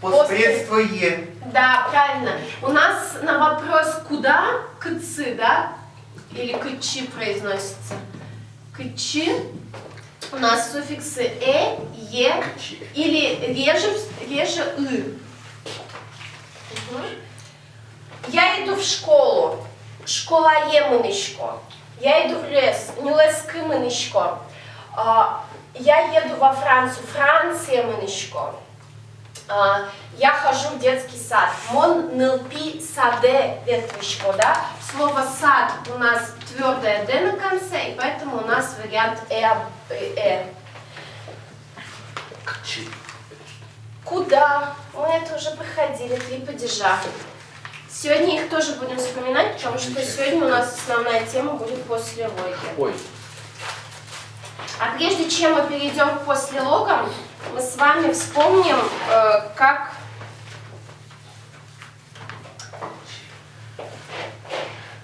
Постпредство «е». Да, правильно. У нас на вопрос «куда?» «кцы», да? Или «кычи» произносится. «Кычи». У нас суффиксы «э», «е» или реже «ы». Угу. Я иду в школу. Школа «е-мынышко». Я иду в лес. Не лес-кы-мынышко. Я еду во Францию. Франция-мынышко. Я хожу в детский сад. Мон нылпи саде ветвышко, да? Слово сад у нас твердое «д» на конце, и поэтому у нас вариант «э». Куда? Мы это уже проходили, 3 падежа. Сегодня их тоже будем вспоминать, потому что сегодня у нас основная тема будет послелоги. Ой. А прежде чем мы перейдем к послелогам, мы с вами вспомним, как...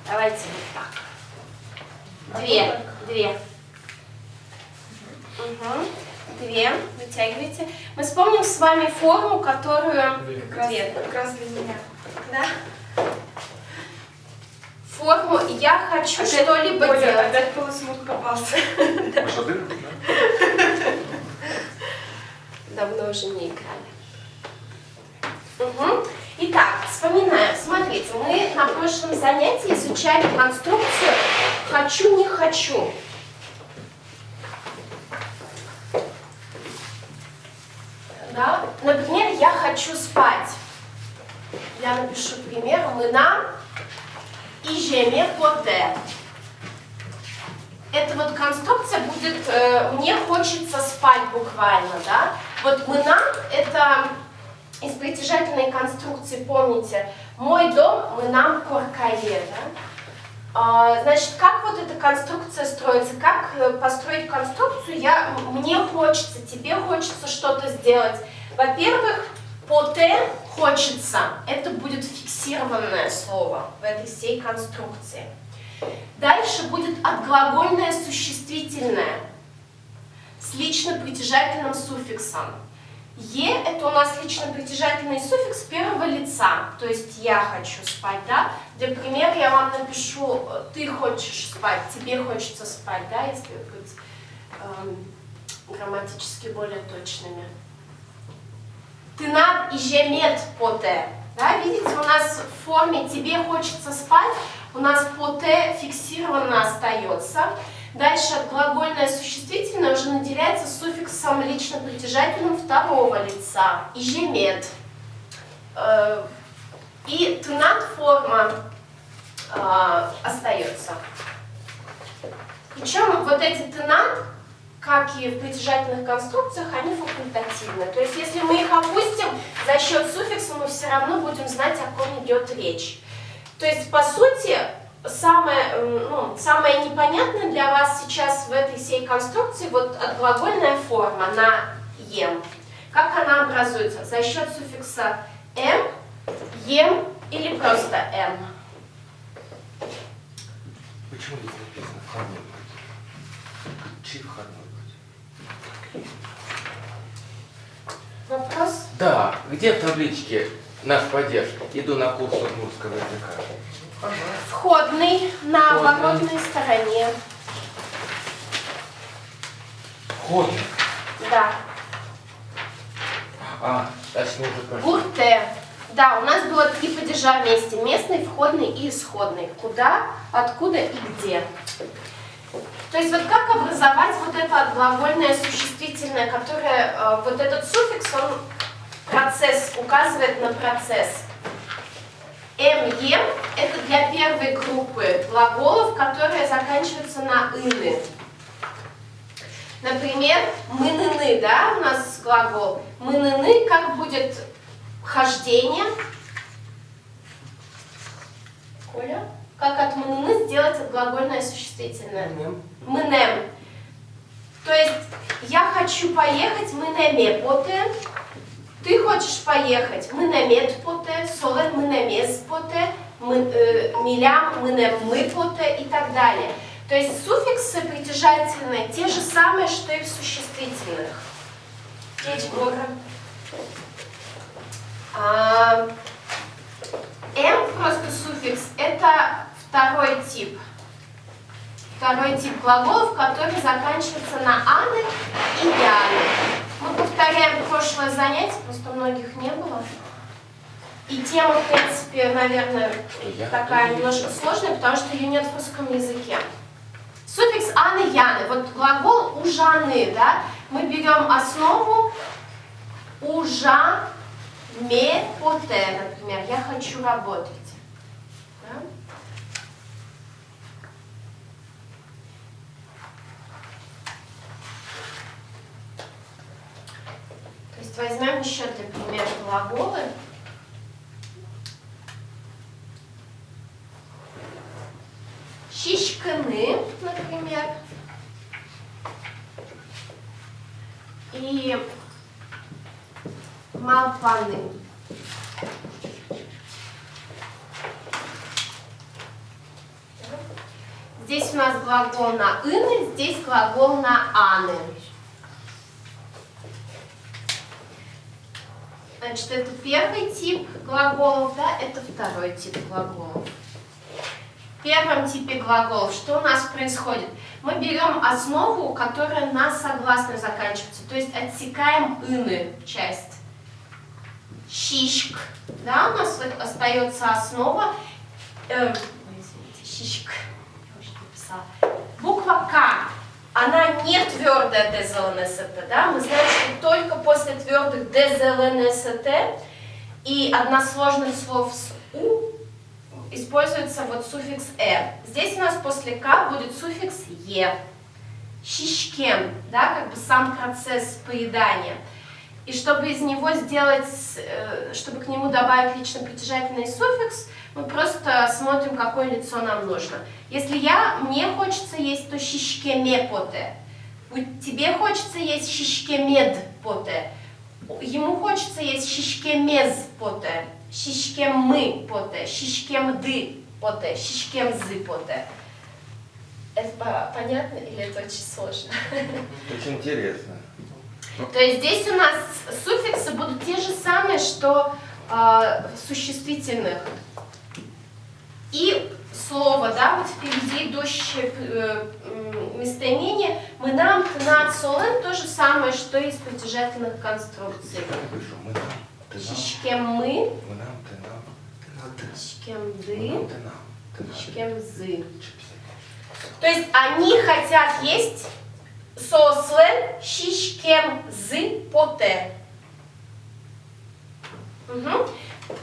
Давайте вот так. Две. Угу. 2. Вытягивайте. Мы вспомним с вами форму, которую... Как раз для меня. Да? Форму «я хочу что-либо делать». Опять полусмут попался. Давно уже не играли. Угу. Итак, вспоминаем. Смотрите, мы на прошлом занятии изучали конструкцию «хочу, не хочу». Да? Например, я хочу спать. Я напишу пример. Мына и жеме поте. Эта вот конструкция будет «мне хочется спать» буквально, да? Вот мына – это из притяжательной конструкции, помните, «мой дом мынам коркае», да? Значит, как вот эта конструкция строится, как построить конструкцию, мне хочется, тебе хочется что-то сделать. Во-первых, поте хочется, это будет фиксированное слово в этой всей конструкции. Дальше будет отглагольное существительное с лично-притяжательным суффиксом. «Е» – это у нас лично-притяжательный суффикс первого лица, то есть «я хочу спать», да? Для примера я вам напишу «ты хочешь спать», «тебе хочется спать», да, если быть грамматически более точными. «Ты над и жемет поте», да? Видите, у нас в форме «тебе хочется спать» у нас поте фиксированно остается. Дальше глагольное существительное уже наделяется суффиксом лично-притяжательным второго лица. Ижемет. И тынат форма остается. Причем вот эти тынат, как и в притяжательных конструкциях, они факультативны. То есть если мы их опустим, за счет суффикса мы все равно будем знать, о ком идет речь. То есть, по сути, самое непонятное для вас сейчас в этой всей конструкции вот отглагольная форма на «ем». Как она образуется? За счет суффикса «м», «ем» или просто «м». Почему здесь написано «входной путь»? Чьи входной путь? Вопрос? Да, где в табличке наш падеж? Иду на курс удмуртского языка. Входный на оборотной стороне. Входный? Да. Дальше мы уже пошли. Бурте. Да, у нас было 3 падежа вместе. Местный, входный и исходный. Куда, откуда и где. То есть вот как образовать вот это отглагольное существительное, которое, вот этот суффикс, он процесс, указывает на процесс. М-ем – это для первой группы глаголов, которые заканчиваются на «ыны». Например, «мыныны», да, у нас глагол. «Мыныны» как будет хождение. Коля? Как от «мыныны» сделать отглагольное существительное? «Мынем». То есть я хочу поехать, «мынеме поте». Ты хочешь поехать, «мынемет поте», «солен мынемес поте», «милям мынем мы поте» и так далее. То есть суффиксы притяжательные те же самые, что и в существительных. М просто суффикс – это второй тип. Второй тип глаголов, который заканчивается на аны и яны. Мы повторяем прошлое занятие, просто многих не было. И тема, в принципе, наверное, такая немножко сложная, потому что ее нет в русском языке. Суффикс аны, яны. Вот глагол ужаны, да? Мы берем основу ужа, ме, поте, например. Я хочу работать. Да? То есть возьмем еще для примера глаголы. Шишканы, например. И малпаны. Здесь у нас глагол на ины, здесь глагол на аны. Значит, это первый тип глаголов, да, это второй тип глаголов. В первом типе глаголов что у нас происходит? Мы берем основу, которая на согласную заканчивается, то есть отсекаем ины часть. Шишк, да, у нас остается основа. Извините, шишк. Я уже написала. Буква К. Она не твердая ДЗЛНСТ, да? Мы знаем, что только после твердых ДЗЛНСТ и односложных слов с У используется вот суффикс «э». Здесь у нас после «к» будет суффикс «е». Шишкем, да, как бы сам процесс поедания. И чтобы из него сделать, чтобы к нему добавить лично-притяжательный суффикс, мы просто смотрим, какое лицо нам нужно. Если мне хочется есть, то шишкеме поте. Тебе хочется есть шишкемед поте. Ему хочется есть шишкемез поте. Шишкемы поте. Шишкемды поте. Шишкемзы поте. Это понятно или это очень сложно? Очень интересно. То есть здесь у нас суффиксы будут те же самые, что в существительных. И слово, да, вот впереди идущее местоимение, мы нам, тнат, солен, то же самое, что и из притяжательных конструкций. Шишкемы, шишкемды, шишкемзы. То есть они хотят есть сослен шишкемзы поте. Угу.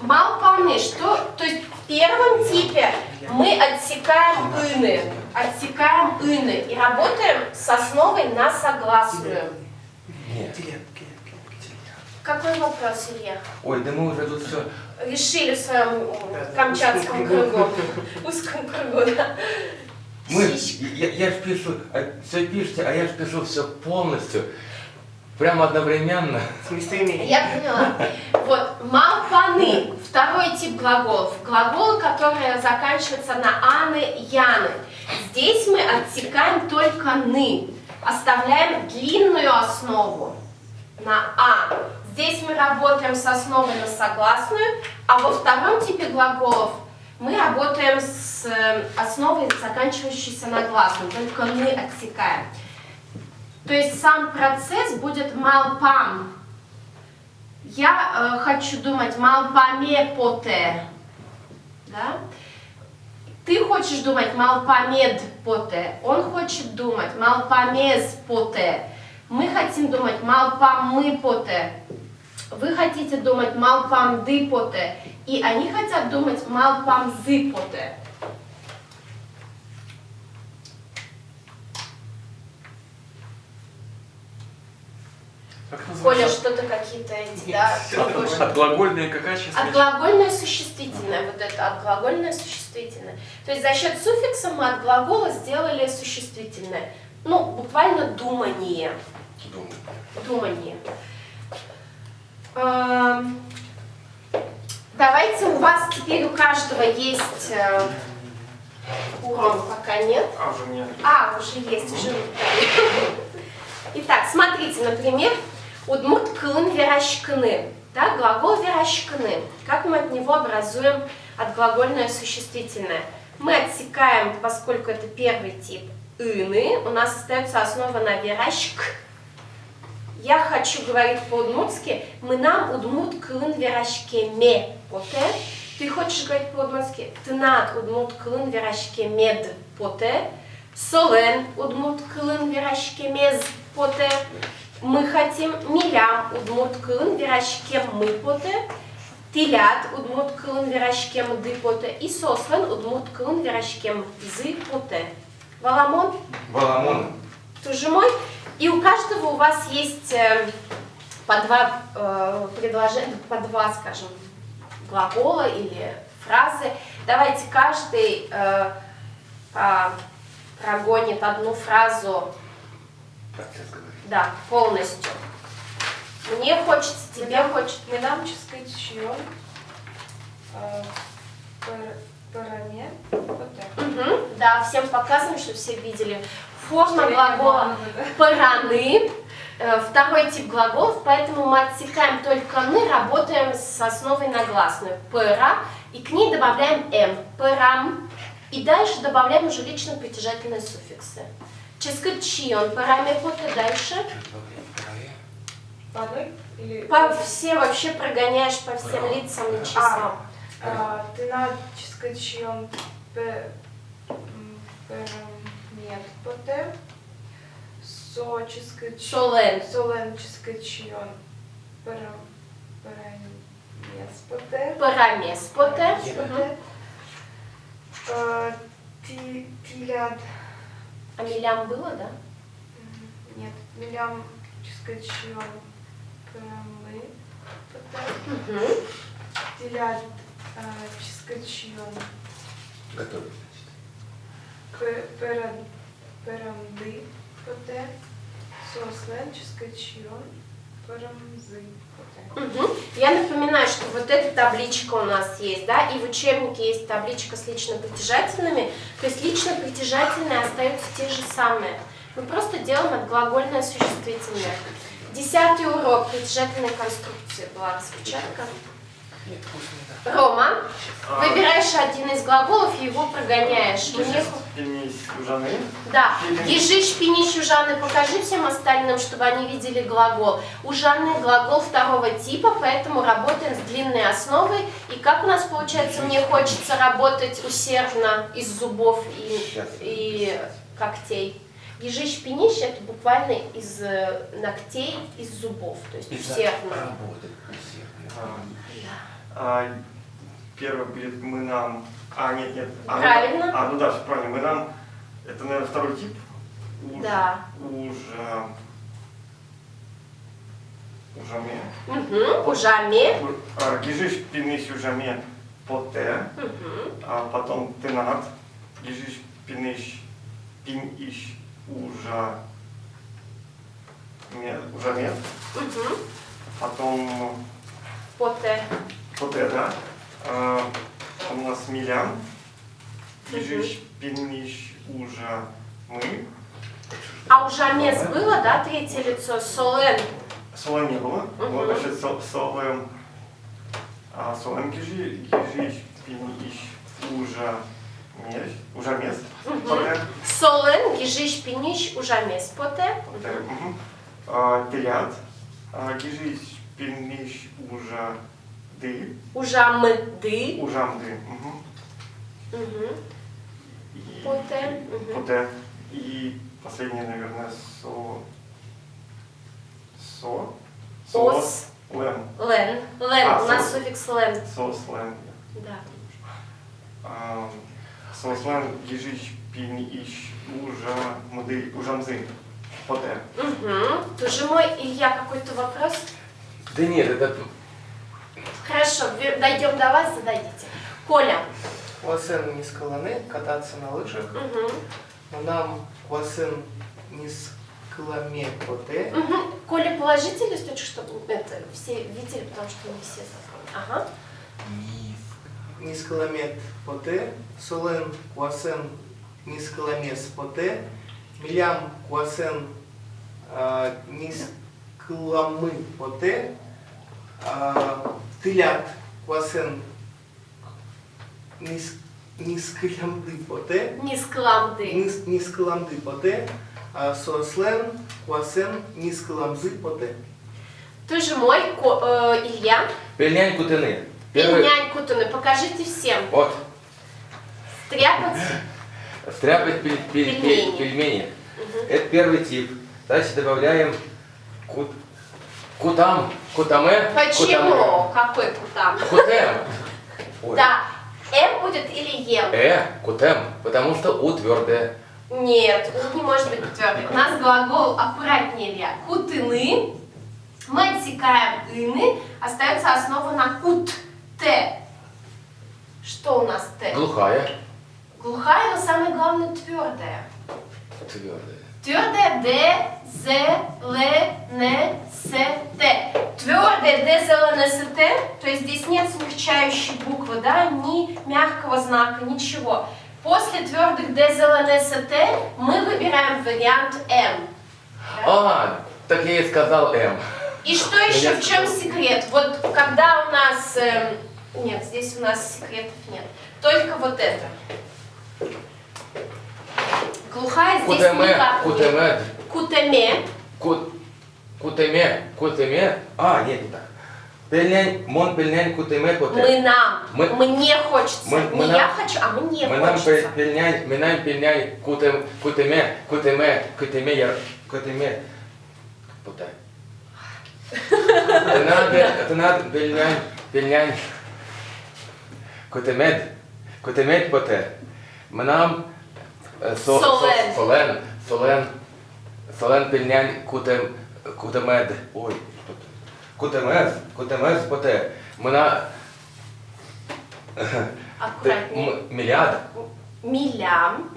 Малпаны, что, то есть в первом типе мы отсекаем ины и работаем с основой на согласную. Нет. Какой вопрос, Илья? Ой, да мы уже тут все... Решили в своем камчатском кругу, узком кругу, да? Я ж пишу, все пишете, а я ж пишу все полностью, прямо одновременно. Я поняла. Вот, малпаны, второй тип глаголов. Глаголы, которые заканчиваются на аны, яны. Здесь мы отсекаем только ны, оставляем длинную основу на а. Здесь мы работаем с основой на согласную, а во втором типе глаголов мы работаем с основой, заканчивающейся на гласную, только мы отсекаем. То есть сам процесс будет малпам. Я хочу думать малпаме поте. Да? Ты хочешь думать малпамед поте. Он хочет думать малпамез поте. Мы хотим думать малпамы поте. Вы хотите думать малпамды поте. И они хотят думать малпамзы поте. Коля, что-то какие-то эти, да? Отглагольные какая сейчас? Отглагольное существительное, вот это отглагольное существительное. То есть за счет суффикса мы от глагола сделали существительное. Ну, буквально думание. Думание. Давайте, у вас теперь у каждого есть урок, пока нет. Уже нет. Уже есть, уже. Итак, смотрите, например, удмут кын верашкны. Да, глагол верашкны. Как мы от него образуем отглагольное существительное? Мы отсекаем, поскольку это первый тип, ины, у нас остается основа на верашк. Я хочу говорить по-удмуртски. Мы нам удмурт кылын верашкеме поте. Ты хочешь говорить по-удмуртски? Ты над удмурт кылын верашкемед поте. Солен удмурт кылын верашкемез поте. Мы хотим милям удмурт кылын верашкем мы поте. Тилят удмурт кылын верашкем ды поте. И сослен удмурт кылын верашкем зы поте. Валамон? Баламон. Тоже мой. И у каждого у вас есть по два предложения, по два, скажем, глагола или фразы. Давайте каждый прогонит одну фразу, Процесс говорит. да, полностью. Мне хочется, тебе хочется. Медам чискачьон. Параме. Мгм. Да, всем показываем, чтобы все видели. Форма глагола параны. Второй тип глаголов, поэтому мы отсекаем только «ны», работаем с основой на гласную. «Пэра», и к ней добавляем «м». «Пэрам». И дальше добавляем уже лично-притяжательные суффиксы. Ческачион, «пэраме поте», дальше. Паны? Или... Все вообще прогоняешь по всем лицам и числам. Ты на чискачьон нет поте. Со чискачьон. Солен. Солен чискачьон. Парамес поте. «Пэрамес поте». Тилят. А милям было, да? Нет, милям чискачьон. Парамы поте. Угу. Тилят чискачьон. Готовы, Перамды поте. Сослен чискачьон. Парамзы поте. Мгм. Я напоминаю, что вот эта табличка у нас есть, да, и в учебнике есть табличка с лично-притяжательными, то есть лично-притяжательные остаются те же самые. Мы просто делаем отглагольное существительное. 10-й урок притяжательной конструкции была распечатка. Нет, вкусно, да. Рома, выбираешь один из глаголов и его прогоняешь. Мне... Ужаны. Да, ежиш, пинищ, ужаны, покажи всем остальным, чтобы они видели глагол. Ужаны глагол второго типа, поэтому работаем с длинной основой. И как у нас получается, мне хочется работать усердно из зубов и когтей. Ежиш, пинищ — это буквально из ногтей, из зубов, то есть усердно. Работать усердно. Первый будет мы нам. Нет. Правильно. Ну да, все правильно. Мы нам. Это, наверное, второй тип. Да. Ужаме. Угу. Ужаме. Гижиш пинись ужаме поте. Угу. Потом тенат. Гижиш пинись ужаме. Угу. Потом Поте. поте, да. У нас милям. Гижиш пинись мы. А ужамес было, да, третье лицо? Солен. Сола не было. Вот, значит, солем. Солем гижиш пинись ужамес. Поте. Солен, гижиш, пинищ, ужамес. Поте. Телят. Гижиш пинись ды. Ужамды. Ужамды. Угу. И- Поте. Поте. И последнее, наверное, Ос. Лем. Лен. Лен. У нас сос. суффикс лен. Сослен. Да. Сослен гижиш пинищ ужамзы. Поте. Угу. Тоже мой, Илья, какой-то вопрос? Да нет, это... Хорошо, дойдем до вас, зададите. Коля. Квасен низколаны, кататься на лыжах. Угу. Нам квасен низколаме поте. Угу. Коля, положите листочек, чтобы это все видели, потому что не все запомнили. Ага. Низколамет поте. Солен квасен низколамес поте. Милям квасен низколамы поте. Телят квасен нискламды поте. Нискламды. Нискламды поте. Сослен квасен нискламды поте. Тоже мой Илья. Пельнянь кутыны. Пельнянь кутуны. Покажите всем. Вот. Стряпать. Стряпать Пельмени. пельмени. Это первый тип. Дальше добавляем кутаме. Почему? Какой кутам? Кутем. Ой. Да. М будет или Ем? Кутем. Потому что У твердое. Нет, он не может быть твердый. У нас глагол аккуратнее, Илья. Кутыны. Мы отсекаем ины. Остается основа на кут. Т. Что у нас Т? Глухая. Глухая, но самое главное твердая. Твердое. Твердая Д, З, Л, Н, С, Т. Твердая Д, З, Л, Н, С, Т. То есть здесь нет смягчающей буквы, да, ни мягкого знака, ничего. После твердых Д, З, Л, Н, С, Т мы выбираем вариант М. Так я и сказал М. И что еще, в чем секрет? Вот когда у нас... нет, здесь у нас секретов нет. Только вот это. Глухая здесь никак нет. Кутеме. Кутеме. Нет, не так. Пельнянь кутеме поте. Мне хочется. Не я хочу, а мне хочется. Пельнянь кутеме поте. Это надо пельнянь кутемед поте. Нам солен пельнянь кутемед. Ой, кутемез поте. Аккуратнее. Милям.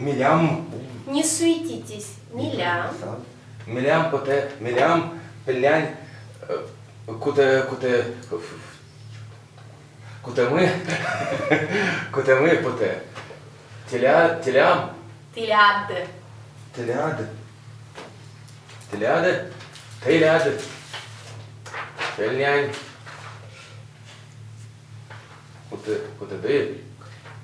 Не суетитесь. Милям поте. Милям пельнянь кутемы поте. Телям. Теляд. Пельнянь. Кутеды.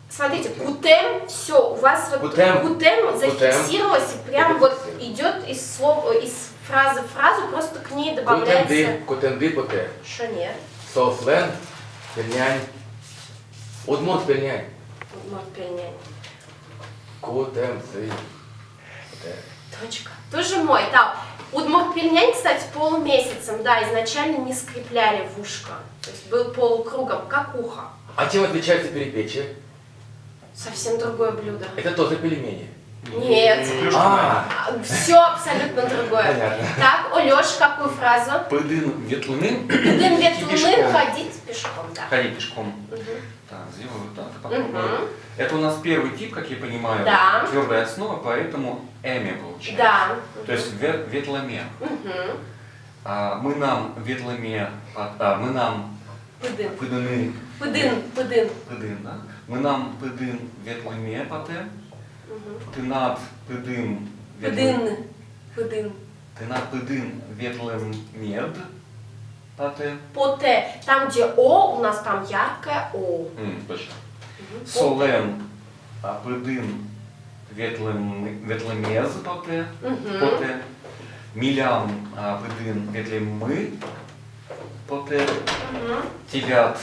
Смотрите, кутем, все, у вас вот кутем зафиксировалось, и прям вот идет из слова, из фразы в фразу, просто к ней добавляется... Кутемды поте. Что нет? Сослен пельнянь. Удмурт пельнянь. Кутемды. Точка. Тоже мой, да. Удмурт пельнянь, кстати, полумесяцем, да, изначально не скрепляли в ушко. То есть был полукругом, как ухо. А чем отличается перепечье? Совсем другое блюдо. Это тоже пельмени. Нет. Все абсолютно другое. Понятно. Так, у Лёши какую фразу? Пыдын ветлуны. Пыдын ветлуны, пешком. ходить пешком, да. Ходить пешком. Мгм. Так, сделаю так, попробую. Мгм. Это у нас первый тип, как я понимаю. Да. Твердая основа, поэтому эме получается. Да. То есть ветломе. Мгм. Мы нам ветломе, мы нам Пыдын. пыдыны. Пыдын. Пыдын, да? Мы нам пыдын ветломе поте. Мгм. Ты над пыдын Пыдын. Ты над пыдын ветлым мед поте. Поте. Там, где О, у нас там яркое О. Точно. Мгм. Солен пыдын ветлемез поте. Мгм. Поте. Милям пыдын ветлемы поте. Мгм. Телят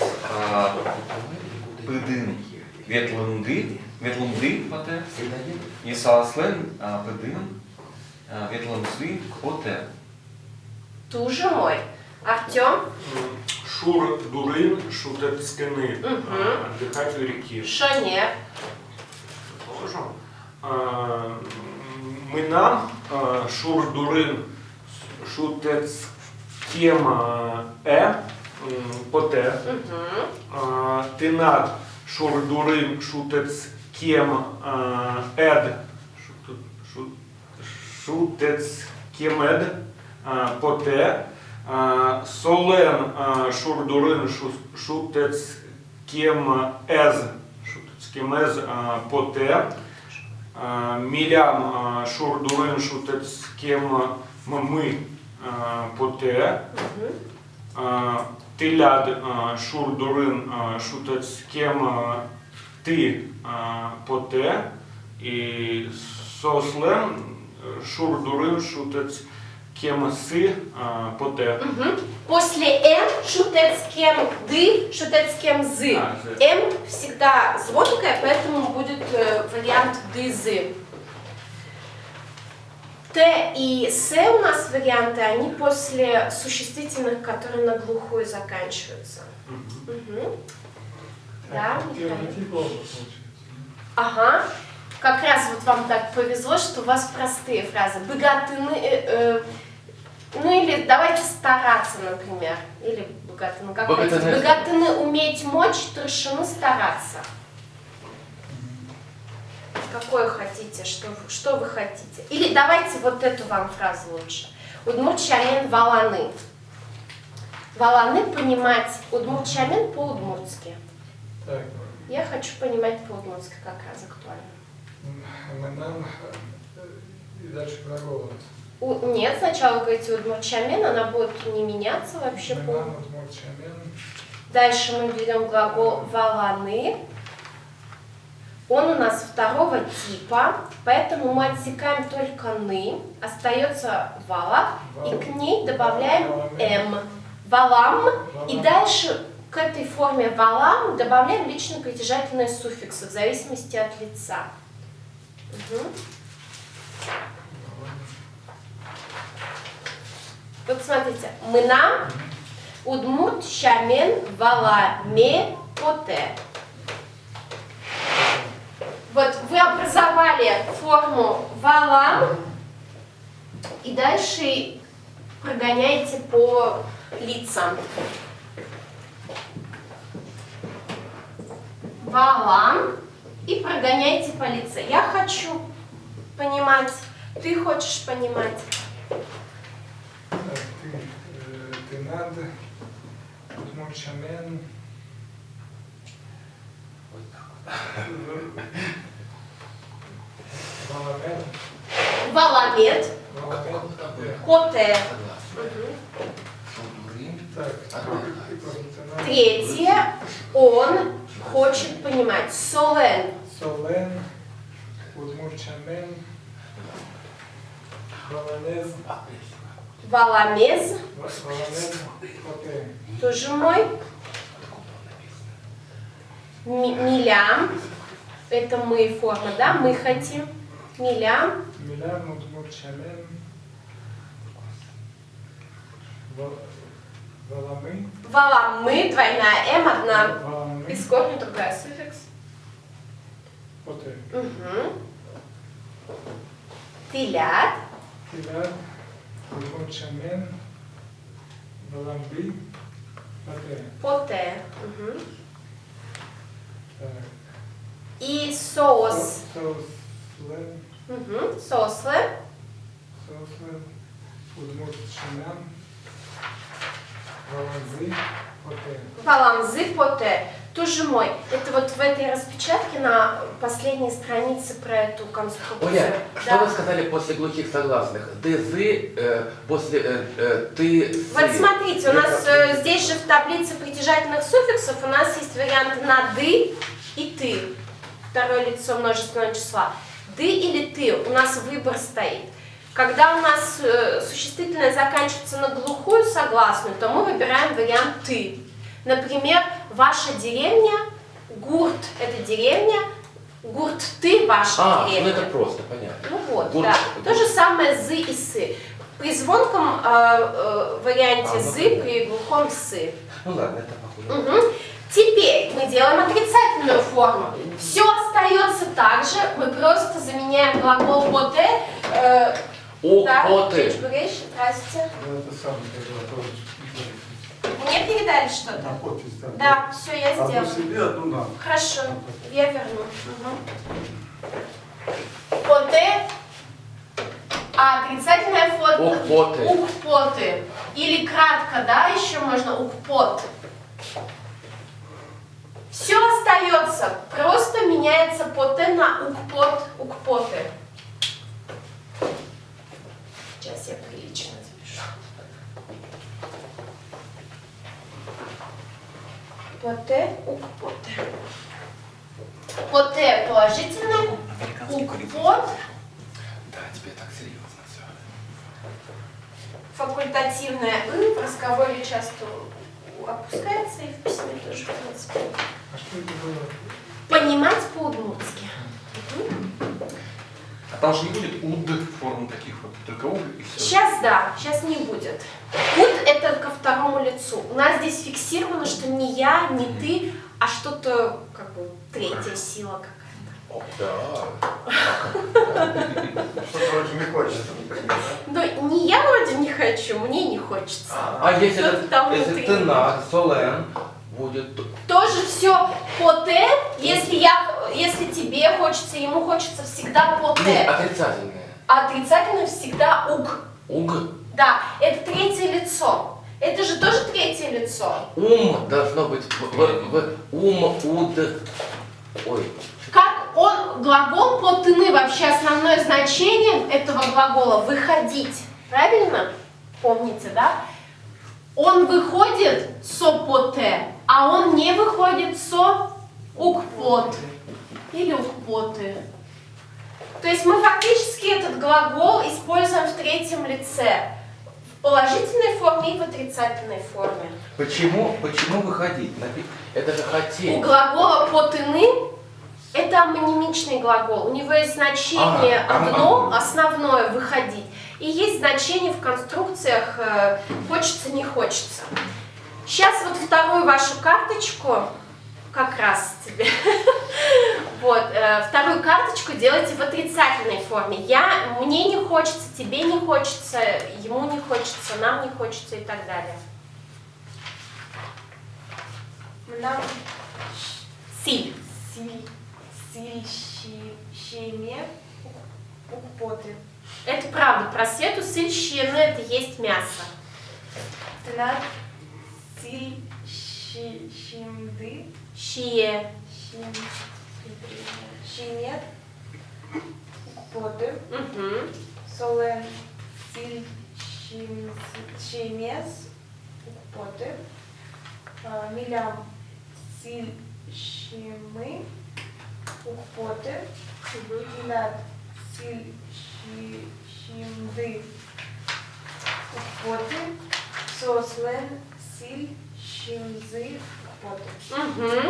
пыдын ветлунды поте. И сааслен пыдын ветлунды поте. Тоже мой. Артем, Шур дурин шутет скини. Мгм. Отдыхать у реки. что нет? Тоже. Мы нам шур дурин шутет скем поте. Мгм. Ты над шур дурин шутет скем эд. Шутет скем эд поте. Солен шурдурин шутец кем эз поте. Милям шурдурин шутец кем мы поте. тиляд шурдурин шутец кем ти поте и сослен шурдурин шутец кем сы поте. Мгм. После «м» шутец кем «ды», шутец кем «зы». «зы». «М» всегда звонкая, поэтому будет вариант «ды-зы». «Т» и «с» у нас варианты, они после существительных, которые на глухую заканчиваются. Мгм. Да, Михаил? Ага. Как раз вот вам так повезло, что у вас простые фразы. Богатыны, ну или давайте стараться, например. Или богатыны, как Богатыны. хотите. Богатыны уметь мочь, трешины стараться. Какое хотите, что вы хотите. Или давайте вот эту вам фразу лучше. Удмуртчанин валаны. Валаны понимать удмуртчанин по-удмуртски. Так, Я хочу понимать по-удмуртски, как раз актуально. нам и дальше глагол. Нет, сначала вы говорите удмуртчанин, она будет не меняться вообще по... Нам удмуртчанин. Дальше мы берем глагол валаны. Он у нас второго типа, поэтому мы отсекаем только «ны», остается «вала», и к ней добавляем «м». «Валам», и дальше к этой форме «валам» добавляем лично-притяжательные суффиксы в зависимости от лица. Угу. Вот смотрите, «мына», «удмурт», «щамен», «вала», «ме», «поте». Вот вы образовали форму «валам» и дальше прогоняете по лицам. «Валам» и прогоняйте по лицам. Я хочу понимать, ты хочешь понимать. Так, ты надо. Удмуртчанин. Валамед. «Валамед», Валамед. «коте». Так, Третье, он хочет понимать. «Солен». Солен. Удмуртчанин. Валамез. «Валамез», Валамед. Поте. тоже мой. «Милям», это мы форма, да, мы хотим. «Милям». Милям удмуртчанин. Валамы. «Валамы», двойная «м», одна Валамы. из корня, другая суффикс. Поте. Угу. «Тилят». Тилят. Удмуртчанин. Валамби. Поте. «Поте». Угу. Так. И «соус». Сослен. Угу. «Сосле». Сослен. Удмуртчанин. Валамзи. Поте. «Валамзы», «поте». Тоже мой. Это вот в этой распечатке на последней странице про эту конструкцию. Оля, что Да. вы сказали после глухих согласных? Дызы, после ты, сы. Вот смотрите, у Я нас как- здесь же в таблице притяжательных суффиксов у нас есть варианты на «ды» и «ты». Второе лицо множественного числа. «Ды» или «ты» у нас выбор стоит. Когда у нас существительное заканчивается на глухую согласную, то мы выбираем вариант «ты». Например, ваша деревня, гурт – это деревня, гурт – ты ваша Ну деревня. это просто, понятно. Ну вот, Гурт. да. То же самое «зы» и «сы. При звонком варианте ну, «зы», понятно. при глухом «сы». Ну ладно, это похоже. Мгм. Теперь мы делаем отрицательную форму. Все остается так же, мы просто заменяем глагол «поте». Да, Поты. Чечь Буреш, здрасте. Это самое, когда тоже. Мне передали что-то? Подпись, Да, все, я Одну сделала. себе, одну нам. Хорошо, я верну. Поте, а отрицательная форма Укпоты. укпоты. Или кратко, да, еще можно укпот. Все остается, просто меняется поте на укпот, укпоты. Сейчас я прилично запишу. поте, укпоте. Поте положительное, укпот Да, тебе так серьезно все. факультативное «ы» в разговоре часто опускается и в письме тоже, в принципе. А что это было? Понимать по-удмуртски. А там же не будет уд форм таких вот, только уд и все. Сейчас да, сейчас не будет. Уд это ко второму лицу. У нас здесь фиксировано, что не я, не ты, а что-то как бы третья сила какая-то. Что-то вроде не хочется, например, да? Но не я вроде не хочу, мне не хочется. А если, Кто-то там если внутри. тенат, солен, будет... Тоже все поте, если тебе хочется, ему хочется всегда Нет, поте. отрицательное. А отрицательное всегда уг. Уг. Да, это третье лицо. Это же тоже третье лицо. Должно быть уд. Ой. Как он, глагол потыны, вообще основное значение этого глагола выходить. Правильно? Помните, да? Он выходит со поте, а он не выходит со укпот или укпоты. То есть мы фактически этот глагол используем в третьем лице. В положительной форме и в отрицательной форме. Почему выходить? Это же У хотеть. глагола потыны это амонимичный глагол. У него есть значение одно, основное выходить. И есть значение в конструкциях хочется, не хочется. Сейчас вот вторую вашу карточку, как раз тебе, вот, вторую карточку делайте в отрицательной форме. Мне не хочется, тебе не хочется, ему не хочется, нам не хочется и так далее. Нам Силь. сильщине, укпоты. Это правда. Про свету сыльщины это есть мясо. Тенат сильщимды, Щие. щинет, укпоты. Угу. Солен сильщимес, укпоты. Милям сильщимы, укпоты. Тилат сильщимды, укпоты. Сослен сильщимзы, укпоты. Угу.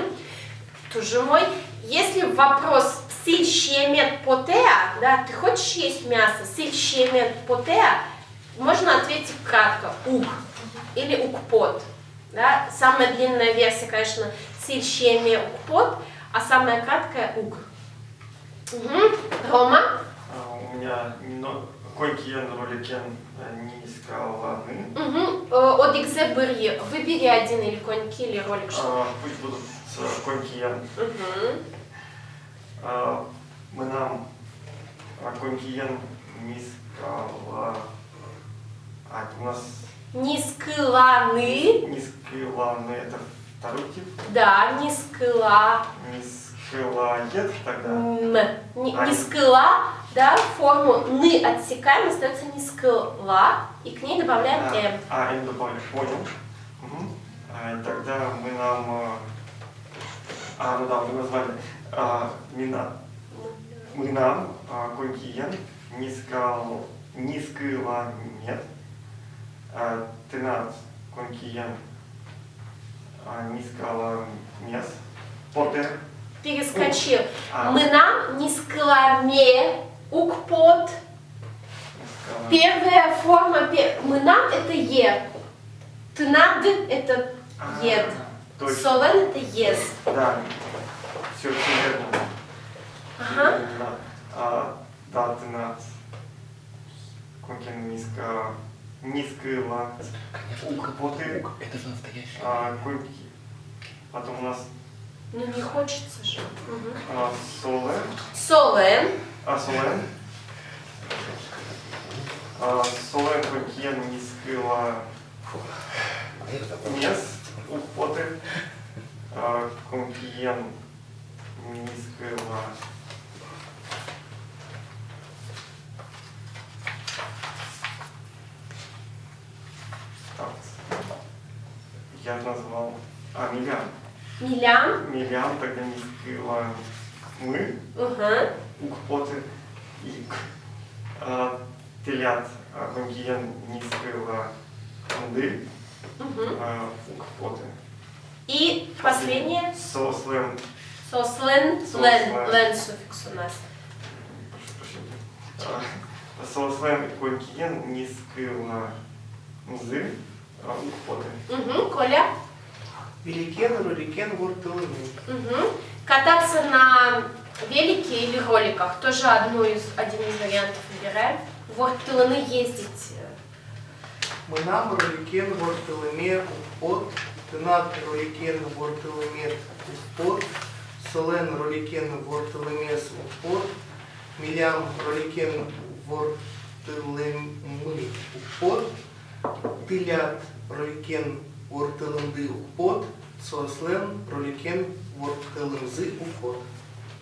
Тоже мой. Если вопрос сильщемет потеа, да, ты хочешь есть мясо, сильщемет потеа, можно ответить кратко ук или укпот. Да? Самая длинная версия, конечно, сильщеме укпот, а самая краткая ук. Угу. Рома? У меня койкиен, роликен, низколаны. Угу. Одикзе бырье. Выбери один или коньки, или ролик. Пусть будут с койкиен. Угу. Мы нам койкиен, низколаны. У нас Низкыланы. низколаны это второй тип. Да, низкыла. Низколает тогда. Низкыла, да, форму ны отсекаем, остается низкыла, и к ней добавляем м. М добавили, понял. Угу. Тогда мы нам... ну да, мы назвали мина. Мы нам койкиен, низкыламет. Тенат койкиен, низколамес. Потер. Перескочил. Мы нам низкыламе, укпот. Первая форма, мы нам это е. Тнад это ед. Точно. Солен это ез. Да, все верно. Ага. Да, тенат койкиен, низкыла. Конечно, Укпоты. это же настоящий. Койки. Потом у нас Ну не хочется же. Угу. солен. Солен. Солен. Солен койкиен, низкыла. Мес. Укпоты. Койкиен, низкыла. Я назвал милян. Милям. Мілян тогда міскила ми, Угу. укпоти. І телят конгієн міскила мди, Угу. укпоти. И последнее. Сослен, Сослен. Сослен. Лен суффикс у нас. Сослен конгієн міскила мзи, укпоти. Угу. Коля. Великен, роликен, вортелыны. Угу. Кататься на велике или роликах. Тоже один из вариантов выбираем. Вот тылыны ездить. Мынам роликен, вортелыме, укпот. Тынат роликен, вортелыме, укпот. Солен роликен, вортелымес, укпот. Милям роликен, вортелымы, укпот. Тылят роликен, вортелымды, укпот. Сослен роликен, вортелымзы, укпот.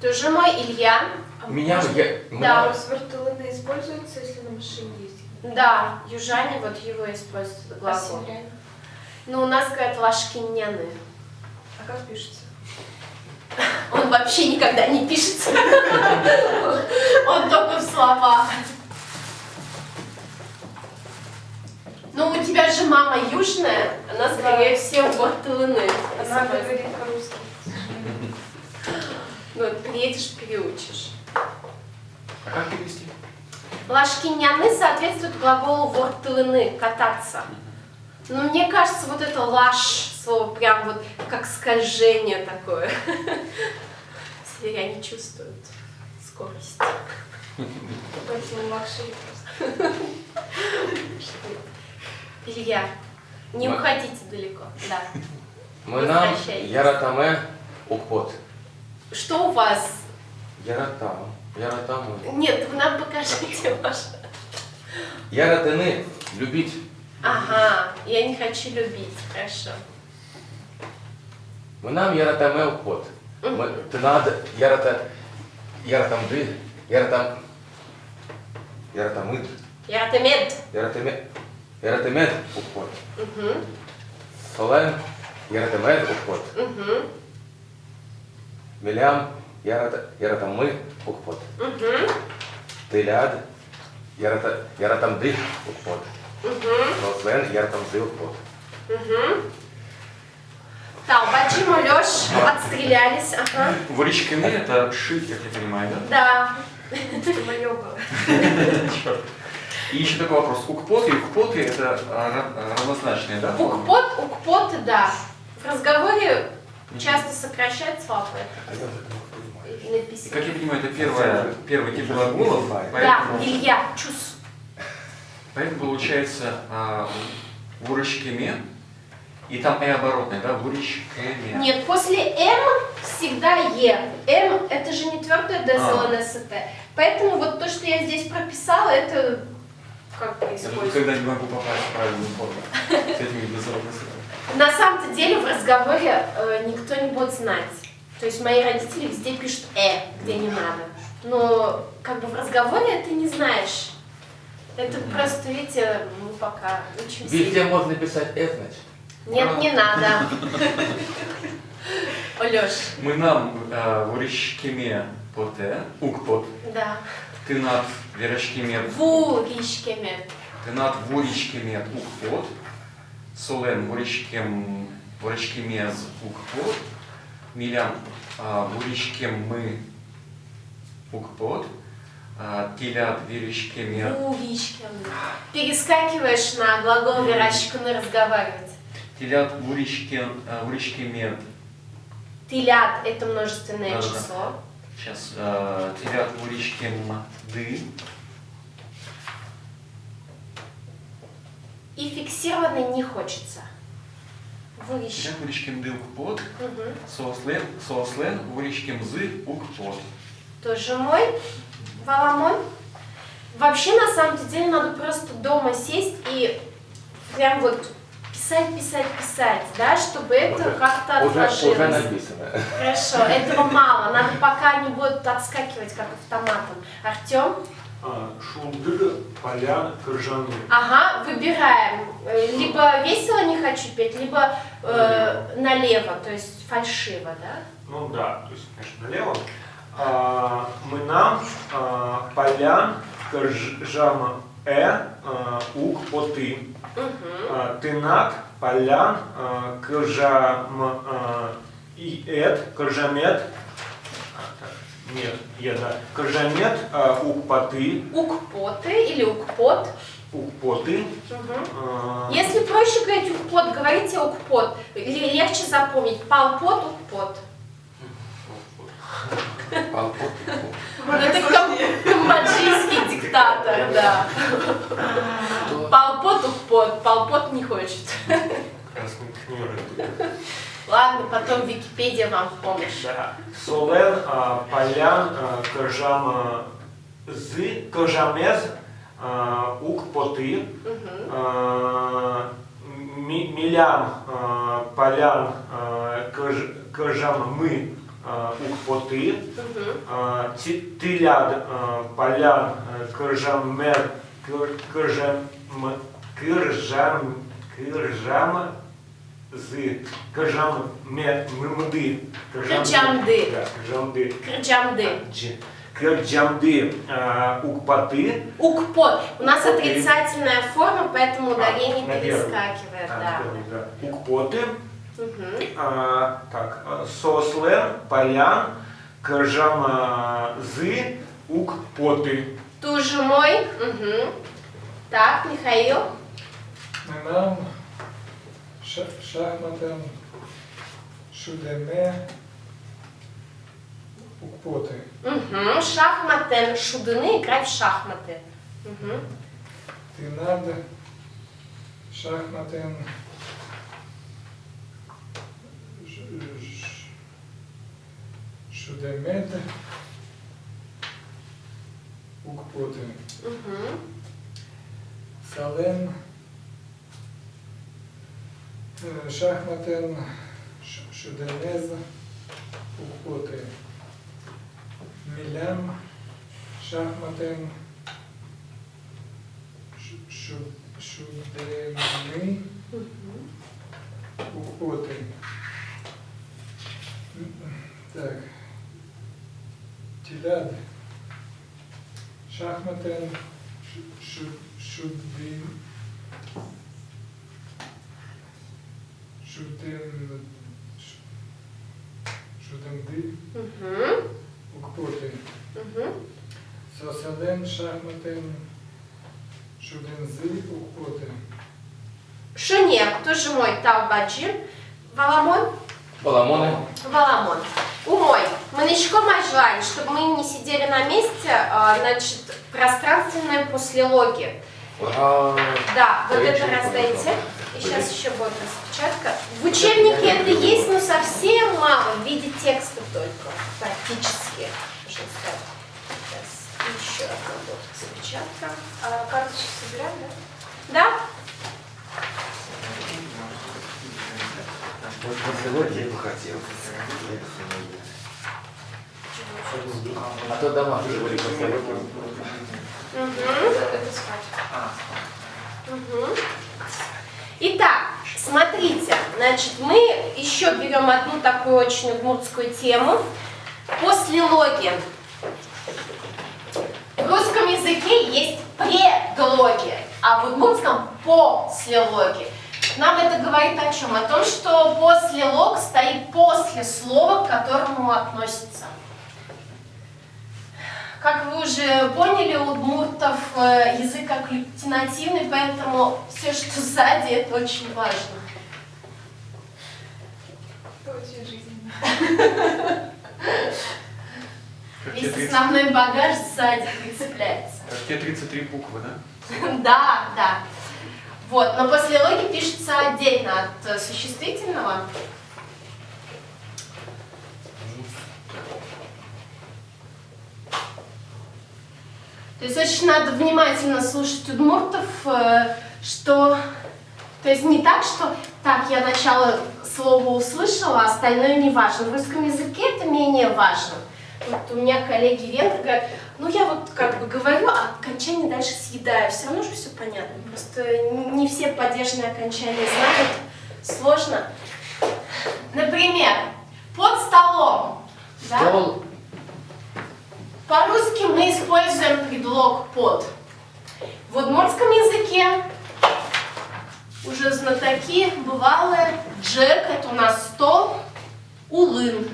Тоже мой Илья. Меня, Может, я, Да. Свертелыны используются, если на машине ездить. Да, южане вот его используют А глагол. северяне? Ну, у нас говорят лашкиняны. А как пишется? Он вообще никогда не пишется. Он только в словах. Ну, у тебя же мама южная, она, скорее всего, вортылыны. Она говорит по-русски. Ну, вот приедешь, переучишь. А как перевести? Лашкиняны соответствует глаголу вортылыны, кататься. Но мне кажется, вот это лаш, слово прям вот как скольжение такое. Северяне чувствуют скорость. Поэтому лакшери просто. Илья, не Мы- уходите далеко. Да. Мы нам Возвращайтесь. яратаме укпот. Что у вас? Яратамы. Нет, вы нам покажите ваше. Яратыны любить. Ага, я не хочу любить. Хорошо. Мы нам яратаме укпот. Мы тынад яратамды, яратамыд, Яратамед. яратамед укпот. Угу. Солен яратамед укпот. Угу. Милям яратамы укпот. Угу. Тыляд яратамды укпот. Угу. Солен яратамды укпот. Угу. Так, Баджим, Лёш, отстрелялись. Ага. Вуричкины это шит, как я понимаю, да? Да. Это моё было. И еще такой вопрос. Укпоты и укпоты это равнозначные, да? формы? Укпоты, да. В разговоре часто сокращают слова, поэтому и на И письме. как я понимаю, это первый тип глаголов, Да, поэтому, Илья, чус. поэтому получается вуричкиме, и там и оборотное, да? Вуричкиме. Нет, после М всегда Е. М это же не твердое Д, СТ. Поэтому вот то, что я здесь прописала, это как бы Я используется. никогда не могу попасть в правильную форму с этими безобразными. На самом-то деле в разговоре никто не будет знать. То есть мои родители везде пишут где не надо. Но как бы в разговоре ты не знаешь. Это просто, видите, мы пока учимся. Везде можно писать значит. Нет, не надо. Лёш, Мы нам вуричкиме поте, укпот, да. ты над верочкиме, Вуришкеме. ты над вуричкиме укпот, солен вуричкиме укпот, милям вуричкиме укпот, телят верочкиме, Вуришкеме. Перескакиваешь на глагол верашкины разговаривать. телят вуричкиме, Тилят это множественное Да-да-да. число. сейчас, телят вуричкимды, И фиксированный не хочется. Вуриш. телят вуричкимды укпот, Угу. сослен вуричкимзы укпот. Тоже мой Валамон. Вообще, на самом-то деле, надо просто дома сесть и прям вот писать, да, чтобы это как-то Уже отложилось. написано. Хорошо, этого мало. Надо пока они будут отскакивать как автоматом. Артем? шулдыр, полян, кыржаны. Ага, выбираем. Либо весело не хочу петь, либо налево, то есть фальшиво, да? Ну да, то есть, конечно, налево. Мынам, полян, кыржам, ук, поты. Угу. Тынак, полян, кыржам, кыржамет. Нет, еда. Кыржамет, укпоты. Укпоты или укпот. Укпоты. Угу. Если проще говорить укпот, говорите укпот. Легче запомнить. Палпот, укпот. Ну, это камбоджийский диктатор, да. Палпот, укпот. Палпот не хочет. Ладно, потом Википедия вам в помощь. Да. Солен, полян, кыржам, кыржамез, укпоты. Милям, полян, кыржамы, укпоты. Тиляд, полян, кыржамер, мымды. Кырджамды. Да, кырджамды. Кырджамды. Кырджамды, укпоты. Укпот. У нас Укпоты. отрицательная форма, поэтому ударение на первый. перескакивает. Да. Да. Укпоты. Угу. Так, сослен, полян, кыржамзы, укпоты. Тоже мой. Угу. Так, Михаил. Мынам шахматен шудеме укпоты. Угу. Шахматы. Шудыны, играть в шахматы. Угу. Тынад шахматен шудемед укпоты. Угу. Сален шахматен шудемез укпоты. Милям шахматен шудемы укпоты. Так. Тиляд шахматен шудемды Угу. укпоты. Угу. Соселен шахматен шудензы укпоты. Шунер, тоже мой. Талбаджи. Валамон. Баламоны. Валамон. Умой. Манечком ажлань, чтобы мы не сидели на месте, значит, пространственное послелоги. Да, вот это раздайте. И сейчас еще будет распечатка. В учебнике это есть, но совсем мало, в виде текста только, практически, можно сказать. Сейчас еще одна будет распечатка. А карточки собираем, да? Да? Сегодня я бы хотел. А то домашний были посоветовали. Это спать. Угу. Итак, смотрите, значит, мы еще берем одну такую очень удмуртскую тему. Послелоги. В русском языке есть предлоги, а в удмуртском послелоги. Нам это говорит о чем? О том, что послелог стоит после слова, к которому относится. Как вы уже поняли, у удмуртов язык акклютинативный, поэтому все, что сзади, это очень важно. Это очень жизненно. Весь основной багаж сзади прицепляется. Те 33 буквы, да? Да, да. Вот, но послелоги пишется отдельно от существительного. То есть очень надо внимательно слушать удмуртов, что... То есть не так, что так, я начало слова услышала, а остальное не важно. В русском языке это менее важно. Вот у меня коллеги венгры говорят, ну я вот как бы говорю, а окончание дальше съедаю. Все равно же все понятно. Просто не все падежные окончания знают. Сложно. Например, под столом. Да? Стол. По-русски мы используем предлог под. В удмуртском языке уже знатоки бывалые. Джек — это у нас стол, улын.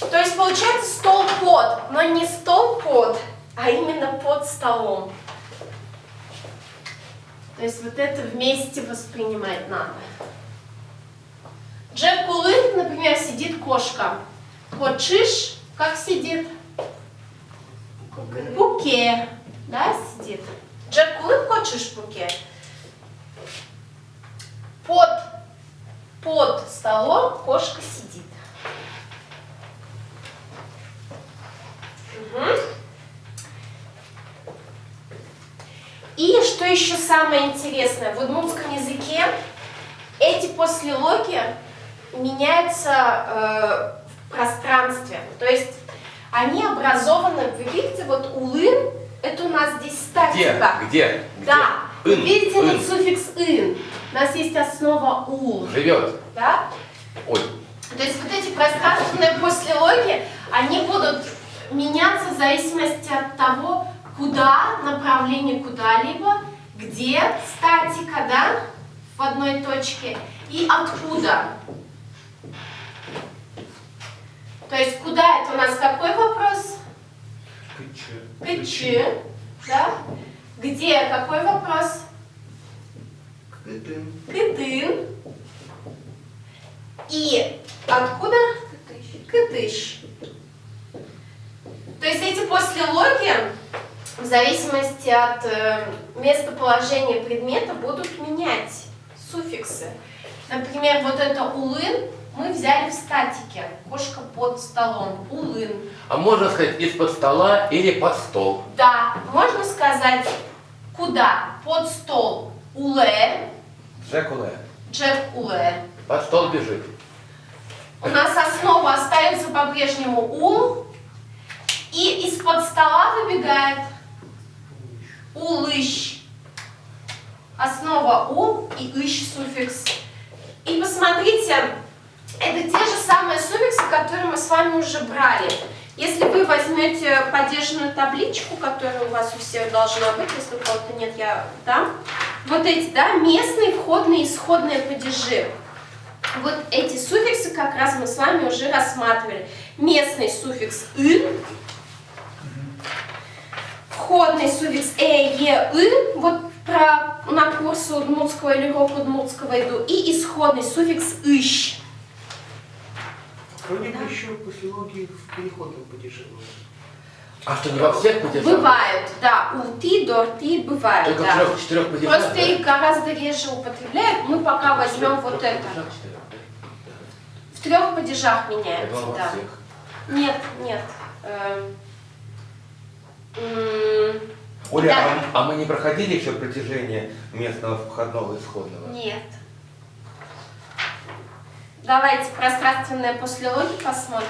То есть получается стол под, но не стол под, а именно под столом. То есть вот это вместе воспринимать надо. Джек улын, например, сидит кошка. Хочешь, как сидит? Буке, да, сидит. Джек улын, хочешь буке? Под столом кошка сидит. Угу. И что еще самое интересное, в удмуртском языке эти послелоги меняются в пространстве. То есть они образованы, вы видите, вот улын, это у нас здесь статика. Где? Да. Вы Ын, видите ын. этот суффикс ын. У нас есть основа ул. Живет. Да? Ой. То есть вот эти пространственные послелоги, они будут меняться в зависимости от того, куда, направление куда-либо, где статика, да, в одной точке, и откуда. То есть куда это у нас какой вопрос? Кычы, да? Где какой вопрос? Кытын. И откуда? Кытыш. То есть эти послелоги в зависимости от местоположения предмета будут менять суффиксы. Например, вот это улын мы взяли в статике. Кошка под столом. Улын. А можно сказать из-под стола или под стол? Да, можно сказать куда? Под стол. Улэ. Джек Улэ. Джек улэ. Под стол бежит. У нас основа остается по-прежнему ул. И из-под стола выбегает улыщ. Основа ул и ищ суффикс. И посмотрите, это те же самые суффиксы, которые мы с вами уже брали. Если вы возьмете падежную табличку, которая у вас у всех должна быть, если у кого-то нет, я дам. Вот эти, да, местные, входные, исходные падежи. Вот эти суффиксы как раз мы с вами уже рассматривали. Местный суффикс «ын», входный суффикс «ы», вот на курсы удмуртского или урок удмуртского иду, и исходный суффикс «ищ». Вроде бы еще послелоги в переходном падеже. А что, не во всех падежах? Бывают, да, улты, дорты бывают, Только да. в 4 падежах? Просто их гораздо реже употребляют. Мы пока возьмем вот это. В 3 падежах меняется, Во да. всех. Нет, нет. Оля, Да. а мы не проходили еще протяжение местного входного и исходного? Нет. Давайте пространственные послелоги посмотрим.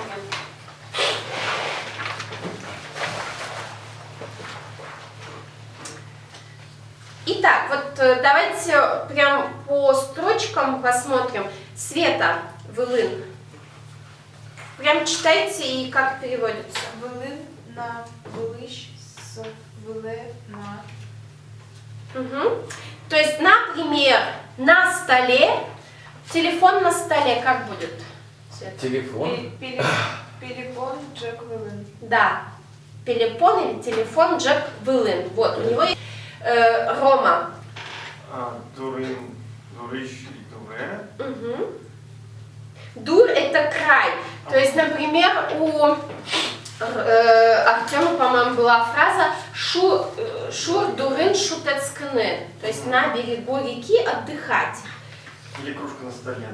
Итак, вот давайте прям по строчкам посмотрим. Света, вылын. Прям читайте и как переводится. Вилин на вилищ с виле на. Угу. То есть, например, на столе, телефон на столе как будет? Света? Телефон. Телефон Джек Вилин. Да. Телефон или телефон Джек Вилин. Вот, у него есть Рома. Дурин, дурищ и дуре. Угу. Дур — это край. То есть, например, у Артема, по-моему, была фраза «Шур дурын шутецкны», то есть на берегу реки отдыхать. Или кружка на столе,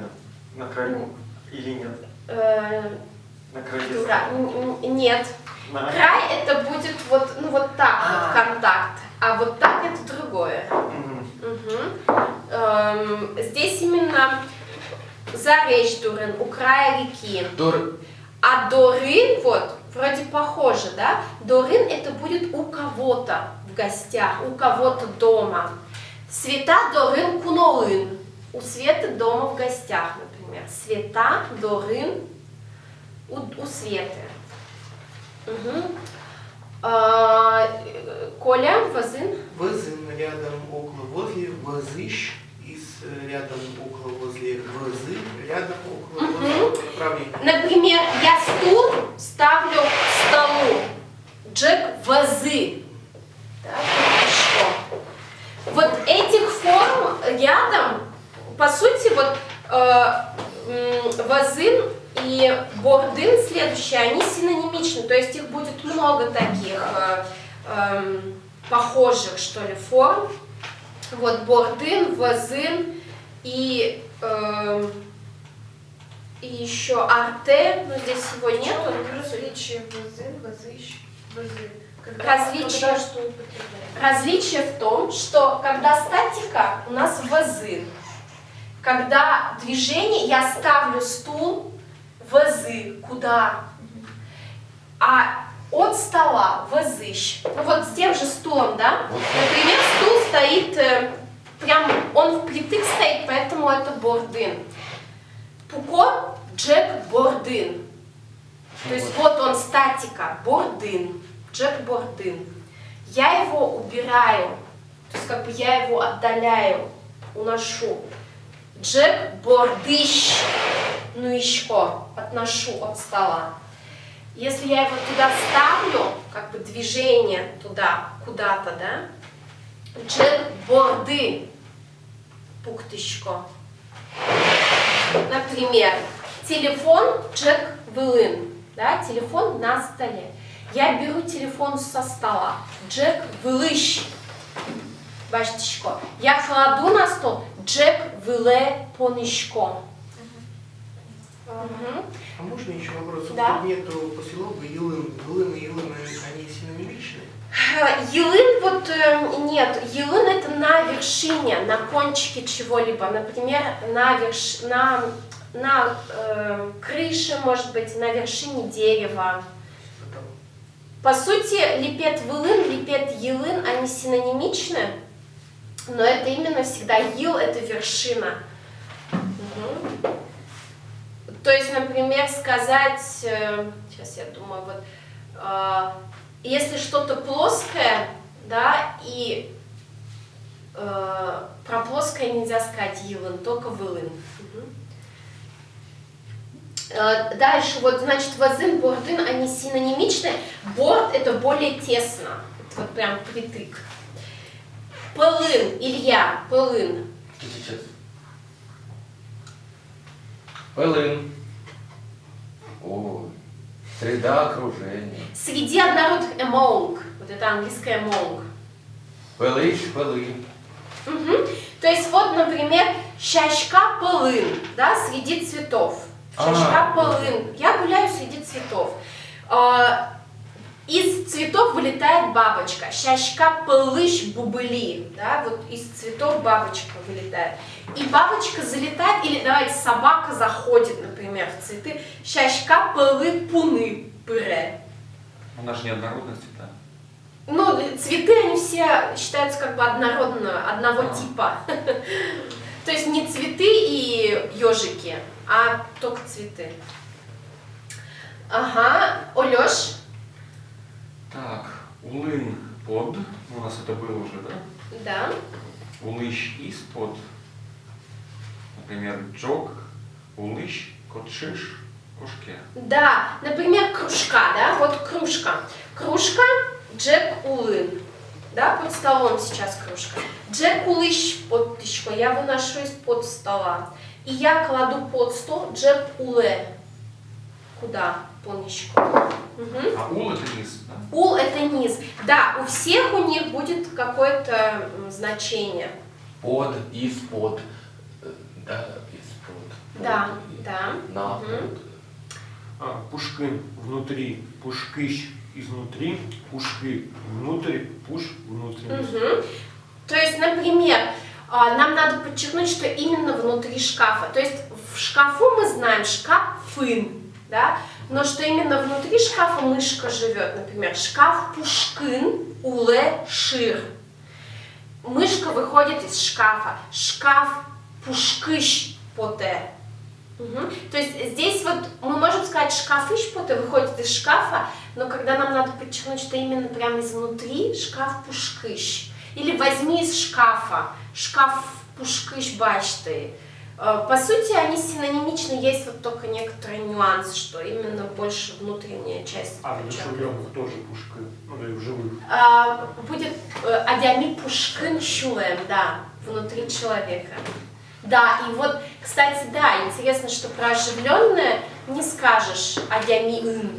на краю. Или нет? На краю Дура. стола. Нет. На- Край — это будет вот, ну, вот так вот контакт, а вот так — это другое. Мгм. Здесь именно за речь дурын, у края реки. Дор... А дорын, вот, вроде похоже, да? Дорын это будет у кого-то в гостях, у кого-то дома. Света дорын кунолын. У Светы дома в гостях, например. Света дорын у Светы. Угу. Коля, вазын. Вазын рядом около возле, вазыщ из рядом около возле, вазы рядом около возле. Направление. Например, я стул ставлю к столу. Джек вазы. Да, что? Вот этих форм рядом, по сути, вот вазын и бордын следующие, они синонимичны, то есть их будет много таких похожих, что ли, форм. Вот бордын, вазын и еще арте, но здесь его нету. Различие вазын, вазыщ, вазы. Различие, что употребляем? Различие в том, что когда статика, у нас вазын. Когда движение, я ставлю стул, вазы, куда? А от стола вазыщ. Ну вот с тем же стулом, да? Например, стул стоит, прям он впритык стоит, поэтому это бордын. Пуко Джек бордын. То есть вот он статика, бордын, Джек бордын. Я его убираю, то есть как бы я его отдаляю, уношу. Джек бордыщ, ну еще отношу от стола. Если я его туда ставлю, как бы движение туда, куда-то, да? Джек борды, пуктышко. Например, телефон Джек вылын, да? Телефон на столе. Я беру телефон со стола. Джек вылыщ, баштышко. Я кладу на стол. Джек выле понышко. А можно еще вопрос? Да. Тут нету посылок, елын. Елын и елын, они синонимичны? Елын вот нет. Елын это на вершине, на кончике чего-либо. Например, на крыше, может быть, на вершине дерева. По сути, липет вылын, липет елын, они синонимичны, но это именно всегда ел, это вершина. Угу. То есть, например, сказать, сейчас я думаю, вот, если что-то плоское, да, и про плоское нельзя сказать елын, только вылын. Дальше, вот, значит, вазын, бордын, они синонимичны. Борд это более тесно, это вот прям притык. Пылын, Илья, пылын. Что сейчас? Пылын. Ой, среда окружения. Среди однородных among, вот это английское among. Пылыш, пылын. Угу. То есть вот, например, щачка пылын, да, среди цветов. Щачка пылын. Я гуляю среди цветов. Из цветов вылетает бабочка. Щачка пылыш бубыли. Да, вот из цветов бабочка вылетает. И бабочка залетает, или давайте собака заходит, например, в цветы. Щачка пылы пуны пыре. У нас же неоднородность, да? Ну, цветы, они все считаются как бы одного типа. То есть не цветы и ежики, а только цветы. Ага, Олёш? Так, улын под, у нас это было уже, да? Да. Улыщ из-под, например, джок, улыщ, котшиш, кошке. Да, например, кружка, да, вот кружка. Кружка, Джек улын, да, под столом сейчас кружка. Джек улыщ под тычко, я выношу из-под стола. И я кладу под стол Джек уле. Куда? Понечко. Угу. А ул это низ, да? Ул это низ. Да, у всех у них будет какое-то значение. Под, из-под. Да, из-под. Да, Под, да. На, Мгм. под. Пушкин внутри, пушкищ изнутри, пушки внутрь, пуш внутренность. Мгм. То есть, например, нам надо подчеркнуть, что именно внутри шкафа. То есть в шкафу мы знаем шкафын, да? Но что именно внутри шкафа мышка живет, например, шкаф пушкын уле шир. Мышка выходит из шкафа, шкаф пушкыш поте. То есть здесь вот мы можем сказать шкафыш поте выходит из шкафа, но когда нам надо подчеркнуть, что именно прямо изнутри шкаф пушкыш. Или возьми из шкафа, шкаф пушкыш башты. По сути, они синонимичны, есть вот только некоторые нюансы, что именно больше внутренняя часть. А в нешулемых тоже пушка, ну да и в живых. Будет адями пушкын шулем, да, внутри человека. Да, и вот, кстати, да, интересно, что про оживленное не скажешь адями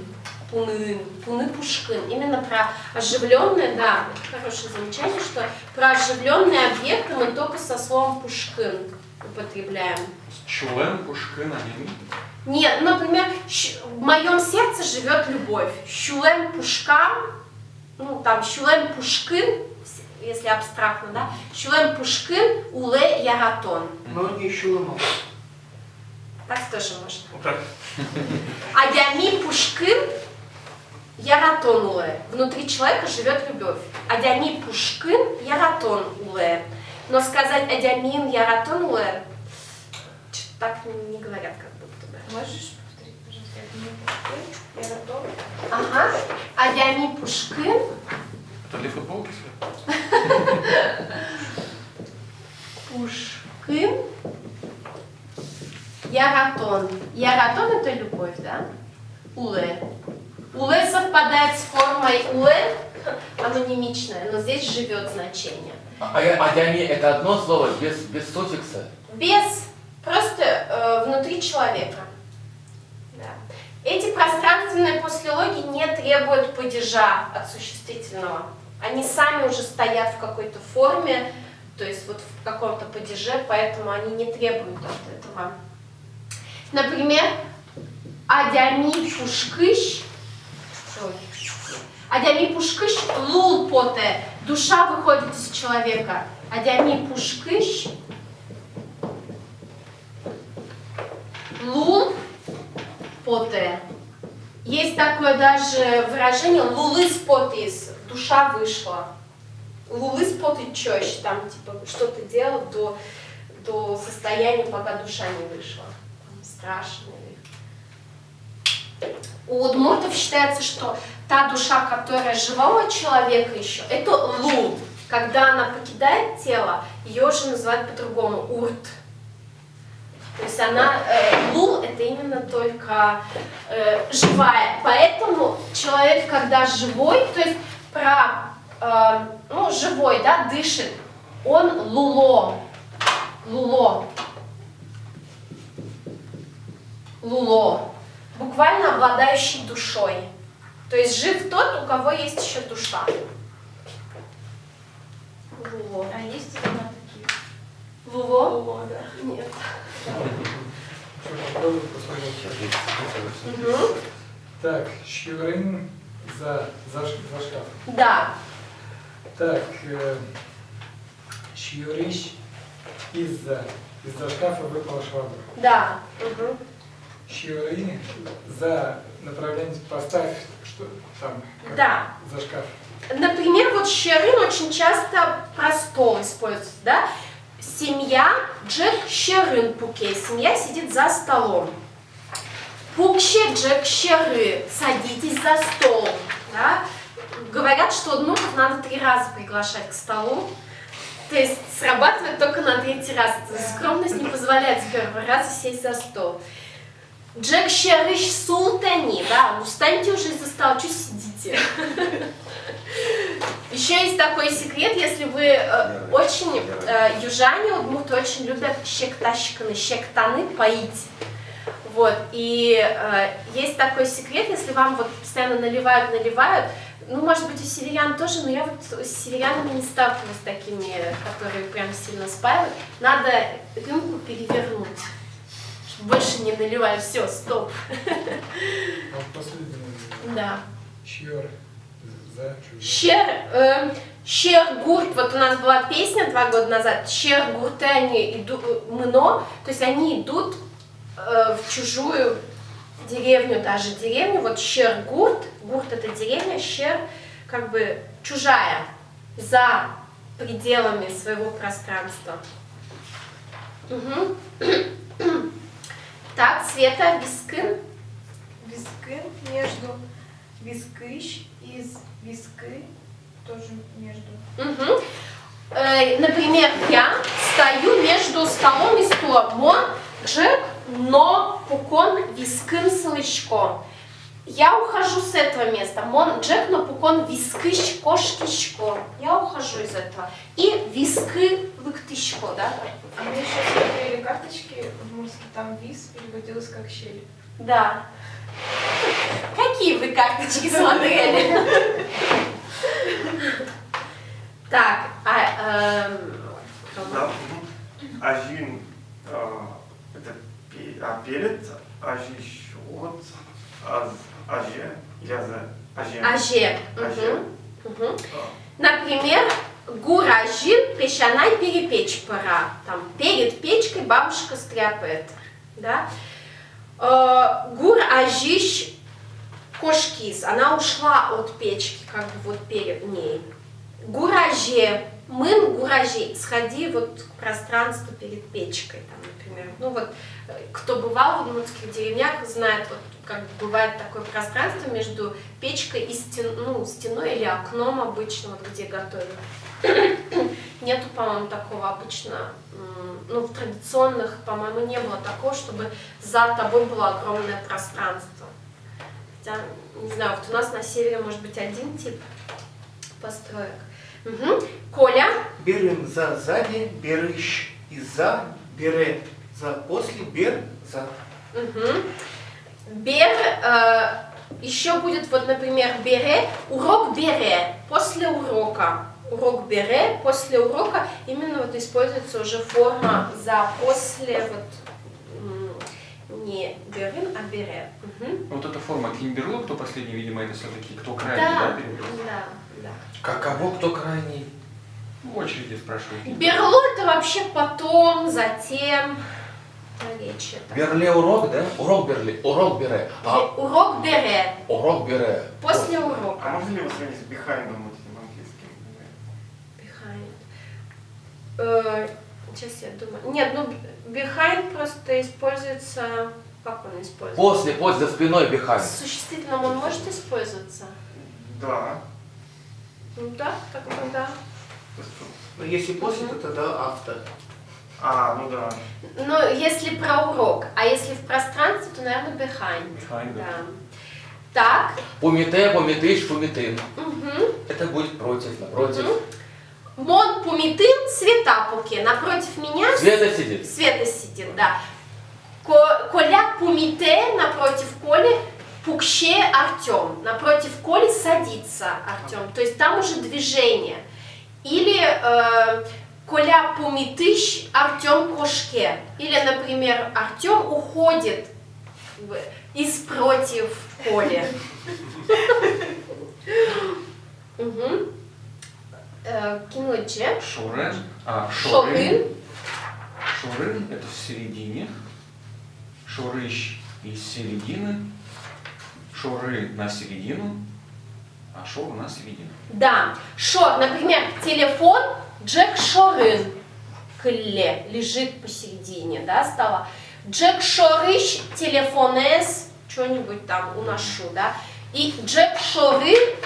пуны пушкын. Именно про оживленное, да, хорошее замечание, что про оживленные объекты мы только со словом пушкын употребляем. Чулем, пушкын, они. Нет, например, в моем сердце живет любовь. Щулем пушкам, ну там щулем пушкын, если абстрактно, да. Щулем пушкын уле яратон. Но не щулема. Так тоже можно. Вот так. Адями пушкын яратон уле. Внутри человека живет любовь. Адями пушкын яратон уле. Но сказать адямин яратон уле так не говорят, как будто бы. Можешь повторить, пожалуйста, я готова. Ага. Адями пушкын. Это для футболки все? Пушкын. Яратон. Яратон это любовь, да? Уле. Уле совпадает с формой уле, анонимичное, но здесь живет значение. Адями это одно слово, без суффикса? Без, просто внутри человека. Да. Эти пространственные послелоги не требуют падежа от существительного. Они сами уже стоят в какой-то форме, то есть вот в каком-то падеже, поэтому они не требуют от этого. Например, адями пушкыш, адями пушкыш лул поте, душа выходит из человека. Адями пушкыш лул поте. Есть такое даже выражение лулыс потис, душа вышла. Лулыс поты чёщ, там типа что ты делал до состояния, пока душа не вышла. Страшно. У удмуртов считается, что та душа, которая живого человека еще, это лул. Когда она покидает тело, ее уже называют по-другому урт. То есть она, лул это именно только живая. Поэтому человек, когда живой, то есть живой, да, дышит, он луло. Луло. Буквально обладающий душой. То есть жив тот, у кого есть еще душа. Луло. А есть имена такие? Луло? Луло, да. Нет. Попробуй посмотреть. Угу. Так, щурин за шкаф. Да. Так, щурищ из-за шкафа выпала швабра. Да. Угу. Щуры за направление поставь, что там, как Да. за шкаф. Например, вот щерын очень часто про стол используется, да? Семья Джек щерын пуке. Семья сидит за столом. Пукше Джек щеры. Садитесь за стол. Да? Говорят, что удмуртов надо 3 раза приглашать к столу. То есть срабатывает только на 3-й раз. Скромность не позволяет с первого раза сесть за стол. Джек щерыш султани, да, ну встаньте уже из-за стола, что сидите? Еще есть такой секрет, если вы очень, южане, удмурты очень любят щектаны поить. Вот, и есть такой секрет, если вам вот постоянно наливают, ну, может быть, у северян тоже, но я вот с северянами не сталкивалась с такими, которые прям сильно спаивают. Надо рюмку перевернуть. Больше не наливай, все, стоп. Вот последний. Да. Щер за чужой. Щергурт, вот у нас была песня 2 года назад, щергурты, они идут, мно, то есть они идут в чужую деревню, даже деревню, вот щер гурт, гурт это деревня, щер как бы чужая, за пределами своего пространства. Угу. Так, Света, вискын. Вискын между вискыш из вискы тоже между. Угу. Например, я стою между столом и стулом. Мон джек, но пукон вискын слышко. Я ухожу с этого места. Мон джек, но пукон вискыш кошкишко. Я ухожу из этого. И вискы выктышко, да? А мне еще смотрели карточки в Мурске, там виз переводилось как щель. Да. Какие вы карточки смотрели? Так, Да. Ажин это перед, ажишот, аже, яза, аже. аже. Аже. Угу. Например, гуражин пешанай перепечь пора. Там перед печкой бабушка стряпает. Да? Гур ажиш кошкис. Она ушла от печки, как бы вот перед ней. Гураже. Мын гуражи. Сходи вот к пространству перед печкой, там, например. Ну вот, кто бывал в удмуртских деревнях, знает, вот, как бывает такое пространство между печкой и стеной или окном обычно, вот, где готовят. Нету, по-моему, такого обычно, ну, в традиционных, по-моему, не было такого, чтобы за тобой было огромное пространство. Хотя, не знаю, вот у нас на севере может быть один тип построек. Угу. Коля. Берем за сзади, берыш и за, бере за после, бер за. Угу. Бер, еще будет, вот, например, бере, урок бере, после урока. Урок бере, после урока, именно вот используется уже форма за, после, вот, не берин, а бере. Угу. Вот эта форма кимберло, кто последний, видимо, это все-таки кто крайний, Да, да, переберет? да, да. Каково, кто крайний? В очереди спрашивают. Берло это вообще потом, затем, речь это. Берле урок, да? Урок берле, урок бере. Урок бере, Урок бере. после А урока. можно ли его сравнить с бихайндом вот этим английским? Behind. Сейчас я думаю. Нет, ну behind просто используется. Как он используется? После, за спиной behind. С существительным он может использоваться? Да. Ну да, так да. Но если после, то тогда автор. А, ну да. Но если про урок, а если в пространстве, то, наверное, behind. Behind, да. Да. Так. Помите, помитыш, помитын. Угу. Это будет против, напротив. Угу. Мон пумитын, светапуки. Напротив меня Света сидит. Света сидит, да. Коля пумите, напротив Коли пукще Артем. Напротив Коли садится Артем. То есть там уже движение. Или Коля пумитыш, Артем кошке. Или, например, Артем уходит из против Коли. Киноджи. Шорен. Шорын. Шорын это в середине. Шорыш из середины. Шоры на середину. А шор на середину. Да. Шор, например, телефон Джек Шорын. Кле лежит посередине, да, стола. Джек Шорыш, телефонес, что-нибудь там уношу, да. И Джек Шорын.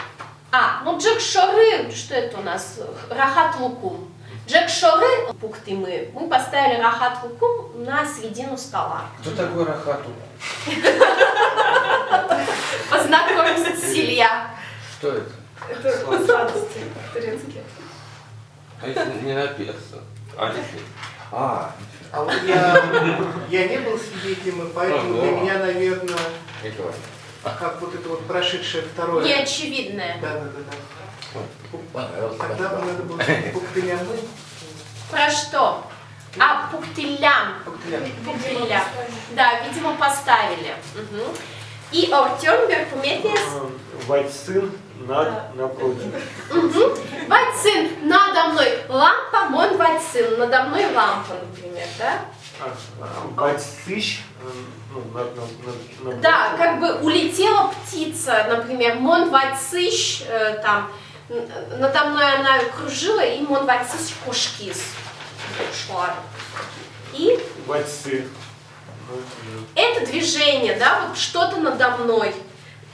Ну Джек Шоры, что это у нас? Рахат Лукум. Джек Шоры, пункты мы поставили Рахат Лукум на середину стола. Кто такой Рахату? Познакомимся с Илья. Что это? Это сладости турецкие. А это не написано. А вот я не был свидетелем, и поэтому для меня, наверное, Не говори. как вот это вот прошедшее второе. Неочевидное. Да. Понравилось. Тогда бы надо было пуктылямы. Про что? Пуктылям. Пуктылям. Да, видимо, поставили. Угу. И Артем Беркуметис. Вайцин напротив. Угу. Вайцин надо мной лампа, мон вайцин. Надо мной лампа, например, да? Вальсыш, ну, на Да, как бы улетела птица, например, мон вальсыш, там, надо мной она кружила, и мон вальсыш кошкис шла. И Вальсы. это движение, да, вот что-то надо мной.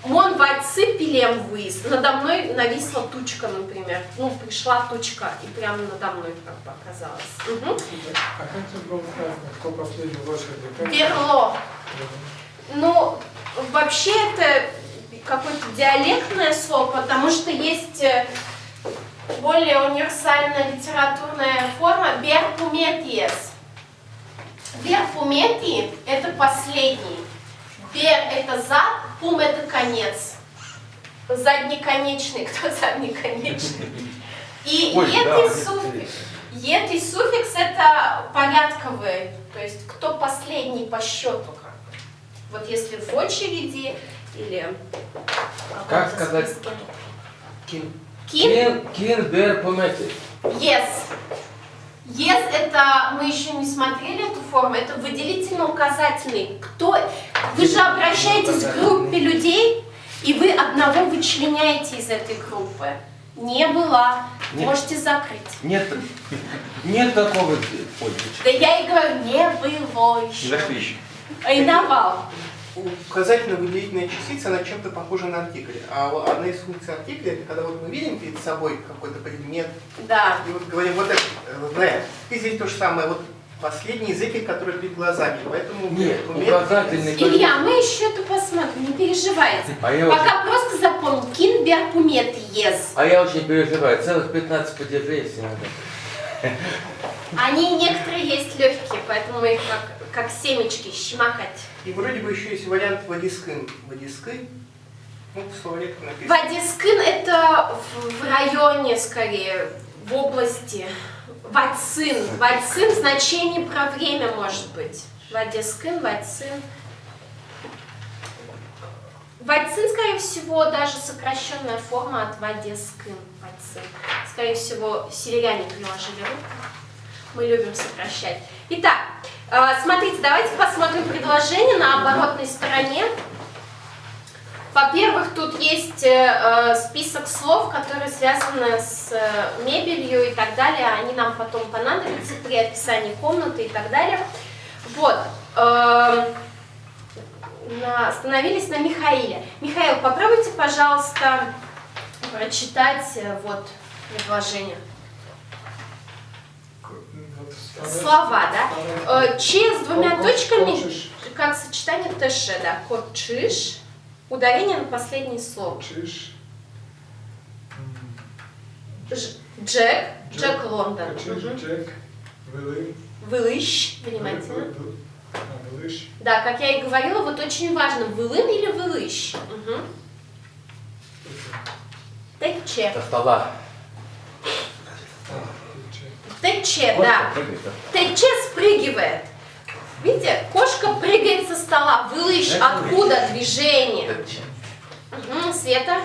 Мон вальсы пилем вниз. Надо мной нависла тучка, например. Ну, пришла тучка, и прямо надо мной как бы оказалась. Угу. А как тут было сказано, кто последний лошади? Как? Верло. Ну, вообще это какое-то диалектное слово, потому что есть более универсальная литературная форма «берпуметиес». «Берпумети» — это последний. «Бер» — это зад, «пум» — это конец. Заднеконечный, кто заднеконечный. И «етый» суффикс — это порядковый, то есть кто последний по счету. Вот если в очереди или в Как каком-то сказать? списке. Кин. Кин бер помете. Yes. Yes — это, мы еще не смотрели эту форму, это выделительно-указательный. Кто? Вы же обращаетесь к группе людей, и вы одного вычленяете из этой группы. Не было. Нет. Можете закрыть. Нет такого. Ой, Да я и говорю, не было Не еще. дошли еще. Иновал. Указательно-выделительная частица, она чем-то похожа на артикль. А одна из функций артикля, это когда вот мы видим перед собой какой-то предмет, Да. и вот говорим, вот это, знаешь, и здесь то же самое, вот последний язык, который перед глазами, поэтому... Нет, умеет- указательный. Илья, мы еще это посмотрим, не переживайте. А я Пока просто запомни, кин берпумет ез. А я очень переживаю. Целых 15 падежей, если надо. Они некоторые есть легкие, поэтому мы их как семечки щемакать. И вроде бы еще есть вариант вадискын. Вадискы, ну, в словаре там написано. Вадискын это в районе скорее, в области. Вадсын. Вадсын значение про время может быть. Вадискын, вадсын. Вадсын, скорее всего, даже сокращенная форма от вадискын. Вадсын. Скорее всего, северяне приложили руку. Мы любим сокращать. Итак, смотрите, давайте посмотрим предложение на оборотной стороне. Во-первых, тут есть список слов, которые связаны с мебелью и так далее. Они нам потом понадобятся при описании комнаты и так далее. Вот. Остановились на Михаиле. Михаил, попробуйте, пожалуйста, прочитать вот предложение. Слова, да? Че с двумя точками, как сочетание ТШ, да? Кочиш. Ударение на последнее слово. Чиш. Джек Лондон. Джек. Вылым. Вылыщ, внимательно. Вылыш. Да, как я и говорила, вот очень важно, вылым или вылыщ. Угу. Тече. Со стола. Тече, да. Тече спрыгивает. Видите, кошка прыгает со стола. Вылыщ, откуда движение? Угу. Света.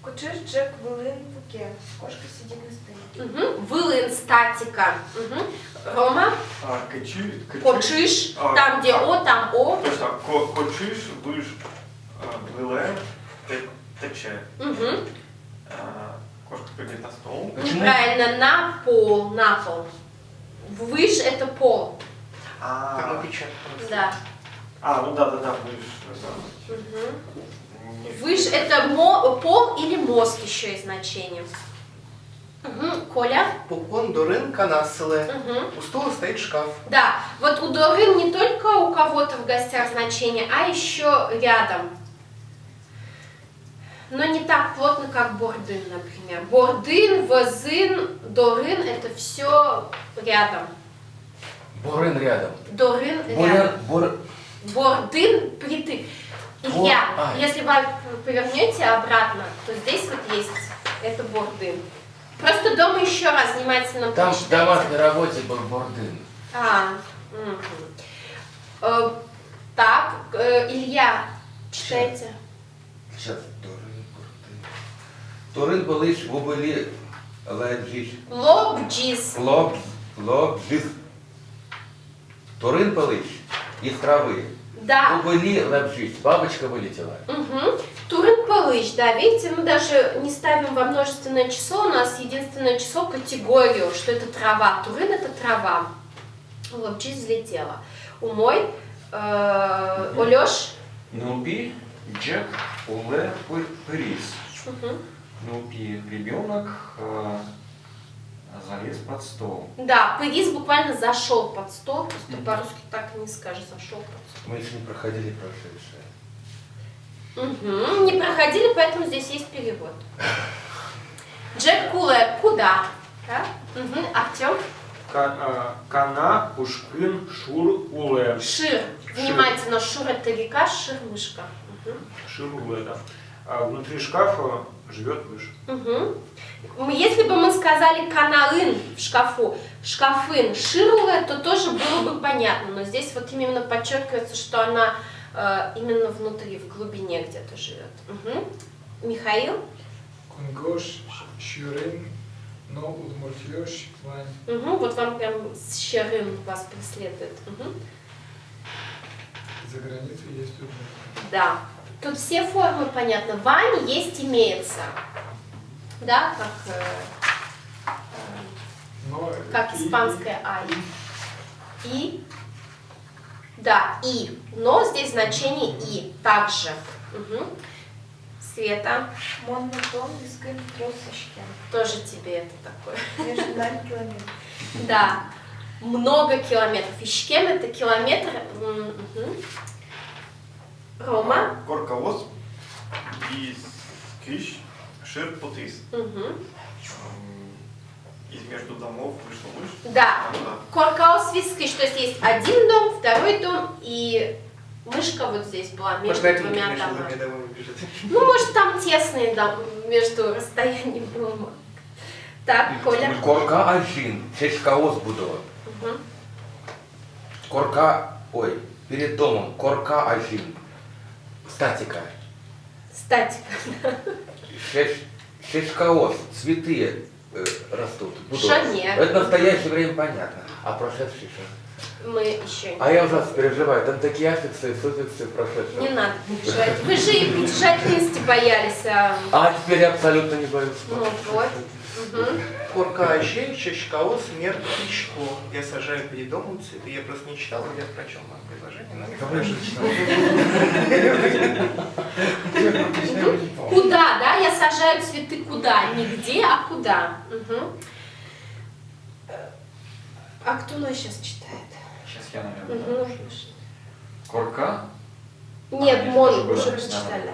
Кучер, Джек, Вылын, Пуке. Кошка сидит на столе. Угу. Вылын, статика. Угу. Рома. Кочиш. Там, где О, там О. Точно, кочиш, выш, выле, тече. Угу. Кошка прыгает на стол. Неправильно, на пол, на пол. Выш это пол. Как мы печатаем. Да. Ну да, выш. Угу. Выш это пол или мозг еще и значение. Угу. Коля. Пукон, Дорын, Канасселе. Угу. У стула стоит шкаф. Да, вот у Дорын не только у кого-то в гостях значение, а еще рядом. Но не так плотно, как Бордын, например. Бордын, Возын, Дорын это все рядом. Борын рядом. Дорын рядом. Борын. Бордын притык. Илья, если вы повернете обратно, то здесь вот есть это Бордын. Просто дома еще раз внимательно Там в прочитайте. домашней работе был Бордын. Угу. Так, Илья, читайте. Сейчас Бордын балыш вобыли ладжиш. Лобджис. Лобджис. Турин пылыш из травы. Да. Увыли лапжись, бабочка вылетела. Угу. Турин палыч, да, видите, мы даже не ставим во множественное число, у нас единственное число категорию, что это трава. Турин это трава. Лапчись взлетела. Умой, Олёш. Нупи, Джек, Уле, Пырис. Угу. Нупи, ребенок залез под стол. Да, Пырис буквально зашел под стол, просто по-русски так и не скажешь, зашел под стол. Мы еще не проходили прошедшее. Угу. Не проходили, поэтому здесь есть перевод. Джек Куле, куда? Да? Угу. Артем? Кана, Пушкин, Шур, Уле. Шир. Внимательно, Шур это река, Шир мышка. Угу. Шир, Уле, да. А внутри шкафа живет мышь. Угу. Если бы мы сказали канаын в шкафу, шкафын, шируле, то тоже было бы понятно. Но здесь вот именно подчеркивается, что она именно внутри, в глубине где-то живет. Угу. Михаил? Кунгош, Шюрин, но Удмуртьёш, Вань. Угу. Вот вам прям с щерым вас преследует. Угу. За границей есть уже. Да. Тут все формы понятны. Вань есть, имеется. Да, как испанское ай. И. Да, и. Но здесь значение и. Также. Угу. Света. Монотон, вискин, тросочки. Тоже тебе это такое. Между нами километр. Да. Много километров. Ишкем это километр. Угу. Рома. Корковоз из Киш, Шир, Путис. Угу. Из между домов вышла мышь. Да. Ну да. Коркаус вискиш, то есть есть один дом, второй дом и мышка вот здесь была между двумя домами. Ну, может, там тесные между расстоянием дома. Так, Коля. Корка Альшин, честь каос будова. Угу. Корка, ой, перед домом, Корка Альшин. Статика. Статика. Шешкаос, цветы растут. будова. Шанер. Это в настоящее время понятно. А прошедший что? Мы еще не. А я ужасно переживаю. Там такие аффиксы и суффиксы прошедшего. Не надо переживать. Вы же и притяжательности боялись. А теперь я абсолютно не боюсь. Ну вот. Угу. Корка Ащей, Чешкаос, Мер, Ичко. Я сажаю перед домом цветы. Я просто не читал, я прочел мое предложение. Но Куда, да? Я сажаю цветы куда? Не где, а куда. Угу. А кто у нас сейчас читает? Сейчас я, наверное. Угу. Корка. Нет, это Мон тоже было уже написано. прочитали.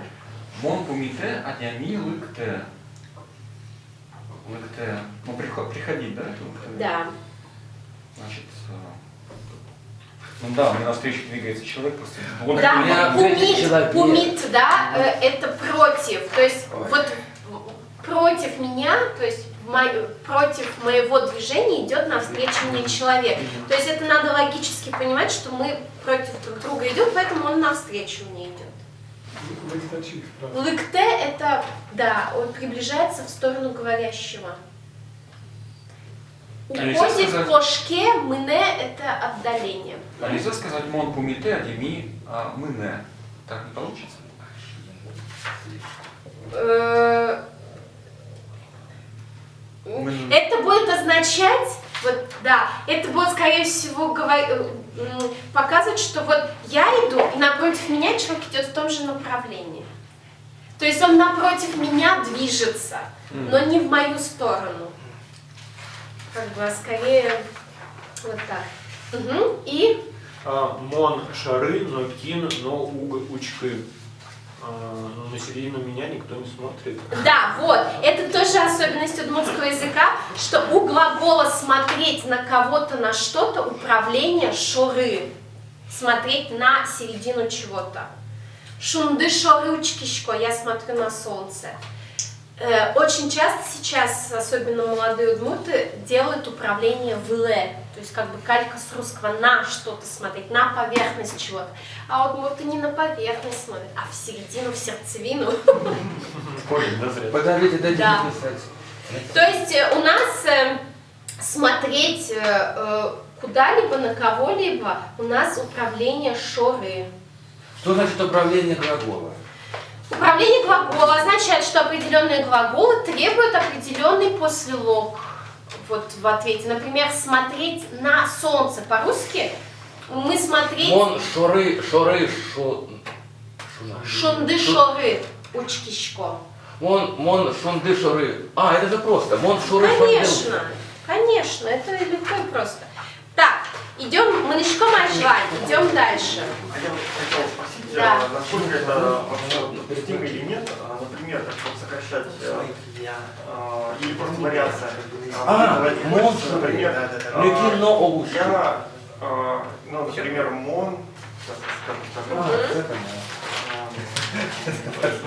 Мон пумите, атями лыкте. Лыкте. Ну, приходить, да? Да. Значит, ну да, мне навстречу двигается человек, просто он меня Да, ответит человек. пумит, да, это против. То есть вот против меня, то есть против моего движения идет навстречу мне человек. То есть это надо логически понимать, что мы против друг друга идем, поэтому он навстречу мне идет. Лыктачик, правда. Лыкте это, да, он приближается в сторону говорящего. А нельзя Уходит сказать- по шке, мыне это отдаление. А нельзя сказать мон пумите, атями мыне. Так не получится? Это будет означать, вот, да, это будет, скорее всего, показывать, что вот я иду, и напротив меня человек идет в том же направлении. То есть он напротив меня движется, но не в мою сторону. Как бы, а скорее вот так. Угу. И Мон шары, но кин, но учкы. На середину меня никто не смотрит. да, вот, это тоже особенность удмуртского языка, что у глагола смотреть на кого-то, на что-то, управление шоры, смотреть на середину чего-то. Шунды шоры учкишко, я смотрю на солнце. Очень часто сейчас, особенно молодые удмурты, делают управление в «ле», то есть как бы калька с русского на что-то смотреть, на поверхность чего-то. А удмурты не на поверхность смотрят, а в середину, в сердцевину. Корень, да, зря. Подождите, дайте Да. мне писать. То есть у нас смотреть куда-либо, на кого-либо у нас управление шоры. Что значит управление глагола? Управление глагола означает, что определенные глаголы требуют определенный послелог. Вот в ответе. Например, смотреть на солнце. По-русски мы смотреть... Мон шоры, Шунды шоры. Учкишко. Мон шунды шоры. А, это же просто. Мон шоры Конечно, конечно, это легко и просто. Так, идем, мы начнем ажвать, идем дальше. А я вот хотел спросить, Да. насколько это вообще допустимо или нет, например, чтобы сокращать или просто вариация. монстр. Например, Лютино овощи. я, ну, например, мон, сейчас я скажу,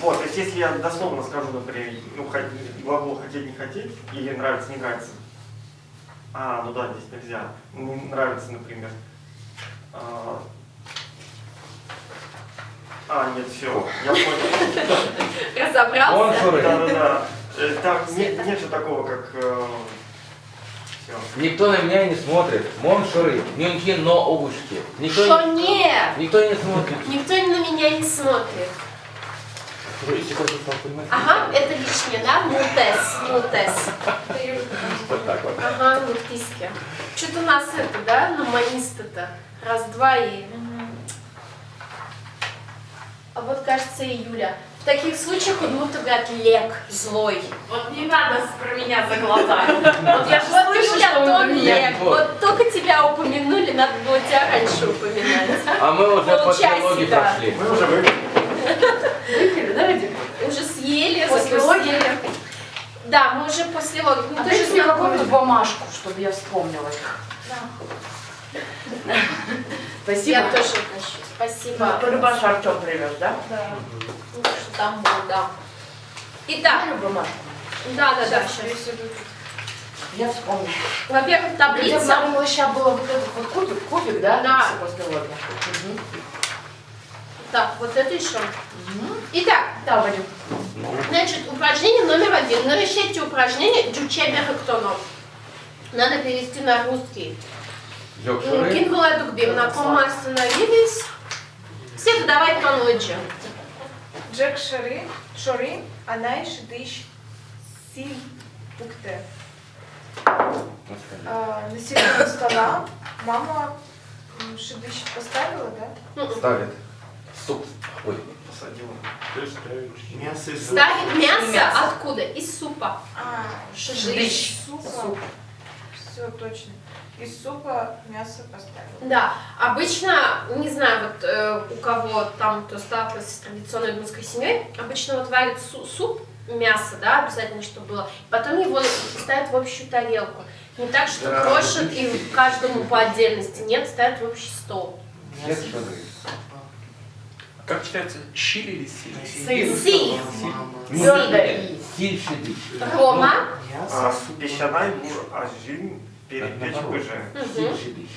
вот, то есть если я дословно скажу, например, ну, глагол хотеть, не хотеть, или нравится, не нравится. Ну да, здесь нельзя. Не нравится, например. Нет, все, я понял. Разобрался? Мон шоры. Да. Там нет же такого, как... Все. Никто на меня не смотрит. Мон шоры. Нюнки но овощи. Что нет? Никто не смотрит. Никто на меня не смотрит. Ага, это лишнее, да? Мутес. Вот так вот. Ага, мутиски. Что-то у нас это, да, нуманисты-то. Раз-два и... А вот, кажется, и Юля. В таких случаях удмурты говорят лек, злой. Вот не надо про меня за глаза. Вот я же слышу, Юля, что вы то про меня. лек. Вот только тебя упомянули, надо было тебя раньше упоминать. А мы уже после Полчасика. логи прошли. Мы уже выпили. Выпили, да, Радик? Уже съели, После закусили. Да, мы уже после логи. Ну, А ты дайте же мне знакомый. какую-то бумажку, чтобы я вспомнила их. Спасибо. Я тоже отношу. Спасибо. Полюбаш Артем привез, да? Да. Ну, что там было, да. Итак, Дай бумажку. да, сейчас. Я вспомнила. Во-первых, Где в таблица. моем малыша было вот этот вот кубик, да? Да. После логи. Так, вот это еще. Итак, Да, Вадим. значит, упражнение номер 1. Наращайте упражнение «Джучебе Хактоно». Надо перевести на русский. Жёг шоры. Кингула Дукбим. На ком мы остановились? Все, давай тонлоджи. Джек шори, анай шидыш силь пукте. На середину стола мама шидыш поставила, да? Ставит. Суп. Ой. Посадила. Ты ставишь. Мясо из Ставит мясо Мясо. откуда? Из супа. Шидыш. Супа. Суп. Все точно. Из супа мясо поставила. Да, обычно, не знаю, вот у кого там, кто сталкивался с традиционной удмуртской семьей, обычно вот варят суп, мясо, да, обязательно, чтобы было, потом его ставят в общую тарелку. Не так, что крошат и каждому по отдельности, нет, ставят в общий стол. Жёг шоры. Как читается? Щили или сили? Си. Твердое и. Силь шидыш. Рома. Мясо. Песчаная бур ажин перепечь пыже. Силь шидыш.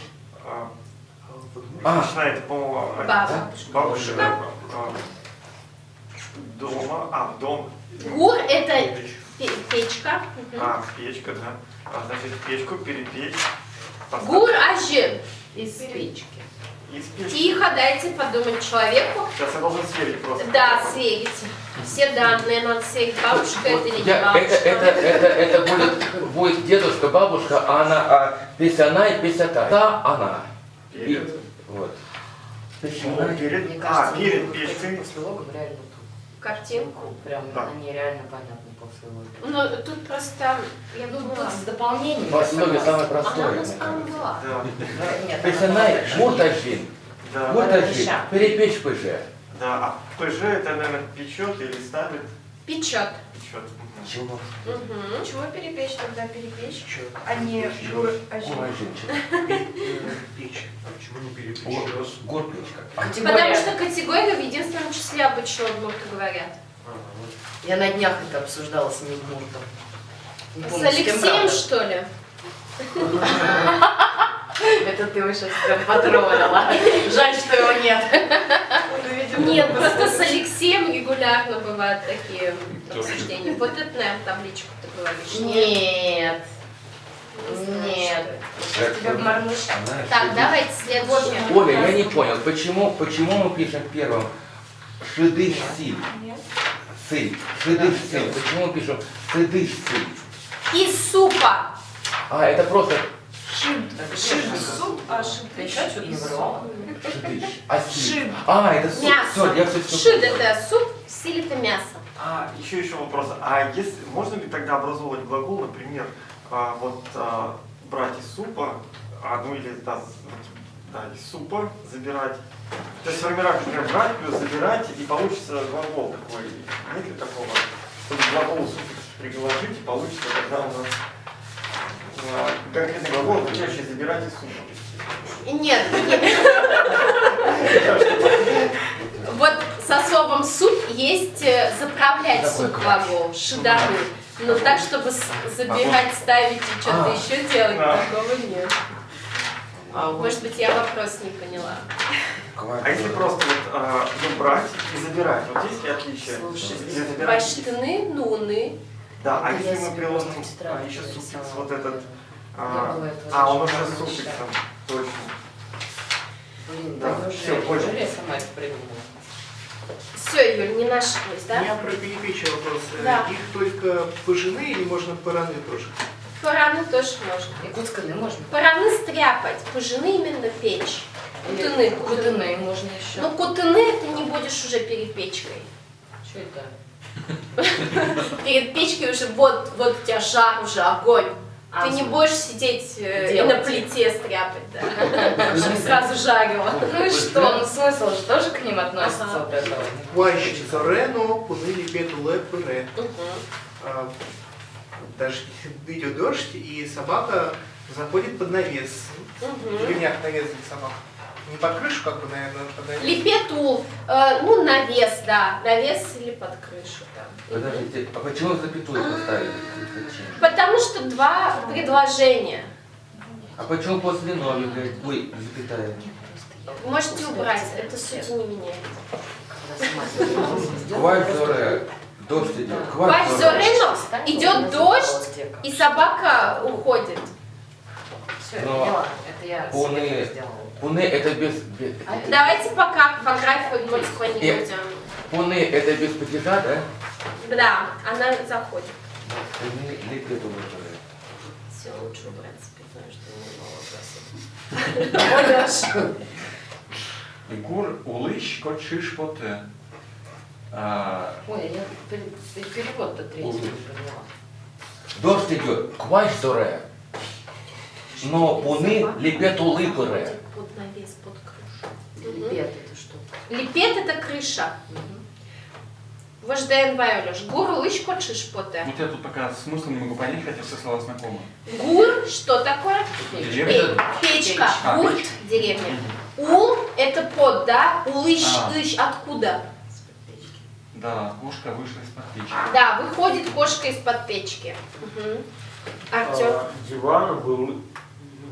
Начинает по Баба. бабушка. Дома, в дом. Гур это печка. Печка, да. Значит, печку перепечь. Гур ажин. Из печки. Из печки. Тихо, дайте подумать человеку. Сейчас я должен сверить просто. Да, сверите. Все данные надо сверить. Бабушка это или не Это бабушка. будет дедушка, бабушка, а она песяна и песята. Да, она. Перед. Вот. Ну, Песяна. перед. Мне кажется, Перед печкой. после лога реально тут. Картинку. Прям Да. они реально понятны после лога. Ну, тут просто, я Ну, думала, тут с дополнением. В основе самое она простое. у нас там была. Да. Нет, Песяна и муртажин. Да. Муртажин. Перепечь пыже. Да. А ПЖ это, наверное, печет или ставит. Печет. Печет. Чего? Угу. Чего перепечь тогда перепечь? Чё? А не гур ажин. Печь. А почему не перепечь? Горпечка. Потому что категория в единственном числе обычно удмурты говорят. Я на днях это обсуждала с Муртом. С Алексеем, что ли? Это ты его сейчас прям потроллила. Жаль, что его нет. Нет, просто с Алексеем регулярно бывают такие обсуждения. Вот это, наверное, табличку ты говоришь. Нет. Нет. Я тебя обморну. Так, давайте следующее. Оля, я не понял, почему мы пишем первым шидыш-силь? Нет. Сыль. Шидыш-силь. Почему мы пишем шидыш-силь? Из супа. А, это просто Суп, а Ты еще что-то наврала? шидыш. А силь? Шид. А, это суп. Мясо. Всё, я все Шид это суп, силь это мясо. Еще вопрос. А если можно ли тогда образовывать глагол, например, брать из супа, ну или из супа забирать. То есть формировать, например, брать плюс забирать, и получится глагол такой. Нет ли такого? Чтобы глагол суффикс приложить, и получится тогда у нас конкретный глагол, означающий забирать из супа. Нет. Вот со словом суп есть заправлять суп глагол, шидару. Но так, чтобы забирать, ставить и что-то еще делать, такого нет. Может быть, я вопрос не поняла. А если просто брать и забирать, вот есть ли отличие? Если забирать- Баштаны, нуны. Да, а если Я мы себе приложим просто тетрадь еще суффикс нарисовала. вот этот, думаю, это он очень уже важно с суффиксом, считать. точно. Блин, Да, да, всё, понял. неужели я сама это придумала? Все, Юль, не нашлось, У да? меня про перепечь вопрос. Да. Их только пожены или можно параны тоже? Параны тоже можно. И куцканы можно? Параны стряпать, пожины именно печь. Кутыны. Кутыны можно еще. Ну, кутыны ты не будешь уже перед печкой. Что это? Перед печкой уже вот у тебя жар, уже огонь. Ты не будешь сидеть и на плите стряпать, да. Чтобы сразу жарило. Ну и что? Ну смысл же тоже к ним относится Ага. вот это. Плащ зорено, пуныли петуле пыре. Даже идет дождь, и собака заходит под навес. В деревнях навес для собак. Не под крышу, как бы, наверное, под навес. Лепетул, ну навес, да, навес или под крышу там. Подождите, а почему запятую поставили? Зачем? Потому что два предложения. А почему после новика? Ой, запятая. Можете убрать, это сути не меняет. Кваль зоре. Дождь идет. Ваш зорено, идет дождь, и собака уходит. Все, Но поняла. Это я пуны- себе сделала. Пуны это без... Давайте пока фотографию Москва не будем. Пуны это без падежа, да? Да, она заходит. Пуны лепет уже. Все, лучше убрать спиртное, что не было вопросов. Гур улыщ кочиш поте. Ой, я перевод-то третий не поняла. Дождь идет. Кваль зоре. Но пуны лепет улыпыре. Под навес, под крышу. Лепет это что? Лепет это крыша. Вожден Вайолеш. Гур лыщ кочиш поте. Вот я тут пока смысл не могу понять, хотя все слова знакомы. Гур, что такое? Деревня? Печка. А, Гурт, печка. деревня. Ул это под, да? Улыщ, ищ, откуда? Да, кошка вышла из-под печки. Да, выходит кошка из-под печки. Артем. Диван,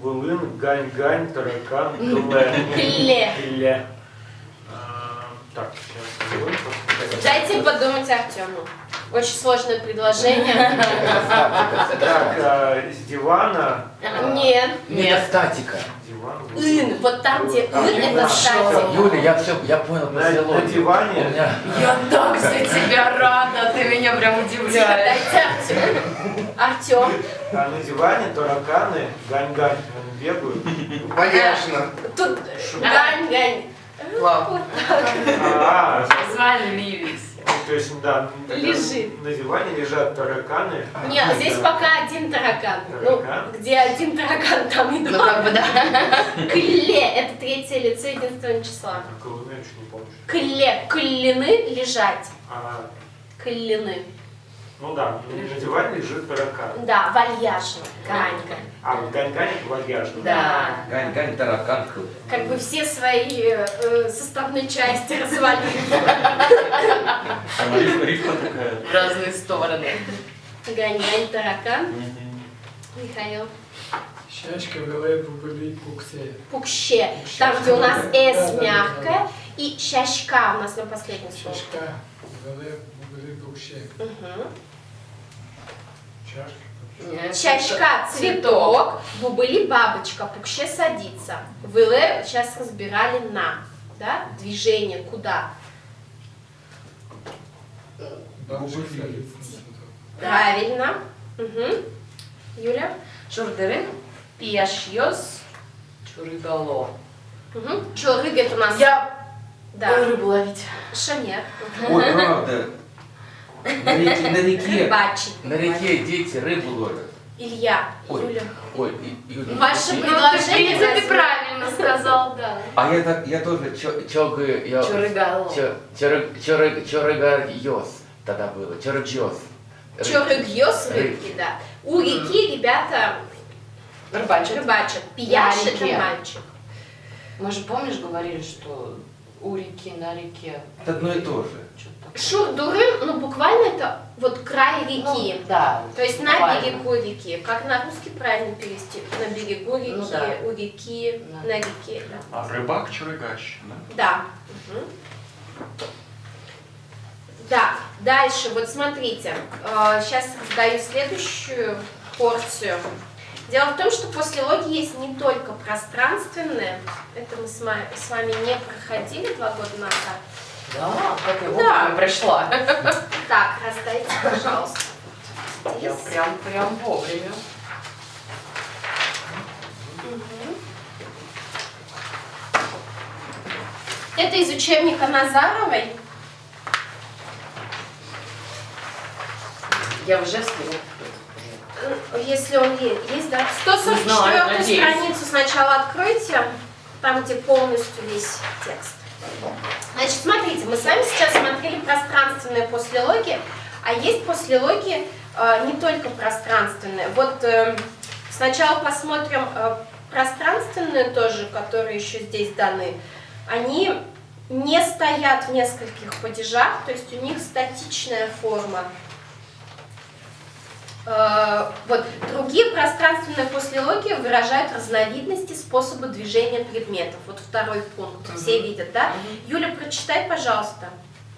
вылын, гань-гань, таракан, кле. Кле. Кле. Так, сейчас вылын, посмотрим. Дайте подумать Артему. Очень сложное предложение. Так, с дивана. Нет. Нет, статика. Диван. Ин. Вот там, где А, ин, это да. статика. Юля, я понял На поцелуй. диване. У меня... Я так за тебя рада, ты меня прям удивляешь. Дайте Артему. Артем. А на диване тараканы, гань-гань, они бегают. Вальяжно. Тут гань-гань. Вау. А, Развалились. то есть, да, Лежит. на диване лежат тараканы. Нет, здесь пока один таракан. Ну, Таракан? где один таракан, там и Ну два. как бы да. Кле – это третье лицо единственного числа. Колыны, я чуть не помню. Кле – клины – лежать. А, Клины. ну да, на диване лежит таракан. Да, вальяжно. Ганька. А вот гань-гань это вальяжно. Да. Гань-гань, таракан. Как бы все свои составные части развалили. А рифма такая. В разные стороны. Гань-гань, таракан. Михаил. Щечки в голове были пуксе. Пукще. Там, где у нас «с» мягкая. И щащка у нас на последнем слове. Щечка в голове были пуксе. Мгм. Чашки. Чашка, цветок, бубыли, бабочка, пукше садится. Выле сейчас разбирали на, да, движение куда. Правильно. Угу. Юля? Чурдырын, Пияшьёс. чурыгало. Угу. Что рыгает у нас? Да. Рыбу ловить. Шанер. Ой, правда. Рыбачить. На реке дети рыбу ловят. Илья. Ой, Юля. ой, Юля. Ваше и- предложение ты правильно сказал, да. А я тоже Чурыгало. чорыгайос тогда было, чорыгьёс. Чорыгьёс рыбки, да. У реки ребята Рыбачат. рыбачат. Пияш На это реке. мальчик. Мы же, помнишь, говорили, что у реки, на реке. Это одно и то же. Что-то такое. Шурдурым, ну буквально это вот край реки. Ну, да. То есть на буквально. берегу реки. Как на русский правильно перевести? На берегу реки, Ну да. у реки, Да. на реке. Да. А рыбак чурыгащ, да? Да. Мгм. Да, дальше, вот смотрите, сейчас даю следующую порцию. Дело в том, что после логи есть не только пространственные, это мы с вами не проходили 2 года назад. Да, как я Да. вовремя пришла. Так, раздайте, пожалуйста. Я Здесь. прям вовремя. Это из учебника Назаровой. Я в Ижевске. Если он есть, да. Не знаю, 144 надеюсь. страницу сначала откройте, там, где полностью весь текст. Значит, смотрите, мы с вами сейчас смотрели пространственные послелоги, а есть послелоги не только пространственные. Вот сначала посмотрим пространственные тоже, которые еще здесь даны. Они не стоят в нескольких падежах, то есть у них статичная форма. Вот. Другие пространственные послелоги выражают разновидности способа движения предметов. Вот второй пункт. Все видят, да? Юля, прочитай, пожалуйста.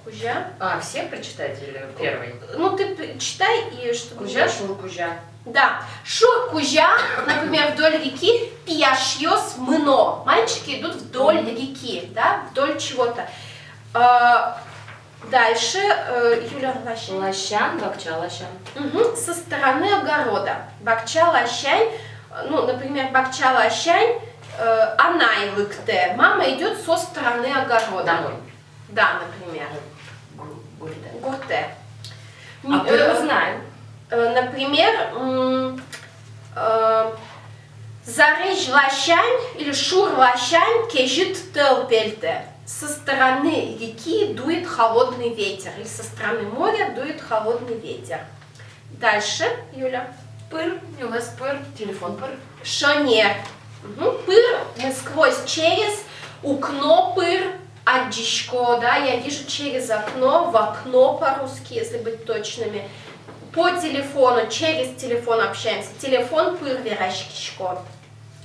Кужа. А, все прочитать или первый? Ну, ты читай и чтобы... Кужа, шур, кужа. Да. Шур, кужа, например, вдоль реки, пияшьёс, мыно. Мальчики идут вдоль реки, да, вдоль чего-то. Дальше, Юля, Лощань. Лощан, бакча, лощан. Угу. Со стороны огорода. Бакча лощань, ну, например, бакча лощань, анайлыкте. Мама идет со стороны огорода. Домой. Да, например. Гурте. Гурте. А мы знаем. Например, зарежь лощань или шур лощань кежит телпельте. Со стороны реки дует холодный ветер, или со стороны моря дует холодный ветер. Дальше, Юля. Пыр, у вас пыр, телефон пыр. Шонер. Угу. Пыр мы сквозь, через, укно пыр, аддишко, да, я вижу через окно, в окно по-русски, если быть точными. По телефону, через телефон общаемся. Телефон пыр, верашкишко.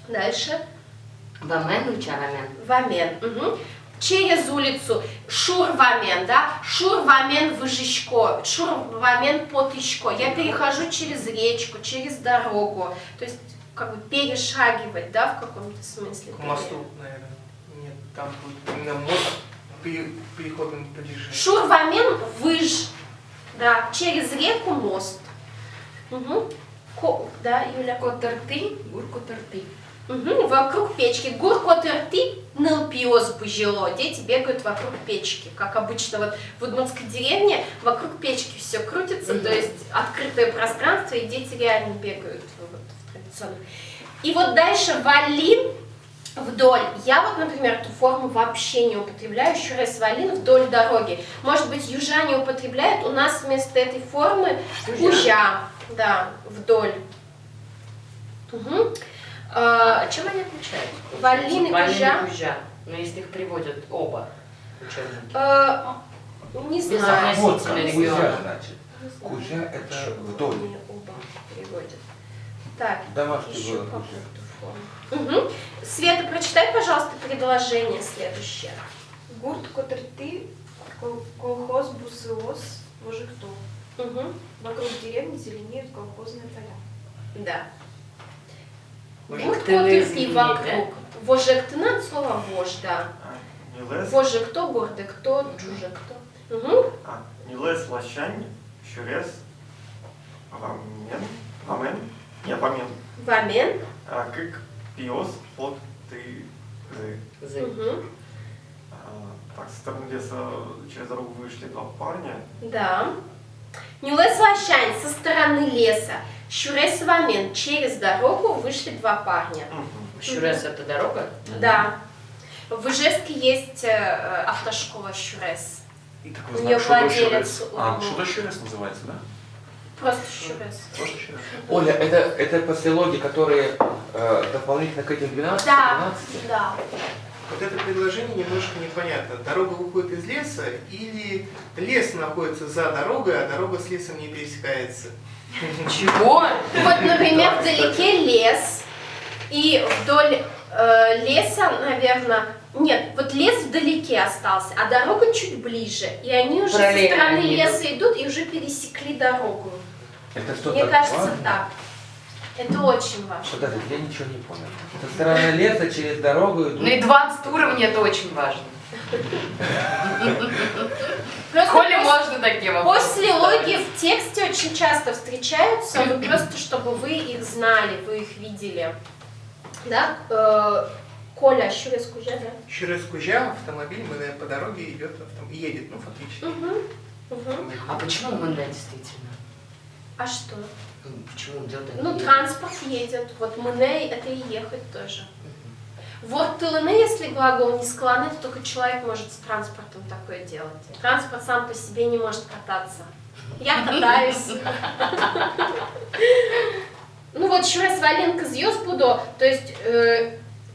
Дальше. Вамен, учарамен. Вамен. Угу. Через улицу. Шур-вамен, да? Шур-вамен выжишко. Шур-вамен потышко. Я перехожу через речку, через дорогу. То есть, как бы перешагивать, да, в каком-то смысле. К мосту, наверное. Нет, там будет именно мост переходным падежем. Шур-вамен выж. Да, через реку мост. Угу. Да, Юля? Котырты, гур котырты. Угу. Вокруг печки. Гур-котырты нылпиоз бужило. Дети бегают вокруг печки. Как обычно вот в удмуртской деревне вокруг печки все крутится, то есть открытое пространство, и дети реально бегают вот, в традиционном. И вот дальше валин вдоль. Я вот, например, эту форму вообще не употребляю. Еще раз, валин вдоль дороги. Может быть, южане употребляют. У нас вместо этой формы кужа. Да, вдоль. Угу. А чем они отличаются? Валин и кужа. кужа. Но если их приводят оба учебники. Не Без знаю. Вот как, относительно кужа, региона. значит. Не знаю, Кужа это почему вдоль. они оба переводят. Так, Домашний еще было какую-то форму. Угу. Света, прочитай, пожалуйста, предложение следующее. Гурт котырты, колхоз бусыоз, вожик кто. Угу. Вокруг деревни зеленеют колхозные поля. Да. Уже Вот кто-то и изменили, вокруг. Вожектына от слова вождь, да. Нилес, Вожжи кто, горды кто, джуже кто. Угу. Нилес лащань, щурес, вамен, не вамен, Вамен. кык, пиос, плод, ты, зы. Угу. Так, со стороны леса через дорогу вышли два парня. Да. Нюлес лащань со стороны леса. Щурес вамен. Через дорогу вышли два парня. Щурес это дорога? Да. В Ижевске есть автошкола Щурес. И У такой нее знак «Шудо владелец. Щурес». А, «Шудо Щурес» называется, да? Просто Щурес. Просто Щурес. Оля, это поселоги, которые дополнительно к этим 12? Да. 12? Да. Вот это предложение немножко непонятно. Дорога выходит из леса или лес находится за дорогой, а дорога с лесом не пересекается? Чего? Вот, например, вдалеке лес, и вдоль леса, наверное, нет, вот лес вдалеке остался, а дорога чуть ближе, и они уже Параллельно со стороны они леса идут и уже пересекли дорогу. Это что Мне кажется, важно? так. Это очень важно. Подожди, я ничего не понял. Со стороны леса через дорогу идут... Ну и 20 уровней это очень важно. Просто Коле можно такие вопросы после задавать. логи в тексте очень часто встречаются, вы просто, чтобы вы их знали, вы их видели. Да? Коля, Щурес Кужа, да? Через Кужа автомобиль МН по дороге идет, едет, ну фактически. А почему МНД действительно? А что? Почему он делает Ну, транспорт едет. Вот мне это и ехать тоже. Вот тылыны, если глагол не склонный, то только человек может с транспортом такое делать. Транспорт сам по себе не может кататься. Я катаюсь. Ну вот Щурес Валенка зьёс будо, то есть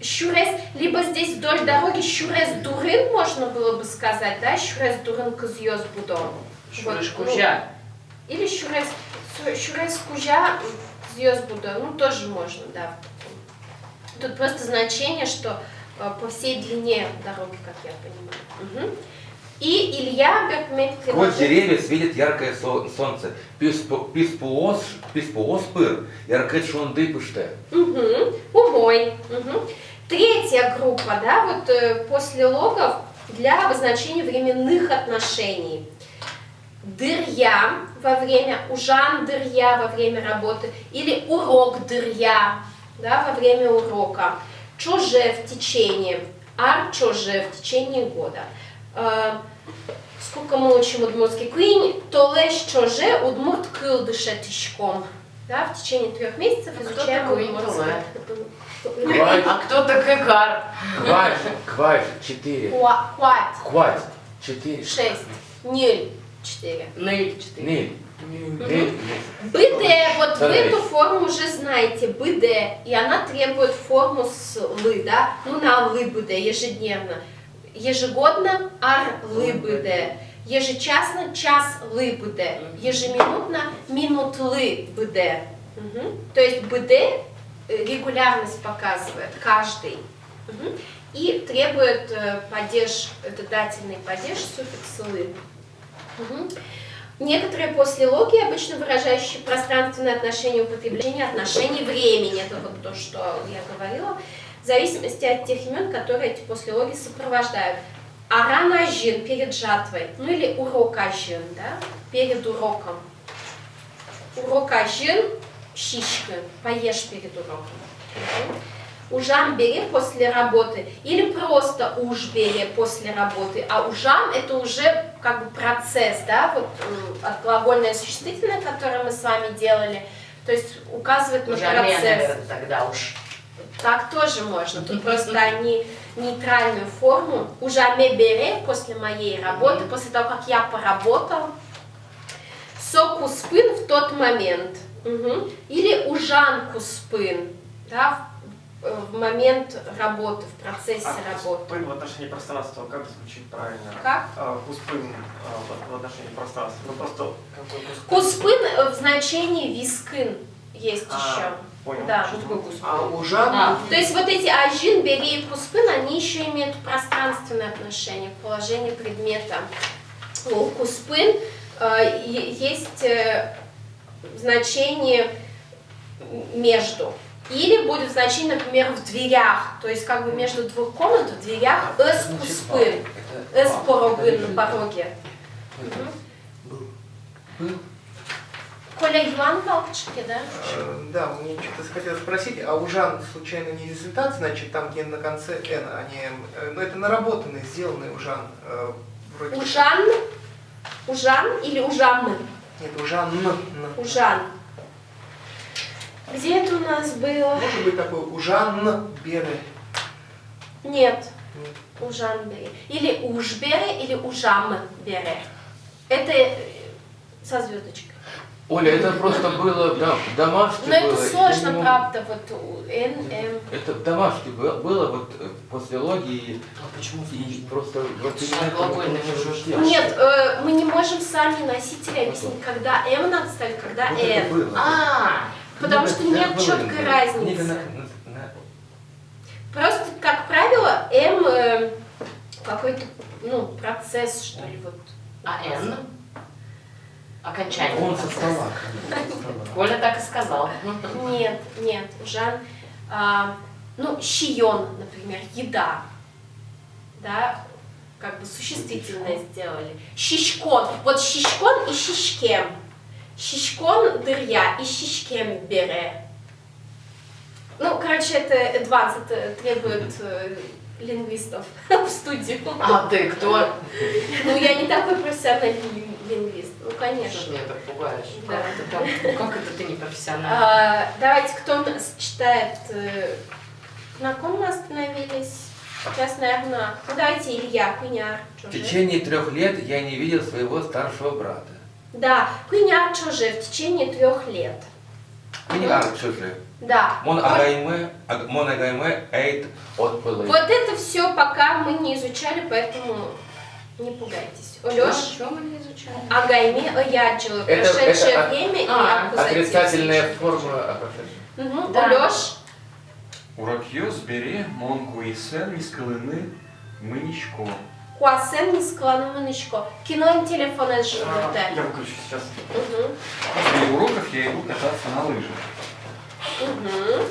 Щурес, либо здесь вдоль дороги Щурес Дурын можно было бы сказать, да, Щурес Дурын кызьёс будо. Щуреш Кужа. Или Щурес Кужа зьёс будо, ну тоже можно, да. Тут просто значение, что по всей длине дороги, как я понимаю. Угу. И Илья Беркмет Сквозь деревья светит яркое солнце. Писпуос пыр, яркое шонды пыште. Угу. Умой. Угу. Третья группа, да, вот после логов для обозначения временных отношений. Дырья во время, ужан дырья во время работы или урок дырья, да, во время урока. Чоже в течение, ар чоже в течение года. Сколько мы учим удмуртский куинь, то лишь чоже удмурт кылдыше тишком. Да, в течение 3 месяцев изучаем такой удмуртский. Квать, А кто такой Кар? квать, 4. Хвать. Хвать, 4. 6. Ниль. 4. Нель 4. Ниль. Быде, вот вы Давай. эту форму уже знаете, быде, и она требует форму с лы, да, ну на лы быде ежедневно, ежегодно ар лы быде, ежечасно час лы быде, ежеминутно минут лы быде. То есть быде регулярность показывает каждый. И требует падеж, это дательный падеж, суффикс лы. Некоторые послелоги, обычно выражающие пространственное отношение употребления, отношение времени, это вот то, что я говорила, в зависимости от тех имен, которые эти послелоги сопровождают. Аран ажин перед жатвой, ну или урок ажин, да, перед уроком. Урок ажин, щичка, поешь перед уроком. Ужам бери после работы или просто уж бери после работы, а ужам это уже как бы процесс, да, вот от глагольное существительное, которое мы с вами делали, то есть указывает на процесс. Наверное, тогда уж. Так тоже можно, тут просто они нейтральную форму. Ужаме бере после моей работы, после того, как я поработал. Соку спын в тот момент. Или ужанку спын, да, в момент работы, в процессе работы. Хуспын в отношении пространства, как звучит правильно? Как? Хуспын в отношении пространства. Ну просто Куспын в значении вискын есть еще. Понял. Да. Что такое кус? А ужан, А. То есть вот эти ажин, бери и куспын, они еще имеют пространственное отношение к положению предмета. У куспын есть значение между. Или будет значение, например, в дверях. То есть как бы между двух комнат в дверях «эс куспын». «Эс порогын» на пороге. Был. Коля, Иван Палочки, да? Да, мне что-то хотелось спросить, а ужан случайно не результат, значит, там, где на конце «н», а не «м». Ну, это наработанный, сделанный ужан. Вроде... Ужан? Ужан или ужамы? Нет, ужан. Ужан. Где это у нас было? Может быть такой ужан бере. Нет. Нет. Ужан бере. Или ужбере, или ужамы бере. Это со звездочкой. Оля, это просто было в домашке. Но это было, я сложно, не мог- правда, вот Н, М. Это в домашке было вот после логии. А почему И просто вот С именно это глагольным вот уже сделать. Нет, мы не можем сами носители объяснить, когда М надо ставить, когда Вот это Н. было. Потому Книга- что я нет был четкой книга разницы. на- Просто, как правило, М какой-то, ну, процесс, что ли, вот. А Н? Окончание. Он со стола. Коля так и сказал. Нет, Жан, ну, щион, например, еда, да, как бы существительное сделали. Щичкон, вот щичкон и щичкем. Щичкон дырья и щичкем бере. Ну, короче, это advanced, это требует лингвистов в студию. А ты кто? Ну, я не такой профессиональный лингвист, ну, Что конечно. ж меня так пугаешь? Да. Как это ты не профессиональный? Давайте, кто у нас читает, на ком мы остановились? Сейчас, наверное, ну давайте Илья, Куняр, В чужие. течение 3 лет я не видел своего старшего брата. Да, Куняр, чужие, в течение 3 лет. Что же? Да. Мон агайме эйт отпылы. Вот это все пока мы не изучали, поэтому не пугайтесь. Олёш, Что мы не изучали? агайме, ояджу, Это- прошедшее это- время и Отрицательная аккузативное. форма прошедшего. Угу. Да. Олёш, Урок'ю збері монку і сен із килини минічко. куасен не склонно манычко. Кино и телефон из Я ЖВТ. выключу сейчас. Угу. После уроков я иду кататься на лыжах. Угу.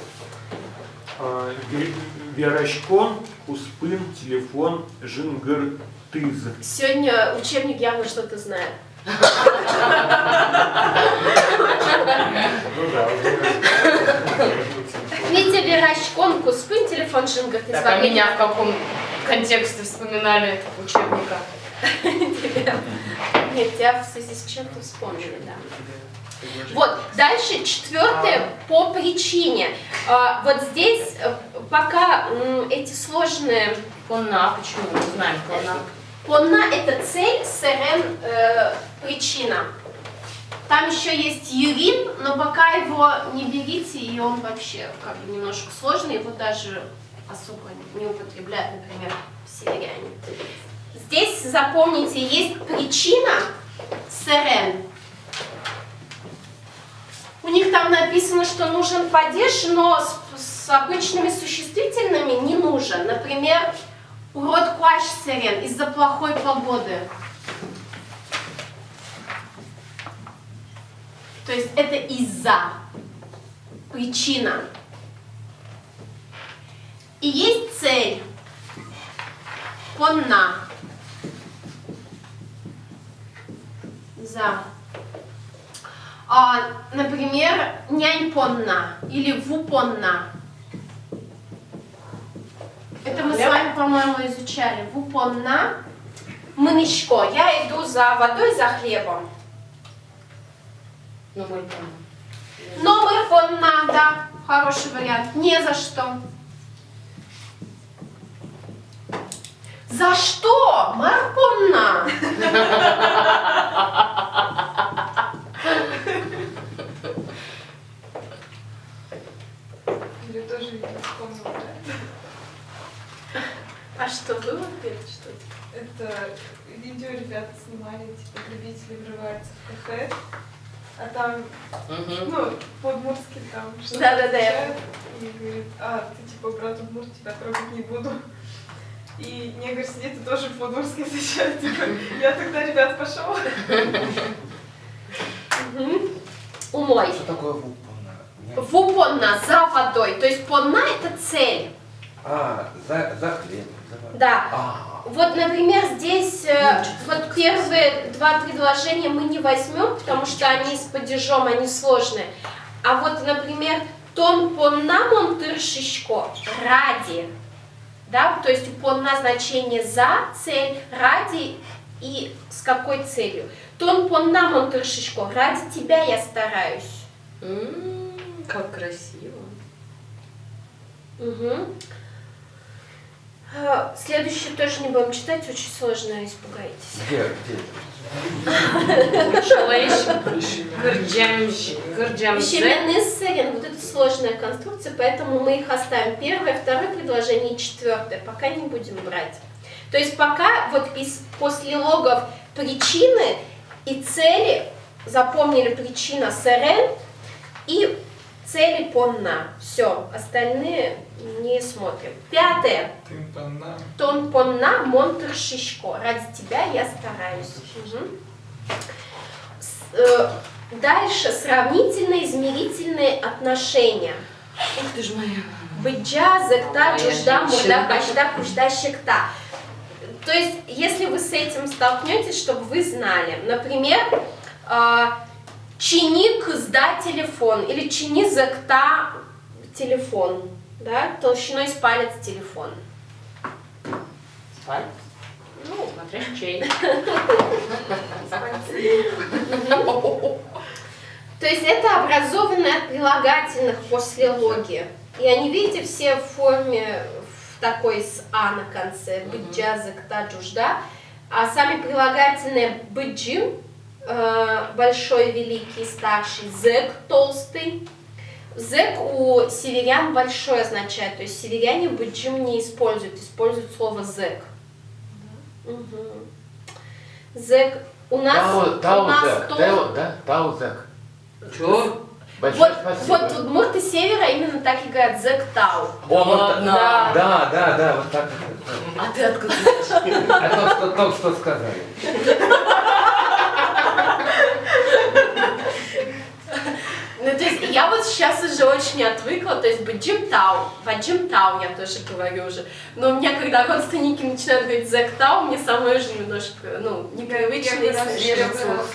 Верочкон, Куспын, телефон, Жингыр, Тыз. Сегодня учебник явно что-то знает. Ну да, Витя Верочкон, Куспын, телефон Шингар. Так, а меня в каком контексте вспоминали учебника? Нет, тебя в связи с чем-то вспомнили, да. Вот, дальше 4 по причине. Вот здесь пока эти сложные... Конна, почему? Мы знаем конна. Конна – это цель, срн причина. Там еще есть юрин, но пока его не берите, и он вообще как бы немножко сложный, его даже особо не употребляют, например, северяне. Здесь, запомните, есть причина срн. У них там написано, что нужен падеж, но с обычными существительными не нужен. Например, урод куаш сирен из-за плохой погоды. То есть это из-за, причина. И есть цель. Конна. За. Например, нянь-понна или вупонна. Это мы с вами, по-моему, изучали. Вупонна, мынычко. Я иду за водой, за хлебом. Ну, мы помним. Номер понна, да, хороший вариант. Не за что. За что? Марпонна. Или тоже вспомнил, да? А что, было где-то что-то? Это видео ребята снимали, типа, грабители врываются в кафе, а там, Мгм. ну, по-удмуртски там что-то Да-да-да, я отвечают, и говорит, ты, типа, брат удмурт, тебя трогать не буду. И негр сидит и тоже по-удмуртски отвечает, типа, я тогда, ребят, пошел. Умой. Что такое вупана? в понна, за водой. То есть понна это цель. За хлеб. Да. Вот, например, здесь вот первые два предложения мы не возьмем, потому что они с падежом, они сложные. А вот, например, тон понна монтыршишко ради. Да? То есть у понна значение за цель, ради и с какой целью. Тон понна монтыршишко ради тебя я стараюсь. Как красиво. Угу. Следующее тоже не будем читать, очень сложно, испугаетесь. Где? Вещеменный сырен, вот это сложная конструкция, поэтому мы их оставим. Первое, второе предложение и четвертое, пока не будем брать. То есть пока вот после логов причины и цели, запомнили причина сырен и цели понна. Все, остальные не смотрим. Пятое. Тон понна монтыршишко. Ради тебя я стараюсь. Дальше сравнительные измерительные отношения. Ух ты ж моя. Быджа, зекта, чужда, мурда, качда, кужда, щекта. То есть, если вы с этим столкнетесь, чтобы вы знали. Например, чини кызда телефон или чини зекта телефон. Да? Толщиной с палец телефон. Палец? Ну, смотря чей. То есть это образованные от прилагательных после логи. И они, видите, все в форме в такой с а на конце. Быджа, зекта, джужда. А сами прилагательные быджим, большой, великий, старший, зек, толстый. Зек у северян большой означает, то есть северяне быджим не используют слово зек. Зек. У нас Таузек. Чё? Большое спасибо. Вот удмурты севера именно так и говорят зек тау. Да, вот так. А ты откуда знаешь? А то, только что сказали. Ну, то есть я вот сейчас уже очень отвыкла, то есть баджим тау я тоже говорю уже. Но у меня, когда родственники начинают говорить зек тау, мне самой уже немножко, непривычно и смешно.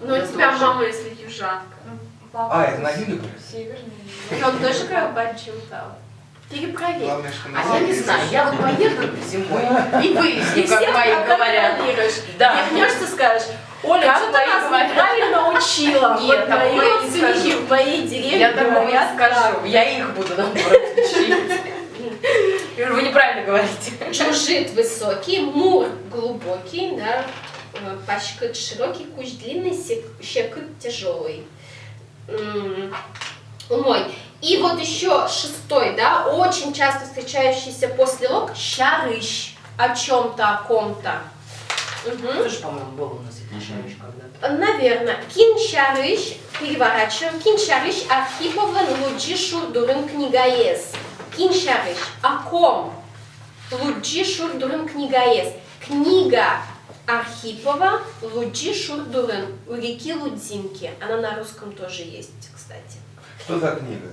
Ну, у тебя мама, если южанка. Это на юге говорят? Северный. Он тоже говорил баджим тау. Перепроверь. Главное, что на А я не севере знаю, я вот поеду зимой и выясню, И как всех мои говорят. контролируешь. Да. Вернешься, скажешь: Оля, Как что ты мои нас говорят? неправильно учила. Нет, Вот такого мои я не родственники скажу. в моей деревне Я такого не говорят скажу, так. я их буду наоборот учить. Я говорю, вы неправильно говорите. Чужит высокий, мур глубокий, да, пашкыт широкий, куч длинный, щекыт тяжелый. Умой. И вот еще шестой, да, очень часто встречающийся после лог, щарыщ, о чем-то, о ком-то. Тоже, по-моему, был у нас это шарыш когда-то. Наверное. Кин щарыщ, переворачиваем, кин щарыщ Архиповлен луджи шурдурын книгаес. Кин щарыщ, о ком? Луджи шурдурын книгаес. Книга Архипова Луджи шурдурын у реки Лудзинки. Она на русском тоже есть, кстати. Что за книга?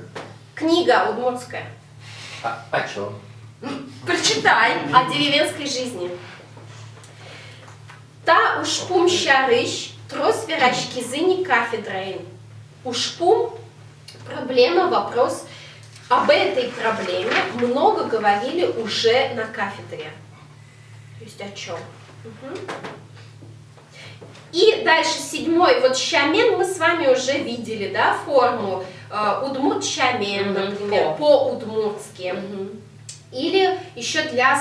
Книга удмуртская. О чем? Прочитай о деревенской жизни. Та ушпум щарыщ, трос верачки зыни кафедрейн. Ушпум – проблема, вопрос. Об этой проблеме много говорили уже на кафедре. То есть о чем? И дальше седьмой, вот щамен мы с вами уже видели, да, форму. Удмурт щамен, например, по-удмуртски. Или еще для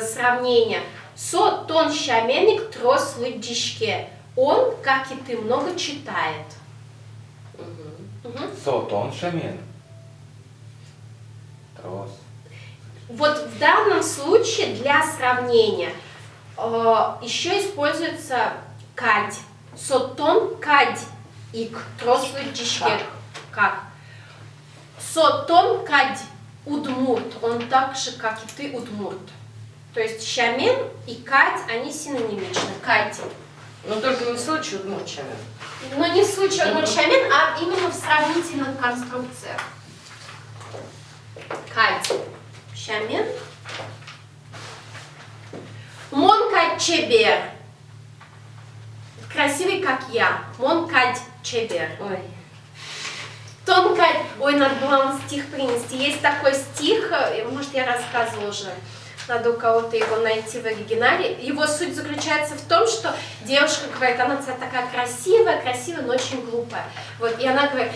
сравнения. Со тон щаменник трос лыдишке. Он, как и ты, много читает. Сотон шамен. Трос. Вот в данном случае для сравнения еще используется кадь. Сотон кадь ик. Трос лыдишке. Как? Сотон кадь удмурт. Он так же, как и ты, удмурт. То есть щамен и кадь, они синонимичны. Кадь. Но только не в случае удмурт щамен. Но не в случае Удмурт Шамен, а именно в сравнительных конструкциях. Кать Шамен. Мон Кать Чебер. Красивый, как я. Мон Кать Чебер. Ой. Тонкая... Ой, надо было вам стих принести. Есть такой стих, может, я рассказывала уже. Надо у кого-то его найти в оригинале. Его суть заключается в том, что девушка говорит, она такая красивая, но очень глупая. Вот, и она говорит,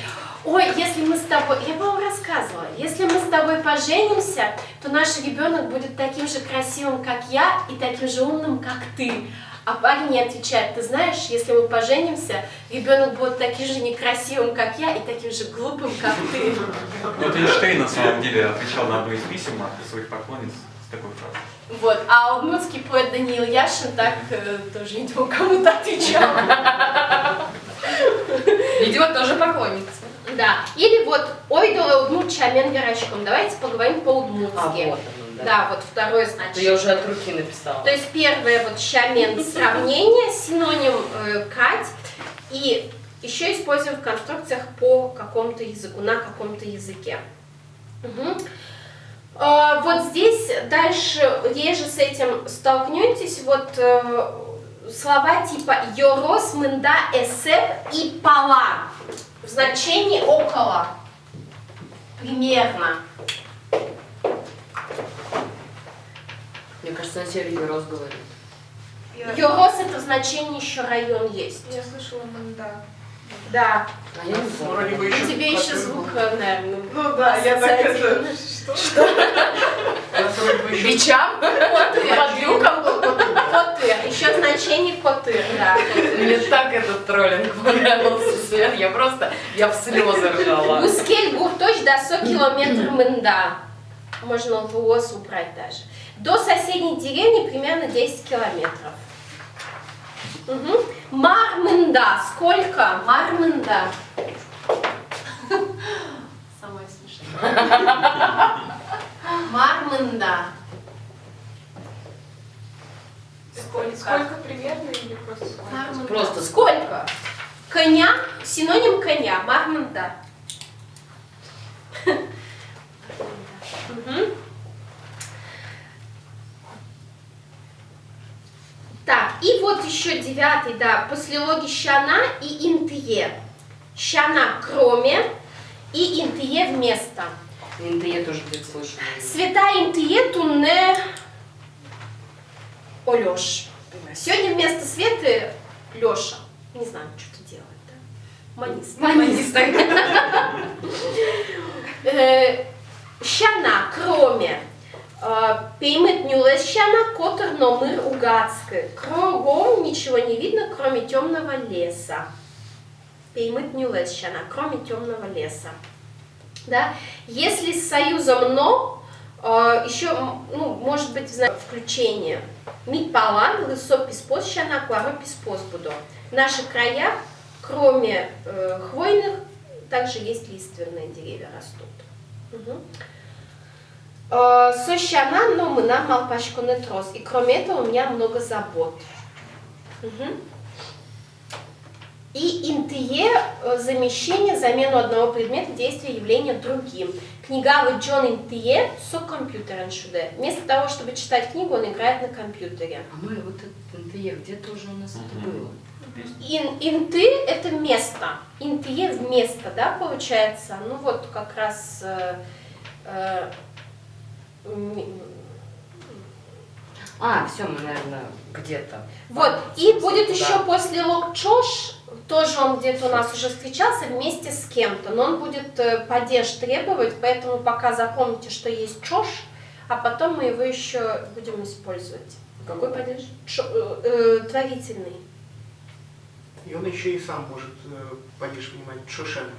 ой, если мы с тобой... Я, по-моему, рассказывала. Если мы с тобой поженимся, то наш ребенок будет таким же красивым, как я, и таким же умным, как ты. А парень не отвечает, ты знаешь, если мы поженимся, ребенок будет таким же некрасивым, как я, и таким же глупым, как ты. Вот Эйнштейн на самом деле отвечал на одно из писем от своих поклонниц с такой фразой. Вот, а удмуртский поэт Даниил Яшин так тоже, видимо, кому-то отвечал. Видимо, тоже поклонница. Да, или вот «Ойдола удмурт Шамен верачком». Давайте поговорим по-удмуртски. А, вот оно, да. Да, вот второе Это значение. я уже от руки написала. То есть первое вот Шамен сравнение, синоним Кать, и еще используем в конструкциях по какому-то языку, на каком-то языке. Угу. Вот здесь дальше реже с этим столкнетесь, вот слова типа «Йорос, мында, эсеп» и «пала» в значении «около», примерно. Мне кажется, на севере Юрос говорит. Йорос это в значении еще район есть. Я слышала манда. Да. А я не знаю. Вроде бы У еще тебя еще звук, наверное. Ну да, я так это... ассоциативный. Что? Бичам? Под люком был котыр. Еще значение котыр, да. Мне так этот троллинг понравился, Свет. Я в слезы ржала. Гускель гурточ до 100 километров мында. Можно в УОС убрать даже. До соседней деревни примерно 10 километров. Угу. Мармында. Сколько? Мармында. Самое смешное. Мармында. Сколько примерно или просто сколько? Мармында. Просто Сколько? Коня. Синоним коня. Мармында. Угу. Так, и вот еще 9, да, после логи щана и интие. Щана кроме и интие вместо. я тоже где-то слышала. Света интие тунне о Лёш. Сегодня вместо Светы Лёша. Не знаю, что-то делает, да? Манист. Манист. Щана кроме. Пеймет нюлес щана, котер номер угадский. Кругом ничего не видно, кроме темного леса. Пеймет нюлес щана, кроме темного леса. Да? Если с союзом но, еще, ну, может быть, включение. Мит палан, лысо писпос щана, куаро писпос буду. В наших краях, кроме хвойных, также есть лиственные деревья растут. Угу. Сощана, но мы нам малпачку не трос. И кроме этого у меня много забот. Угу. И интие замещение, замену одного предмета, действия, явления другим. Книга Джон интие со компьютером шуде. Вместо того, чтобы читать книгу, он играет на компьютере. А мы вот это интие, где-то уже у нас это было. Инты это место. Интие вместо, да, получается. Ну вот как раз... Все, мы, наверное, где-то. Вот, и будет еще после локчош, тоже он где-то у нас уже встречался вместе с кем-то, но он будет падеж требовать, поэтому пока запомните, что есть чош, а потом мы его еще будем использовать. Какой падеж? Творительный. И он еще и сам может падеж понимать, чушен.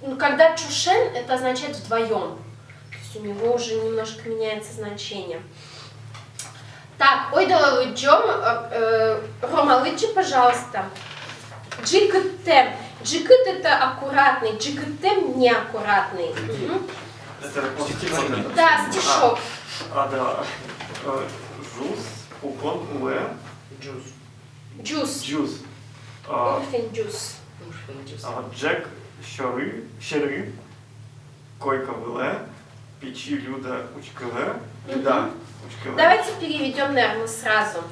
Ну, когда чушен, это означает вдвоем. То есть у него уже немножко меняется значение. Так, ой, да лыджом, Рома, лыджи, пожалуйста. Джикытем. Джикыт это аккуратный, джикытем неаккуратный. Угу. Это стишок. Да, стишок. Да. Жус, уклон, уэ. Джуз. Джус. Джус. Урфинджус. Джек щери, койка виле, печи люда учкиле, да, учкиле. Давайте переведем, наверное, сразу.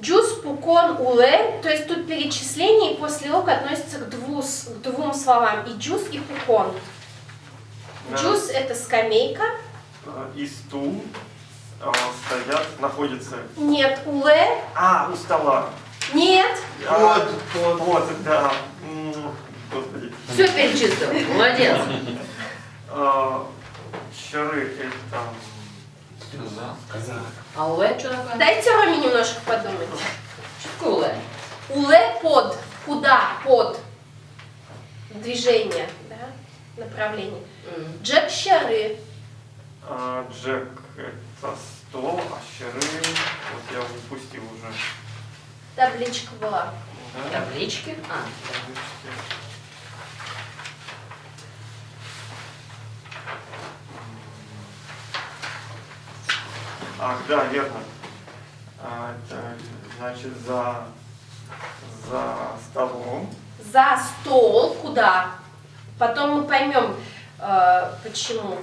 Джус, пукон, уле, то есть тут перечисление, и после лог относится к двум словам, и джус, и пукон. Да. Джус это скамейка. И стул стоят, находятся. Нет, уле. У стола. Нет. Вот, да. Господи. Все перечислил. Молодец. Щеры это... А уле что такое? Дайте Роме немножко подумать. Что такое уле? Уле под. Куда? Под. Движение, да? Направление. Джек щеры. Джек это стол, а щеры... Вот я упустил уже. Табличка была. Да? Таблички? Да, верно. Это, значит, за столом. За стол. Куда? Потом мы поймем, почему.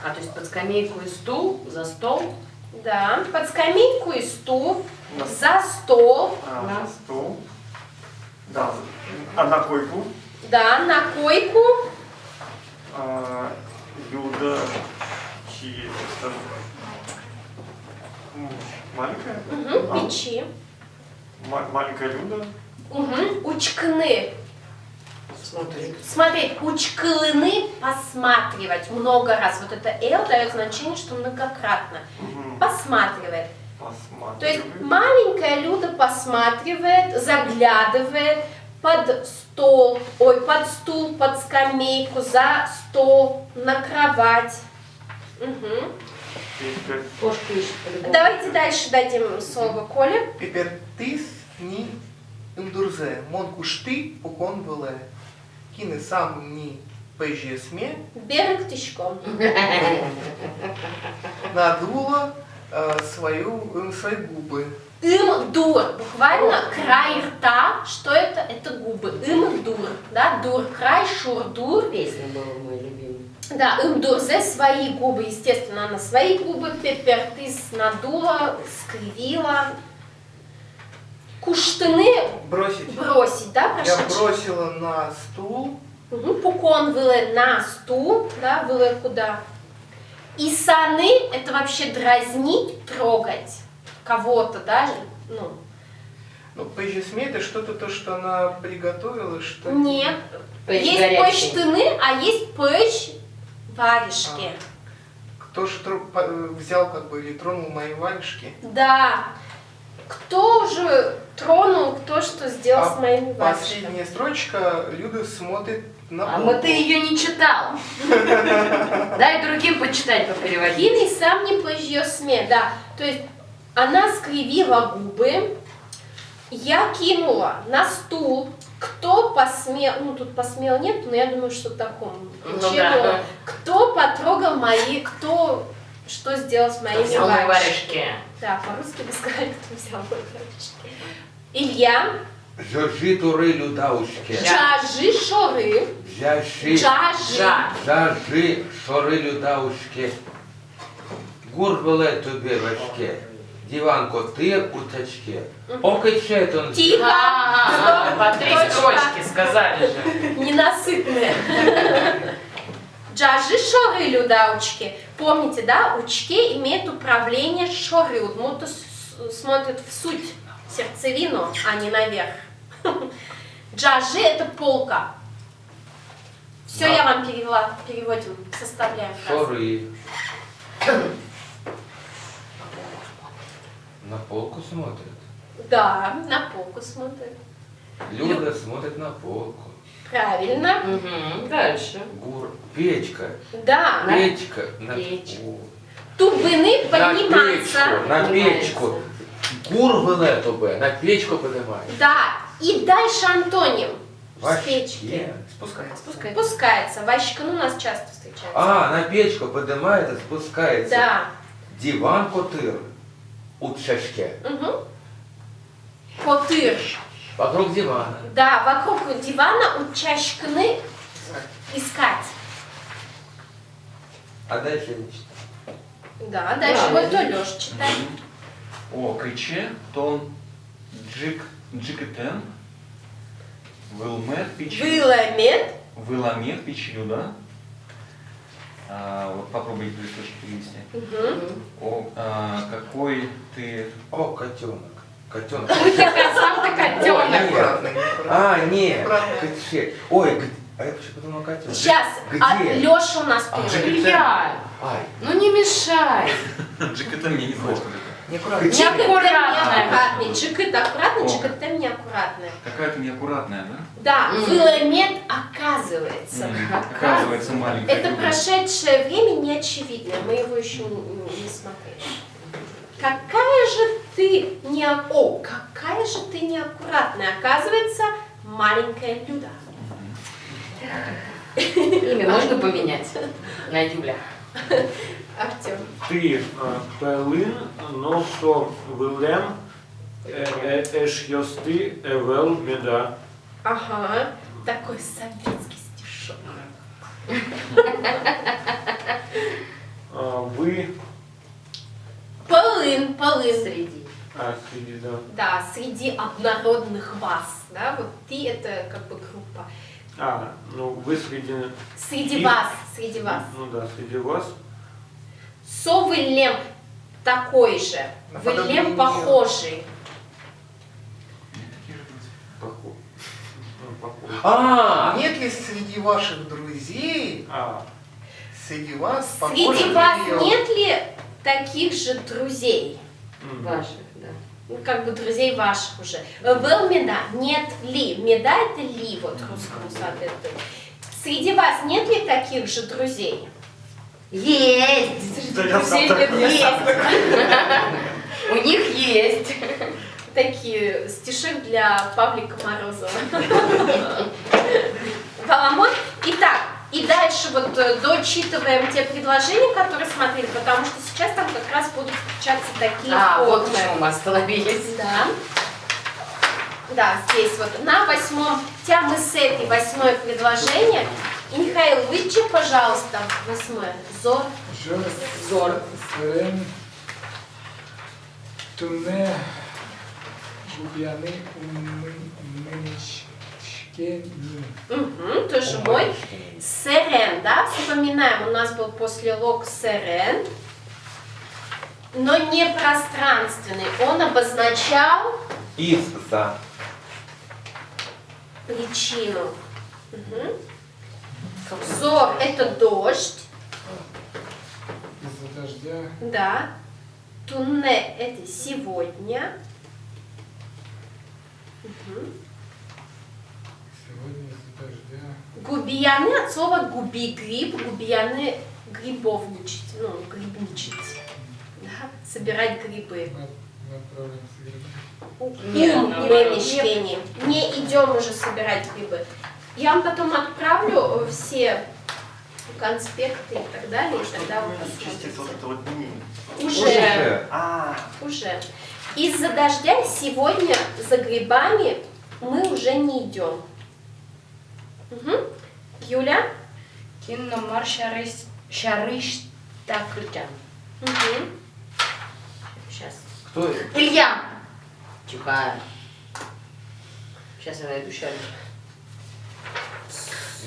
То есть под скамейку и стул, за стол. Да, под скамейку и стул, за стол. За стол. Да, на койку. Да, на койку. Люда, маленькая? Печи. Маленькая Люда. Учкны. Смотри. Смотреть, учклыны, посматривать много раз. Вот это «эл» дает значение, что многократно. Посматривает. То есть маленькая Люда посматривает, заглядывает под стол, под стул, под скамейку, за стол, на кровать. Кошку ищет по-любому. Давайте дальше дадим слово Коле. Пипертис ни имдурзе, мон кушты пукон виле. Кины сам ни пежесме. Берег тишком. Надула свои губы. Им-дур. Буквально край рта. Что это? Это губы. Им-дур. Да? Дур. Край, шур-дур. Песня была мой любимый. Да, им-дурзе свои губы. Естественно, она свои губы. Пепертис надула, скривила. Куштыны Бросить. бросить, да, Я прошедший? бросила на стул. Пукон выле на стул, да, выле куда? И саны — это вообще дразнить, трогать кого-то, да, Ну, пежесме это что-то, то, что она приготовила, что Нет. Пэч Есть горячий. пэч-тыны, а есть пэч варежки. Кто же взял как бы или тронул мои варежки? Да. Кто уже тронул, кто что сделал с моими варежками? Последняя строчка, Люда смотрит на А полку. вот ты ее не читал. Дай другим почитать, попереводить. Кины сам не пэч-сме, да. То есть она скривила губы, я кинула на стул. Кто посмел, тут посмел нет, но я думаю, что в таком ключе было. Кто потрогал мои, кто что сделал с моими Взял мои варежками? варежки. Да, по-русски бы сказали, кто взял мои варежки. Илья, Жожи туры людаушки. джажи шоры, Жаши. джажи. Жажи шори людаушки. Гур виле тобі важке. Диван котир у тачке. Окей, четон. Тихо, По три Точно. строчки сказали же. ненасытные. Джажи шоры людаучки. Помните, да, учки имеют управление шоры. Удмурты смотрят в суть, сердцевину, а не наверх. Джажи это полка. Все Да. я вам перевела, переводим, составляем фразу. Шори. На полку смотрит. Да, на полку смотрят. Люда смотрит на полку. Правильно. Дальше. Гур. Печка. Да. Печка. На Печь. Тубыны подниматься. На печку. Гур виле тобі, на печку подимає. Да. И дальше антоним. С Важке. печки. Спускается. Спускай. Спускается. Ващикан у нас часто встречается. На печку подимається, спускається. Да. Диван котир у чашке. Угу. Котыр. Вокруг дивана. Да, вокруг дивана учащкны искать. А дальше я не читаю. Да, дальше вот то Лёш читай. О криче, тон джикетен, вилмет пичу. Выламет. Выламет пичу, да? Вот попробуй листочек перевести. О, какой ты... О, котенок. Котенок. Сам ты котенок. Неаккуратно, неаккуратно. А, нет. Неаккуратно. Ой, а я почему подумал котенок? Сейчас, Где? Лёша у нас первый. Илья, Ай. ну не мешай. Джикетен, я не знаю, что это. Неаккуратно. Неаккуратный. Джикет аккуратный, джикет неаккуратный. Какая-то неаккуратная, да? Да, выламет оказывается. Оказывается, маленькая. Это прошедшее время неочевидное, мы его еще не смотрели. Какая же ты какая же ты неаккуратная. Оказывается, маленькая Люда. Имя можно поменять на Юля. Артем. Ты пелин, носо вилем, эшьосты, эвел меда. Ага, такой советский стишок. Вы... Полын. Среди. Среди, да. Да, среди однородных вас. Да, вот ты это как бы группа. Ну вы среди... Среди И- вас, среди вас. Ну да, среди вас. Совылем такой же. Наподобие Вылем неё. похожий. Похож. Похож. Нет ли среди ваших друзей, среди вас Среди похожих вас на неё? нет ли таких же друзей? Ваших, да. Ну, как бы друзей ваших уже. Был меда, нет ли. Меда это ли, вот русскому соответствует. Среди вас нет ли таких же друзей? Есть. Да я сам Друзей такой. нет. У них есть. Такие стишек для Павлика Морозова. Баламон. Итак, и дальше вот дочитываем те предложения, которые смотрели, потому что сейчас там как раз будут встречаться такие Вот формы. почему мы остановились. Да. Да, здесь вот на 8-м, тя мы с этой 8-е предложение. И, Михаил, вычи, пожалуйста, 8-е. Зор. Зор. Срен, туне, губьяны, умынчкени. Угу, тоже мой. Серен, да, вспоминаем, у нас был после лог серен, но не пространственный. Он обозначал Из-за. причину. Угу. Зор – это дождь, Из-за дождя, да. Туне – это сегодня. Угу. сегодня из-за дождя. Губияны от слова губи гриб, губияны грибовничать, ну, грибничать, да? Собирать грибы. Направляемся грибы. Умничкени. Не идем уже собирать грибы. Я вам потом отправлю все конспекты и так далее, и тогда вы Частица вот посмотрите. этого дни. Уже. Уже. Из-за дождя сегодня за грибами мы уже не идем. Угу. Юля? Кинно мар шарыш такрутян. Угу. Сейчас. Кто это? Илья. Тихо. Сейчас я найду шарыш.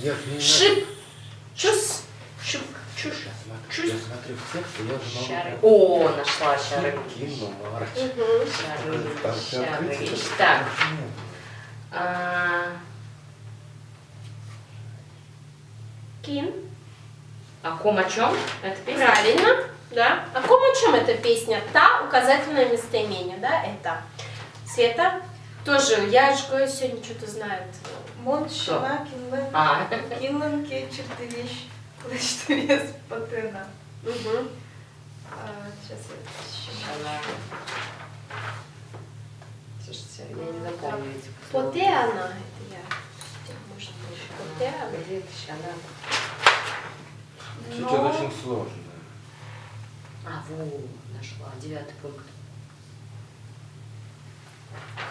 Я же не Шип. Чус. Шип. Чуш. Я смотрю в текст, и я же могу... Шары. О, нашла шары. Кину, Марч. Угу. Шарыш. Так. Кин. О ком о чем? Это песня? Правильно. Да. О ком о чем эта песня? Та указательное местоимение, да, это. Света? Тоже, я же говорю, сегодня что-то знает. Моншина, Кинлен, А. Кинлен, Кетчер, ты вещь, Клэштевес, Патена. Угу. Сейчас я Она... Слушайте, я не запомню эти Потеана, это я. Может быть, Потеана. Где это Шана? Сейчас очень сложно. А, вот, нашла. 9 пункт.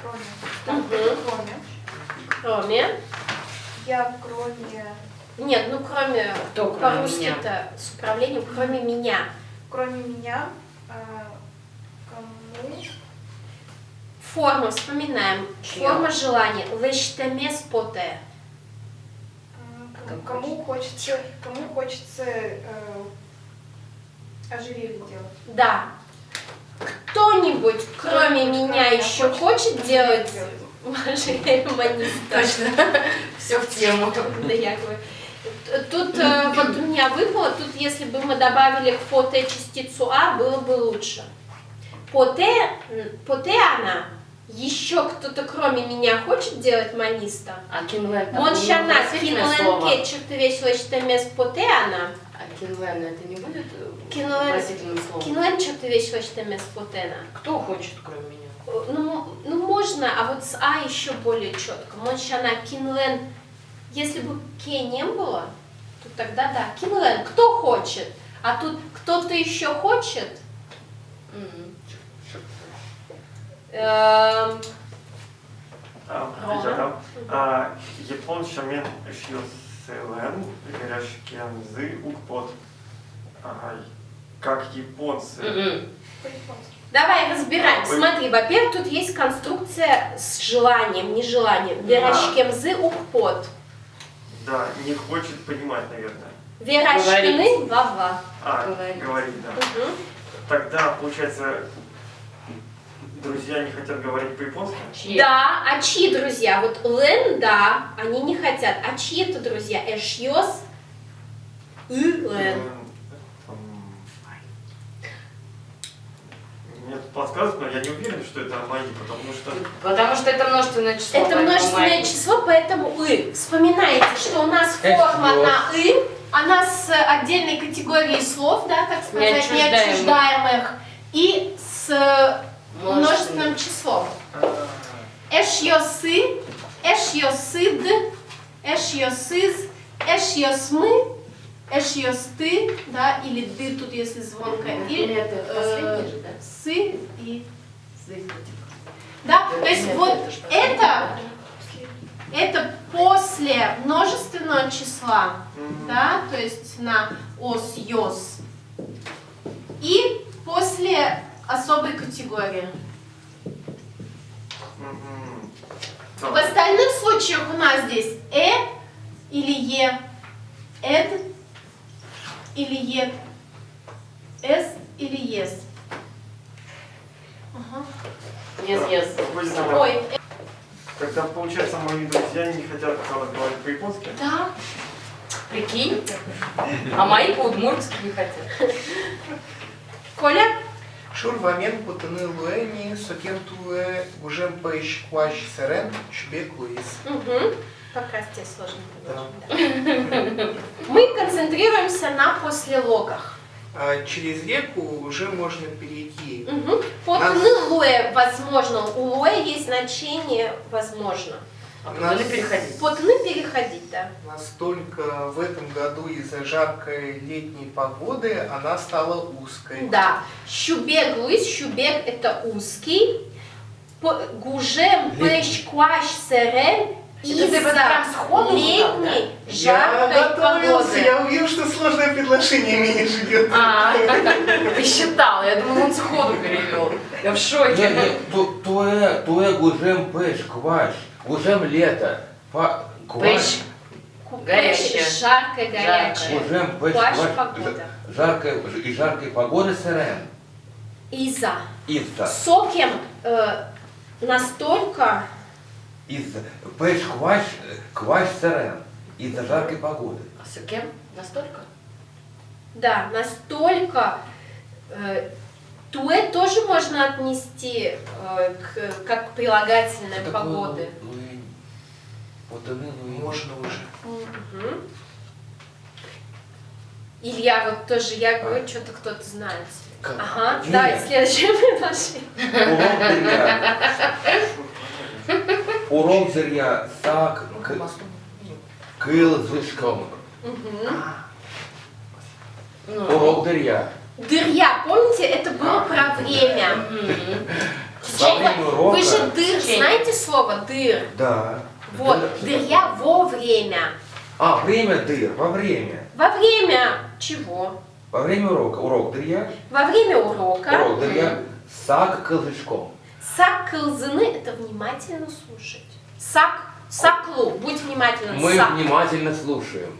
Кроме. Мгм. Кроме. Кроме. Я кроме... Нет, ну кроме, Кто кроме по-русски-то с управлением, кроме меня. Кроме меня, кому... Форма, вспоминаем. Чья? Форма желания. Лештемес поте. Кому хочется ожерелье делать? Да. Кто-нибудь, кроме меня, еще хочет делать ожерелье маниста? Точно. Все в тему. Да, я говорю. Тут вот у меня выпало, тут если бы мы добавили к поте частицу А, было бы лучше. Поте она, еще кто-то кроме меня хочет делать маниста? А кинлен там Моншана, не вопросительное слово? кинлен кетчерты вешлештемес поте она. А кинлен это не будет Кинлен, вопросительным словом? кинлен черты вешлештемес потена. Кто хочет, кроме меня? Ну можно, а вот с А еще более четко. Моншана, кинлен, если бы ке не было, то тогда да. Кинлен, кто хочет? А тут кто-то еще хочет? Мгм. Эм, Япон шамен шьёсэлэн, гряшкензы укпот. Как японцы. Мгм. По-японски. Давай разбираем. Ой. Смотри, во-первых, тут есть конструкция с желанием, нежеланием. Верашкемзы укпот. Да, не хочет понимать, наверное. Верашкины ва-ва. Говорит, да. Мгм. Тогда, получается, друзья не хотят говорить по-японски? Чьи? Да, а чьи друзья? Вот Лен, да, они не хотят. А чьи это друзья? Эшьёс и Лен. Мне тут подсказывают, но я не уверен, что это мои, Потому что это множественное число. Это поэтому множественное мои. число, поэтому «ы». Вспоминайте, что у нас форма Эшьёс. на «ы», она с отдельной категорией слов, да, так сказать, Неотчуждаемых. неотчуждаемых, и с множественным числом. Эшьёсы, эшьёсыд, эшьёсыз, эшьёсмы, эшьёсты, да, или ды тут, если звонко, Или и это последний же, да? сы и зы. Да, то есть Нет, вот это ж последний. это после множественного числа, да, то есть на ос, йос, и после особой категории. В остальных случаях у нас здесь или е, эд, или е, с или ес. Ага. Yes. Ой, Тогда, получается, мои друзья не хотят говорить по-японски? да. Прикинь? А мои по-удмуртски не хотят. Коля? Шурвамен путаны луэни сокентуэ ужем поищкващ сэрен чбек луис. Угу. Пока здесь сложно. Да. Мы концентрируемся на послелогах. А через реку уже можно перейти. Угу. Потны луэ возможно. У луэ есть значение возможно. А Нас- потом переходить. Потны переходить, да. Настолько в этом году из-за жаркой летней погоды она стала узкой. Да. Щубек луис, щубек это узкий. Гужем пэщ кващ сэрен Это ты вот из-за прям сходу летней Я жаркой готовился, погоды. я увидел, что сложное предложение меня ждет. А, ты считал, я думала, он сходу перевел. Я в шоке. Туэ гужем пэш кваш. Гужем лето. Пэш. Горячее. Жаркое, горячее. Гужем пэш Кваш кваш. погода. Жаркой погоды сэрен. Из-за. Из-за. Сокем настолько Из-за. Пэш кваш сэрен. Из-за жаркой погоды. А с кем? Настолько? да, настолько туэ тоже можно отнести как прилагательное Что такое погоды. луэнь? Потаны луэнь. Можно уже. Мгм. Илья, вот тоже я говорю, что-то кто-то знает. Как? Ага, Нет. давай, следующее предложение. Урок зря сак кыл зышком. Мгм. Ну. Урок зря. Дырья, помните, это было про время. Мгм. время урока. Вы же дыр, знаете слово дыр? Да. Вот, Дыр. дырья во время. А, время дыр, во время. Во время чего? Во время урока. Урок дырья. Во время урока. Урок дырья. Сак кылычком. Сак кылзыны – это внимательно слушать. Саклу, будь внимателен. Мы сак. внимательно слушаем.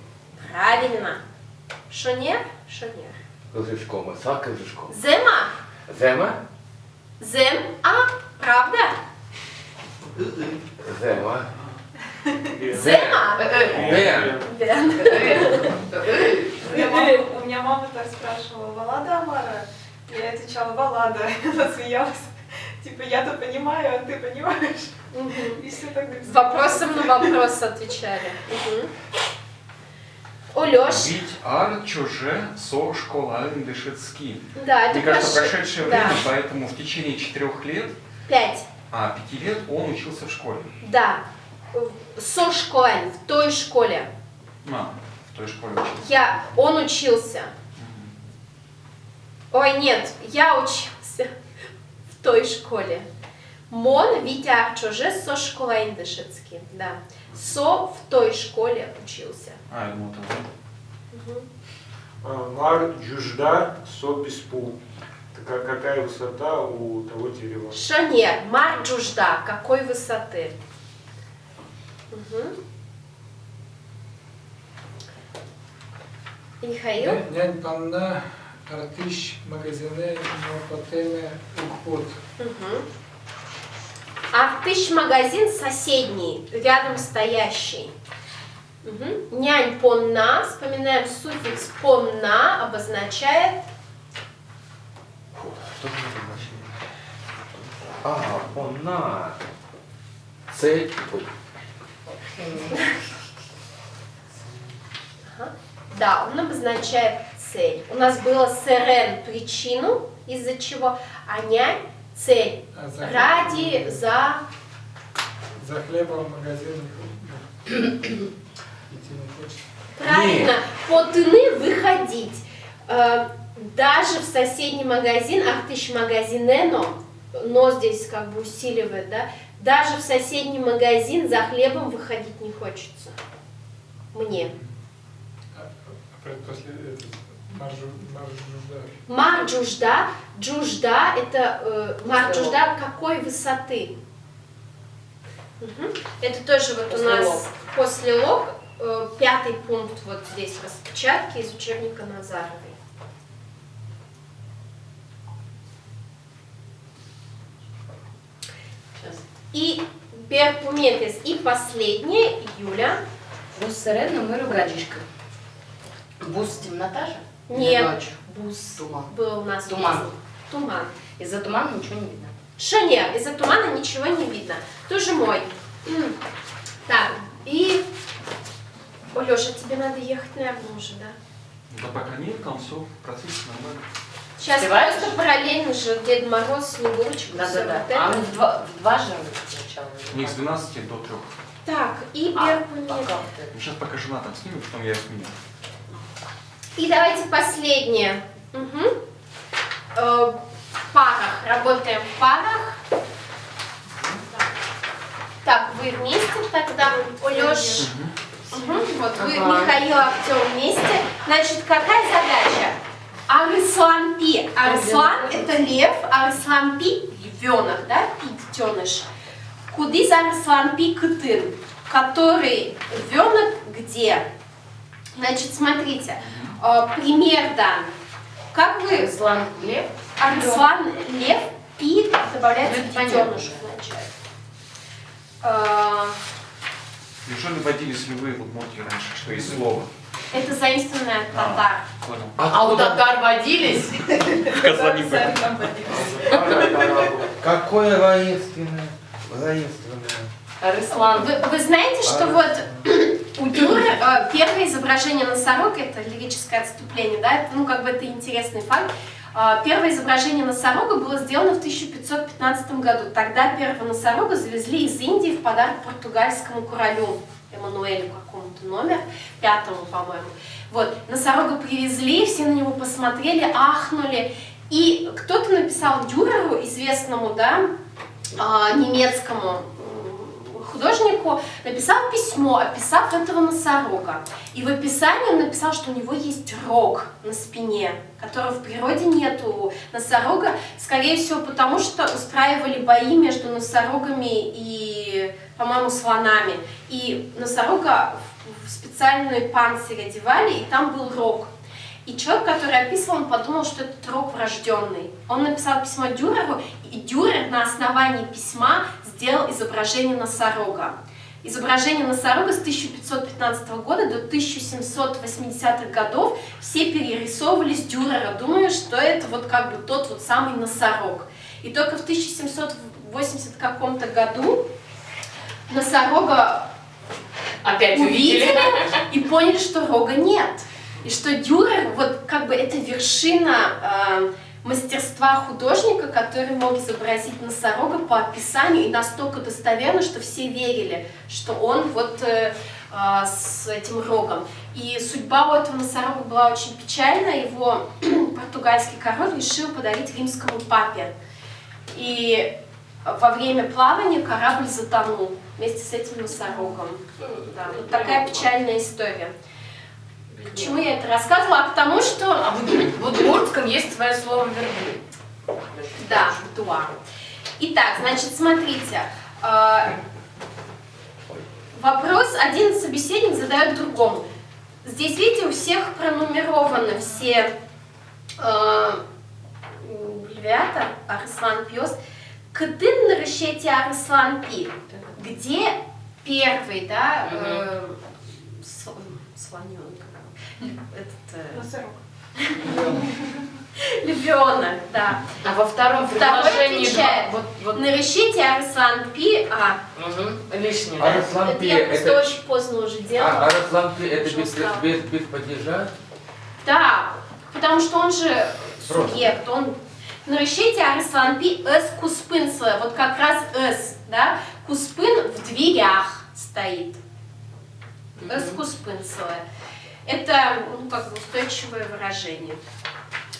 Правильно. Шонер? Шонер. Кылычком. Сак кылычком. Зема? Зема? Зем? А, правда? Зема. Зема? Вен. У меня мама так спрашивала, Валада Амара? Я отвечала, Валада. Она смеялась. Типа, я-то понимаю, а ты понимаешь? И все так Вопросом на вопрос отвечали. Олёш. Ведь ар чуже со школа дышецки. Да, это Мне кажется, прош- прошедшее да. время, поэтому в течение 4 лет, 5. 5 лет он учился в школе. Да. Со школы, в той школе. В той школе учился. Он учился. Ой, нет, я учился в той школе. Мон витяр чуже со школа индышецки. Да. Со в той школе учился. Я думал, это Мар джужда со беспу. Какая высота у того дерева? Шанер, мар джужда, какой высоты? Михаил? Нянь панна, артиш, магазины, нопотеме, укпот. Артыш магазин соседний, рядом стоящий. Нянь понна, вспоминаем суффикс понна, обозначает Что же это значит? Она. Цель. Ой. да, он обозначает цель. У нас было сэрен причину, из-за чего, а нянь цель. Ради, за... За хлебом в магазин идти не хочется. Правильно, потыны выходить. Даже в соседний магазин, артыш магазинено, но здесь как бы усиливает, да? Даже в соседний магазин за хлебом выходить не хочется. Мне. После маржужда. Марджужда, джужда, это марджужда какой высоты? Это тоже вот у нас после лог, 5-й пункт вот здесь в распечатке из учебника Назаровой. И перпуметес, и последнее, Юля. Бус сирена, миру гадюшка. Бус темнота же? Или Нет, ночью? бус Туман. был у нас. Туман. Туман. Из-за тумана ничего не видно. Шанер, из-за тумана ничего не видно. Тоже мой. Так, и... О, Лёша, тебе надо ехать, наверное, уже, да? Да пока нет, там все в процессе нормально. Сейчас Успеваешь? просто параллельно же Дед Мороз, Снегурочка, Да, всё да, да. вот это. А он в два же сначала. У них с 12 до 3. Так, и А перпунет. как ты? Сейчас пока жена там снимет, потом я сниму. И давайте последнее. В парах. Работаем в парах. Так, вы вместе тогда, Олёш. Вот вы, Михаил, Артём вместе. Значит, какая задача? Арысланпи. Арыслан – это лев, арысланпи – львенок, да, детеныш. Куды за арысланпи кытын? Который львенок где? Значит, смотрите, пример дан. Как вы... Арслан лев? Арслан лев, пи добавляется Ну, к это детенышу понятно. вначале. Неужели водились львы в Удмуртии раньше, что есть слово? Это заимствованное от татар. Понял. А у татар водились? В Казани были. Какое воинственное. Воинственное. Арслан. Вы знаете, что вот у Дюры первое изображение носорога, это лирическое отступление, да, это, ну, как бы это интересный факт. Первое изображение носорога было сделано в 1515 году. Тогда первого носорога завезли из Индии в подарок португальскому королю Эммануэлю какому-то номер, 5-му, по-моему. Вот, носорога привезли, все на него посмотрели, ахнули. И кто-то написал Дюреру, известному, да, немецкому художнику, написал письмо, описав этого носорога. И в описании он написал, что у него есть рог на спине, которого в природе нет у носорога, скорее всего, потому что устраивали бои между носорогами и, по-моему, слонами. И носорога в специальный панцирь одевали, и там был рог. И человек, который описывал, он подумал, что этот рог врожденный. Он написал письмо Дюреру, и Дюрер на основании письма сделал изображение носорога. Изображение носорога с 1515 года до 1780-х годов все перерисовывались Дюрера, думая, что это вот как бы тот вот самый носорог. И только в 1780 каком-то году носорога Опять увидели и поняли, что рога нет. И что Дюрер, вот как бы это вершина мастерства художника, который мог изобразить носорога по описанию и настолько достоверно, что все верили, что он вот с этим рогом. И судьба у этого носорога была очень печальная. Его португальский король решил подарить римскому папе. И во время плавания корабль затонул вместе с этим носорогом. Да, вот такая печальная история. К чему я это рассказывала? А к тому, что... А в удмуртском есть свое слово верблюд. Да, дуа. Итак, значит, смотрите. Вопрос один собеседник задает другому. Здесь, видите, у всех пронумерованы все львята, арыслан пёс. Кытын на решете арыслан пи. Где первый, да, слоненок. Носорог. Львенок, да. А во втором Второй предложении... отвечает. Вот, На решете арыслан пи. лишнее, да? Арыслан Это Пи, я просто это... очень поздно уже делала. Арыслан Пи, это Что сказала? без падежа? Да, потому что он же Просто. субъект, он на решете арыслан пи эс куспынсла, вот как раз эс, да, куспын в дверях стоит. Эс куспынсла. Это, ну, как бы устойчивое выражение.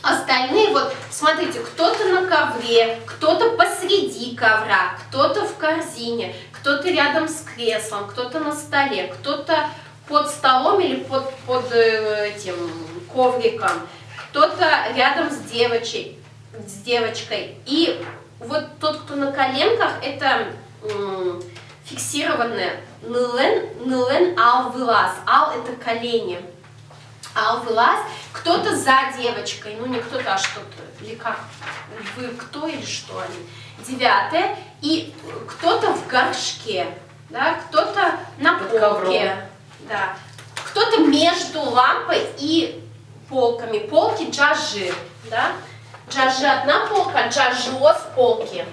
Остальные, вот, смотрите, кто-то на ковре, кто-то посреди ковра, кто-то в корзине, кто-то рядом с креслом, кто-то на столе, кто-то под столом или под этим ковриком, кто-то рядом с девочкой. И вот тот, кто на коленках, это фиксированное нылен ал вылаз. Ал это колени. Ал вылаз. Кто-то за девочкой, ну не кто-то, а что-то. Или как? Вы кто или что они? 9. И кто-то в горшке, да, кто-то на Под полке. ковром. Да. Кто-то между лампой и полками. Полки джажи, да? Джажи одна полка, джажо с полки.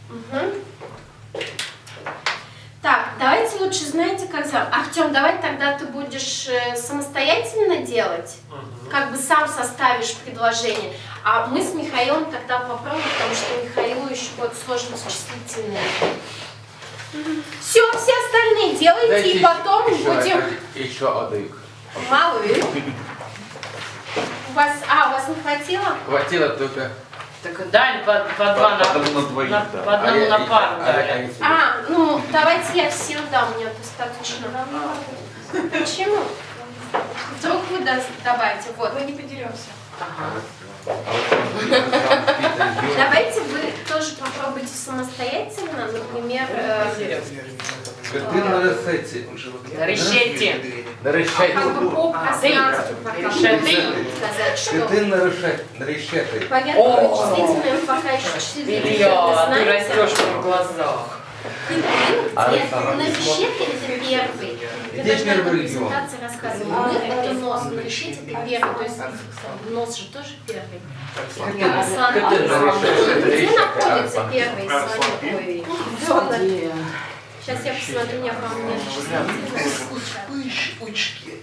Угу. Так, давайте лучше, знаете, как сделать? Артем, давай тогда ты будешь самостоятельно делать, как бы сам составишь предложение, а мы с Михаилом тогда попробуем, потому что Михаилу еще вот сложно-числительные. Все остальные делайте, и потом будем... Еще одык. Малый. У вас не хватило? Хватило только... Так дали по два По одному на двоих, да. по одному на пару дали. Ну, давайте я всем дам, мне достаточно. Почему? Вдруг вы добавите, вот. Мы не поделимся. Давайте вы тоже попробуйте самостоятельно, например, Картин на ресеті. На решете. На решеті. как бы по пространству пока Решеты. сказать, что Картин на решеті. порядок вычислительный он пока еще числительный. Илья, ты растешь в глазах. А На решетке это первый. Я Где даже на первый презентации рассказывала. Мы это нос, на решете это первый. То есть нос же тоже первый. А слон- Где находится первый слон? Ой, сейчас я посмотрю, у меня, по-моему, нет числительного. Пучки.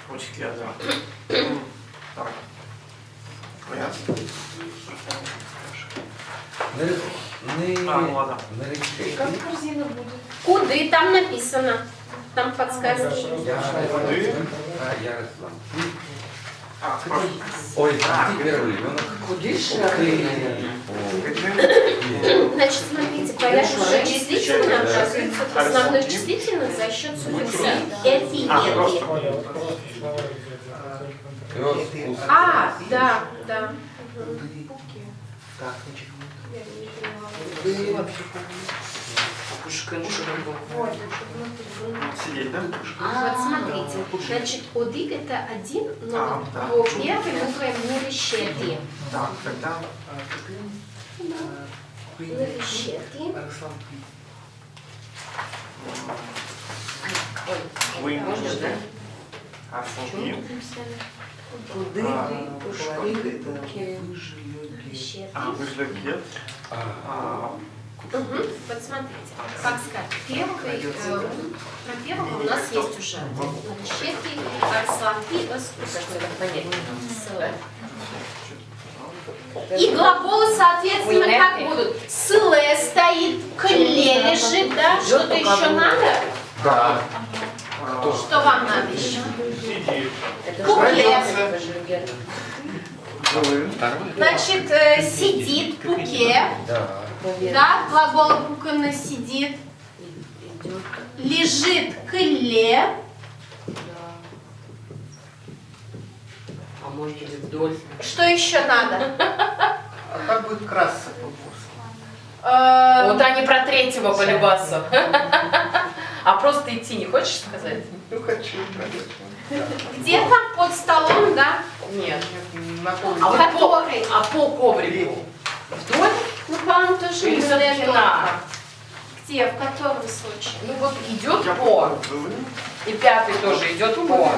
Ручки, да. Так. Понятно. Ну ладно. На решеті. Как корзина будет? Куды там написано? Там подсказки. Ярослав. Ой, первый ребенок. Значит, смотрите, порядок уже числительно образуется от основных числительных за счет суффикса эти и эти. А, да, да. Так, значит, Сидеть, да? Вот смотрите, значит, одик это один, но по первой мы говорим не решети. Так, тогда Не решети. Арслан Пи. вы Можно, да? Арслан. Куды Половик это Решети. Выжили кет. Мгм. Вот смотрите, как сказать, первый, про первого у нас есть уже решети, арсланпи, и глаголы, соответственно, как будут? Сыле стоит, кле лежит, да? Что-то еще надо? Да. Что вам надо еще? Это Пуке. Значит, сидит, пуке. Да. Да, глагол пукано сидит. Лежит, кле. А может быть вдоль. Что еще надо? А как будет красться по-русски? Вот они про третьего по любасу. А просто идти не хочешь сказать? Ну, хочу, конечно. Где там под столом, да? Нет. На пол. А вот Который? по коврику? Вдоль? Ну, по-моему, тоже Или не все-таки на? Где, в котором случае? Ну вот идет по. И пятый тоже идет по.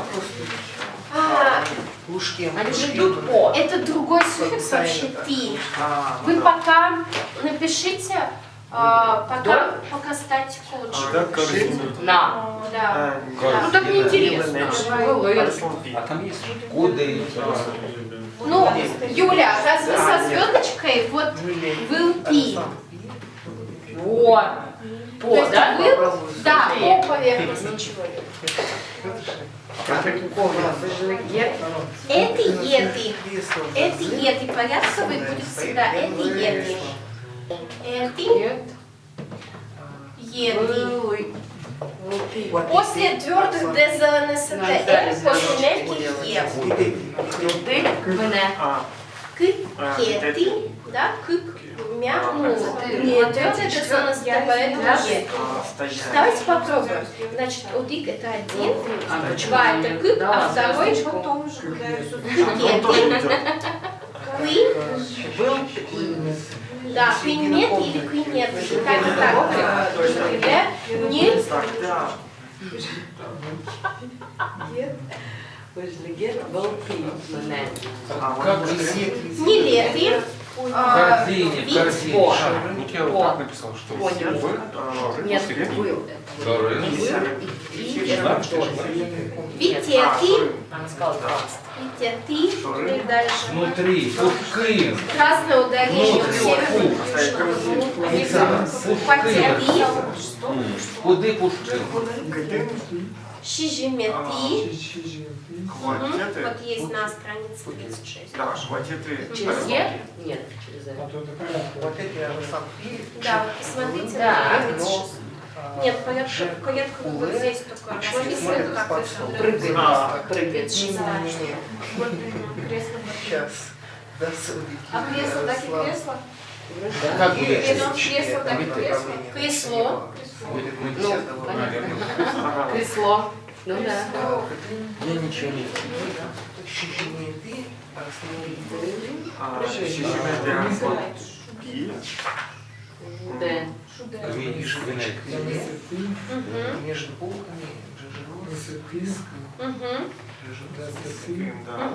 А, Ушки. Они же идут по. это другой суффикс вообще ти. Вы пока напишите, пока статику лучше. Да, корзина. На. Да. Ну так неинтересно. А там есть же. Куды? Ну, Юля, раз вы со звездочкой, вот will be. Вот. То По, есть да? will, да, по поверхности чего. Это еты. Это еты. Порядковый будет всегда это еты. Это еты. После твердых ДЗНСТ, после мягких Е. Ты, мене. Кеты, да, не твердый ДЗНСТ, поэтому Е. Давайте попробуем. Значит, удик это один, два это кык, а второй Потом уже, когда я все кы. Да, кынет или кынет. Так, не Как же? не леты. В корзине, в корзине. По. Ну, я вот так написал, что Понял. в Нет, после лет был. Второй. Витеты. Она сказала 20. Витеты. И дальше. Внутри. Пушкин. Красное ударение у северного Потери. Куды Пушкин? Шижимети. Хватеты. Вот есть на странице 36. Да, хватеты. Через Е? Нет, через Е. Вот эти Арслан Пи. Да, вот посмотрите Да. на 36. Нет, порядка вот здесь только написано, как это. Прыгает. Прыгает. кресло. Сейчас. Да, судики. А кресло так и кресло? Как будет? Кресло так и кресло? Кресло. Будет мы Ну, понятно. Кресло. Ну да. Я ничего не Шижимети. Арслан Шижимети Арслан Пи. Д. видишь, винек. Между полками Джажирос. Угу. Да.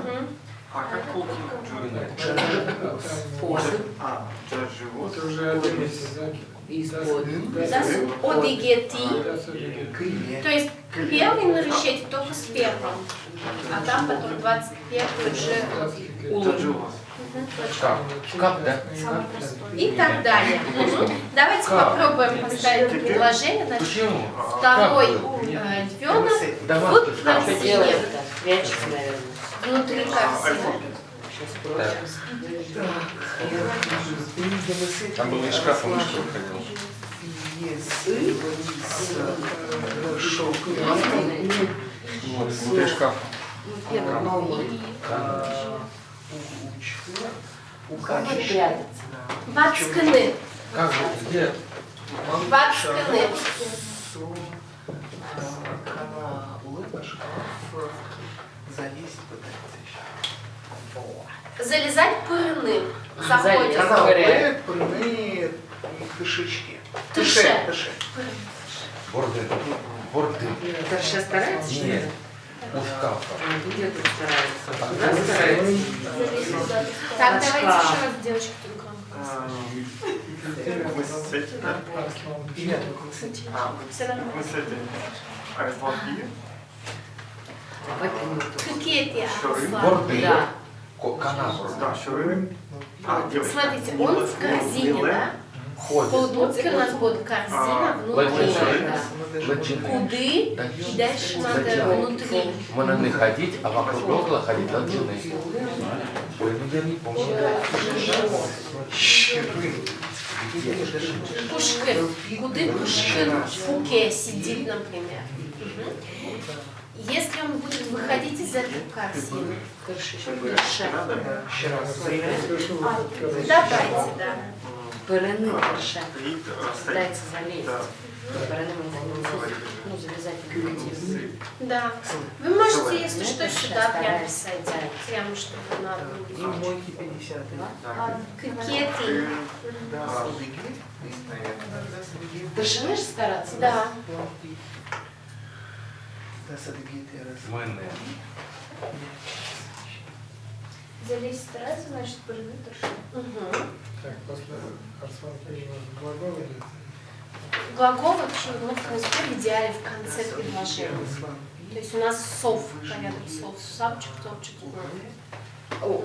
А как полки? Джажирос. Это уже один месяц, да? Из-под. Одигети. То есть первый на решете только с первым. А там потом 21 уже Джажирос. Шкаф. Шкаф, да? и так далее. Давайте попробуем поставить предложение. Значит, Почему? второй львенок Давай, в шкаф. Что корзине. делает-то? Прячется, наверное. внутри корзины. iPhone. Там было из шкафа мышка выходила. Вот, внутри шкафа. Вацканы. Как же, где? Вацканы. Залезть пытается еще. Залезать пырны. Заходит. Каналы, прыны, кышечки. Тыше. Борды. Борды. Это сейчас старается? Нет. У шкафа. Где тут старается? Куда старается? Так, давайте еще раз, девочки, тут Мы с этим, да? Нет, все нормально. Мы с этим. iPhone. Какие эти асланы? Борды. Да. Канал. Да, шуры. Девочка. Смотрите, он в корзине, да? Ходит. Полуднутки у нас будет корзина внутри. Латинская. Да. Латинская. Куды и дальше надо Зачем? внутри. Мы на них ходить, а вокруг около ходить латины. Ой, ну я не помню. Пушкин. Куды Пушкин в Фуке сидит, например. Если он будет выходить из этой корзины, давайте, да. Пырыны держать. Стоит, Пытается залезть. Да. Пырыны ну, залезать не хотим. Да. Вы можете, если что, сюда прям писать. Прямо чтобы на одну. и мойки 50. Какие-то. Да, садыги. Есть, наверное. Ты же можешь стараться? Да. Да, садыги террас. Мэнэ. Залезть стараться, значит, пырны тоже. Так, после Арслана глагола идет. Глагол вообще ну, в идеале в конце предложения. То есть у нас сов, порядок слов. Сапчик, топчик. О,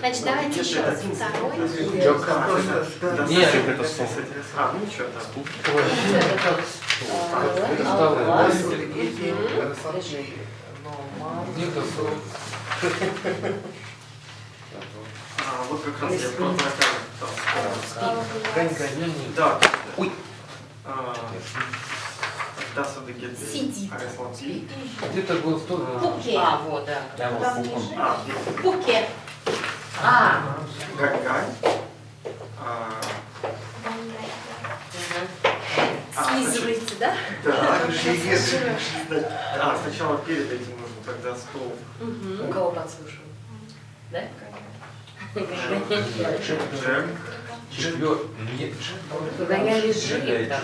Значит, давайте еще раз второй. Нет, это стол. Ну ничего, да. Где-то Вот как раз я про заказ. Да. Ой. Да, все-таки Сидит. Где-то был стол. Пуке. а, вот, да. Там лежит. Пуке. А, Гагай. Слизываете, да? Да, сначала перед этим нужно тогда стол. у кого подслушал? Да? Джем. Нет. Куда я лежу тогда?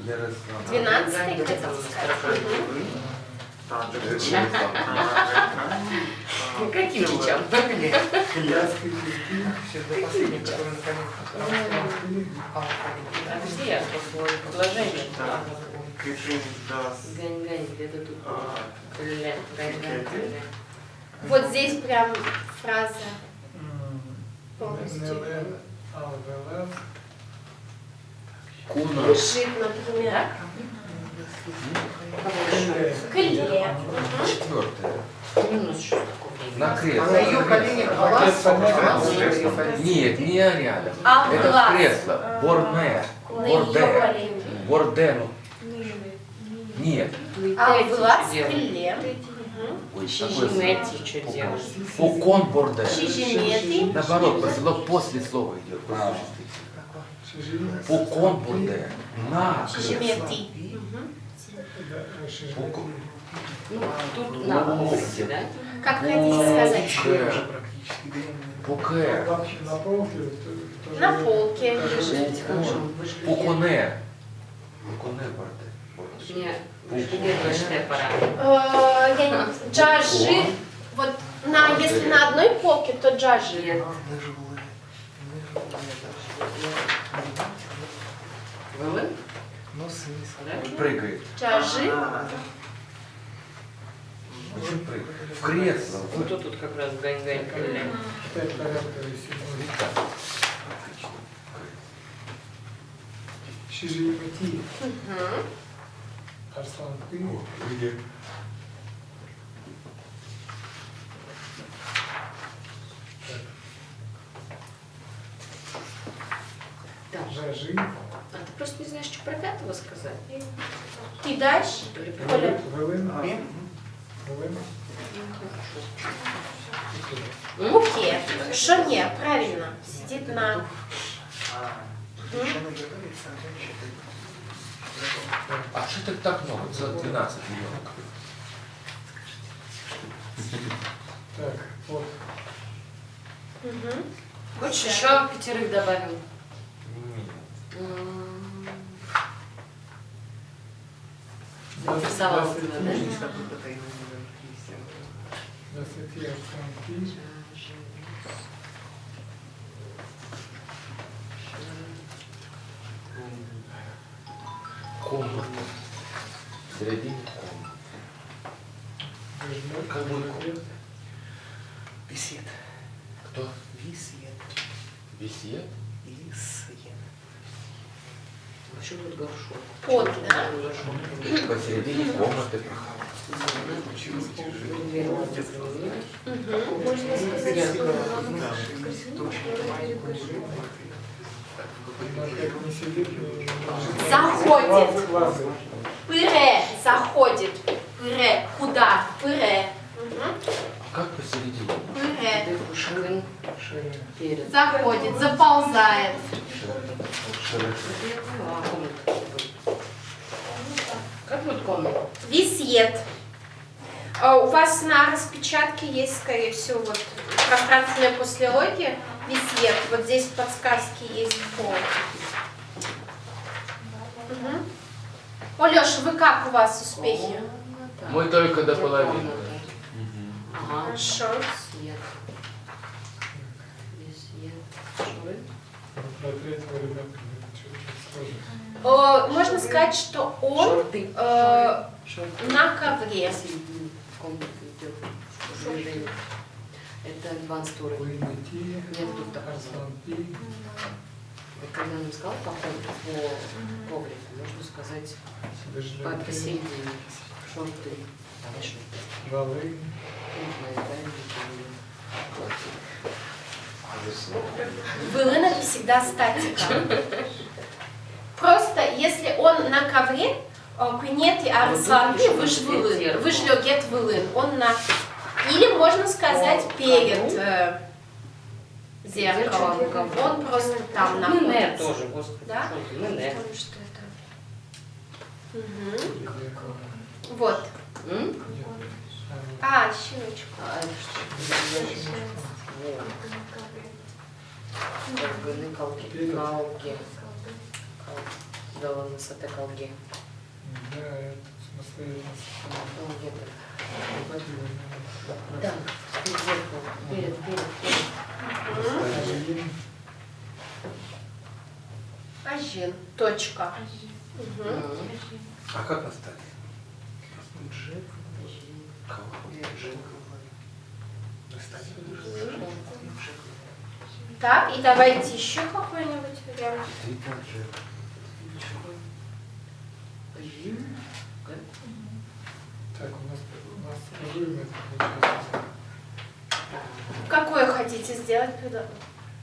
Ярослав. 12-й хотел сказать. Каким чечам? Сейчас до последнего, который наконец. Подожди, я после предложения. Гань-гань, где-то тут. Ля, гань-гань, ля. Вот здесь прям фраза полностью. НЛН, АЛВЛ. Куна. Лежит, например. Кле. Четвертое. Минус что такое? На А на кресло. ее коленях халат. Не рядом. А Это глаз? кресло. Борне. На ее Борде. колене. Борде. Нет. А глаз Что делать? кле. Ой, Шижимети что делать? Укон борде. Шижимети. Наоборот, просто после слова идет. Укон борде. На кресло. Шижимети. Укон. Ну, тут на полке, да? Как хотите сказать? Пуке. На полке тоже. На полке лежит. Пуконе. Пуконе борде. Нет, где точный аппарат? Джажи. Вот если на одной полке, то джажи. Нет. Вы? Прыгает. Джажи. Очень прыгает. В кресло. Вот тут как раз гань-гань. Считай порядка секунд. Шижимети. Арслан ты. Где? Так. Жажи. А ты просто не знаешь, что про пятого сказать? И дальше. Коля. Вилина. Вилина. Муке. Шоне, правильно. Сидит на... А что так много? За 12 ребенок. Так, вот. Хочешь еще 5 добавим? Нарисовал ты, да? Здравствуйте, Арслан ты. Комната. В середине комнаты. Жмёт. Как будет? Бесед. Кто? Бесед. Бесед? Бесед. Еще будет горшок. Под, да? Посередине комнаты. Можно сказать, что... Она как не сидит, не лежит. Заходит. Лазает. Пыре. Заходит. Пыре. Куда? Пыре. Как посередине? Пыре. Ширин. Шире. Перед. Заходит. Заползает. Как будет комната? Висет. У вас на распечатке есть, скорее всего, вот пространственная послелогия. Висет. Вот здесь в подсказке есть пол. О, Леша, вы как у вас успехи? Мы только до половины. Ага. Хорошо. Свет. Свет. Шуры. Про третьего ребенка чуть-чуть сложно. Можно сказать, что он Шорты. на ковре. Посередине комнаты идет. Движение. Это advanced уровень. Вилина ти. Нет, тут так Арслан ти. Вот когда он сказал по коврику, можно сказать Дождем. посередине. Шорты. Давай шорты. Волынь. Вылын это всегда статика. Просто если он на ковре, кунет и арсланты, выжлёгет вылын. Он на... Или можно сказать перед зеркалом. Он просто там Мыне находится. тоже, господи. Да? Что ты, мыне. Помню, что это. Вот. М? А, щеночку. А это что? Вот. Колганы, колги, колги. Дала высоты колги. Да, это самостоятельность. Так, перед, Ажин. Ажин. Точка. А как поставить? Джек. Кого? Так, и давайте еще какой-нибудь вариант. Так, у нас скажи, получается. Какое хотите сделать?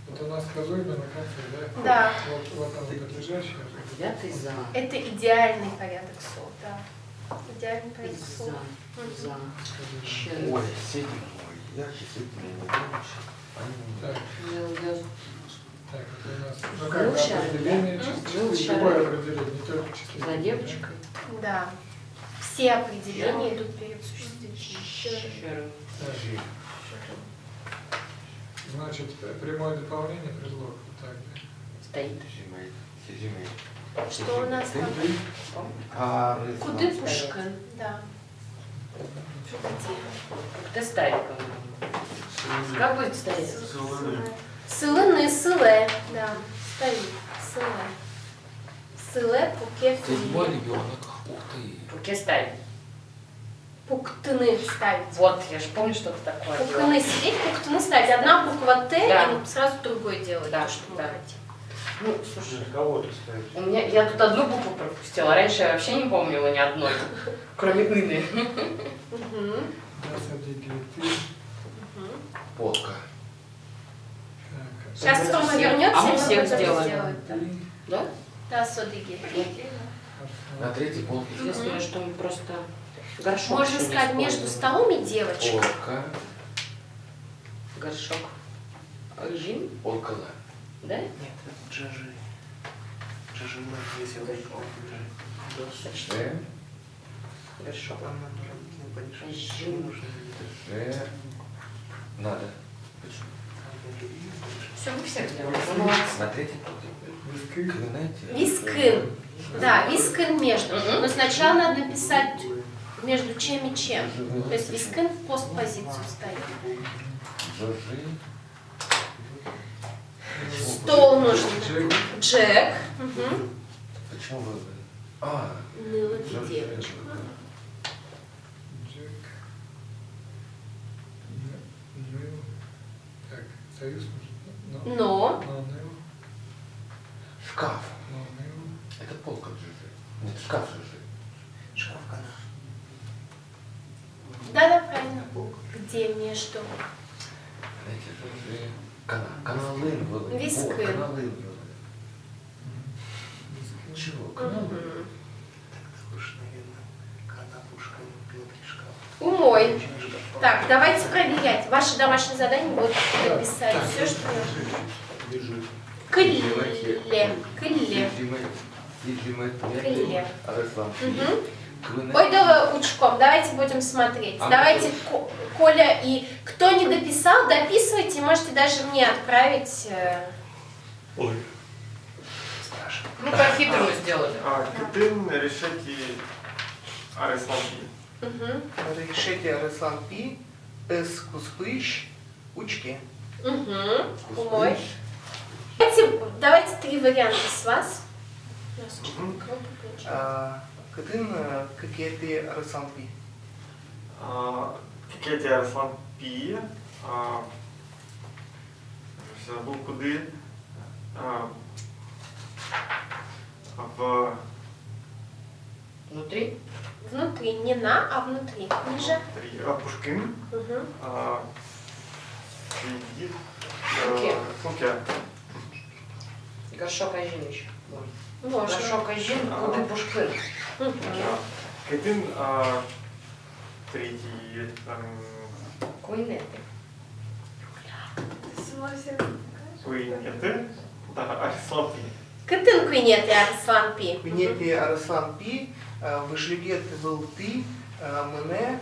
Вот у нас сказуемое на конце, да? Да. Вот там подлежащее. Девятый за. Это идеальный порядок слов, да. Идеальный порядок слов. За. Ой, седьмой. Я действительно не думаю. Так, За. так, это у нас Ну, какое ща. определение, Ну, числительное, ща. любое определение, не только числительное. За девочкой. Да. Все определения идут перед существительным. Так. Значит, прямое дополнение предлог. Вот так, да. Стоит. Что у нас там? Куды Пушкин? Да. Ты ставь. Как будет стоять? Сылыны, сыле. Да. Стоит. Сыле. Сыле, пуке, Седьмой ребенок. Ух ты. Пуке ставь. пуктыны ставить. Вот, я же помню, что-то такое. Пуктыны сидеть, пуктыны ставить. Одна буква Т, Да. и сразу другое делать. Да, То, что мы да. хотим. Ну, слушай, Кого ты ставишь? у меня, я тут одну букву пропустила. Раньше я вообще не помнила ни одной, кроме «ыны». Мгм. Das Adjektiv. Полка. Так. Сейчас Тома вернется, А мы и всех будем сделали. делать, да. Да? Да, содыги. На третьей полке. Единственное, что мы просто горшок Можно еще не сказать между использовали. столом и девочкой. Полка. Горшок. Жин, Полкала. да? Нет, это джажи. Джажи мы здесь вот Ж. Горшок. Там нам нужно понижать. Жин. Нужно Ж. Надо. Почему? Все, мы всех сделали. Вы молодцы. На третьей полке. Виски. Знаете? Вискин. Да, вискин между. Мгм. Но сначала надо написать между чем и чем. То есть вискин в постпозицию стоит. Жужи. Стол нужен. Джек. Джек. Мгм. Почему вы... А, Ныла Жужи. девочка. Джек. Нил. Так, союз нужен. Но. Нил. шкаф. Нил. Это полка жужи. Нет, шкаф жужи. шкаф-канал. Да, правильно. Где между? Знаете, жужи. Каналын были. Вискин. О, каналын были. Чего? Каналын? Мгм. Слушай, наверное, канапушка внутри шкафа. Умой. Так, давайте проверять. Ваше домашнее задание будет написать все, что нужно. Бежит. Кле. Кле. Кле. Мгм. Ой, да, учком, давайте будем смотреть. А, Давайте, Коля, и кто не дописал, дописывайте, можете даже мне отправить. Ой. Спрашивай. Мы по-хитрому сделали. Кытын решите Арисланки. Мгм. Решите Арслан Пи, С Куспыш, Учки. Угу. Умой. Давайте 3 варианта с вас. У нас что-то Мгм. круто получилось. Кытын Какеты Арслан Пи. Кикети Арслан Пи. Забыл куды. В Внутри. Внутри, не на, а внутри, ниже. Пушкин. Угу. Сидит. Фуке. Фуке. Горшок Ажин еще. Можно. Горшок Ажин, куды Пушкин. Мгм. Кытын третий. Куинеты. Ты сама себе Куинеты. Да, Арслан Пи. Кытын куйнет и Арслан Пи. Кынеты Арслан Пи, Вышлигет был ты, Мне,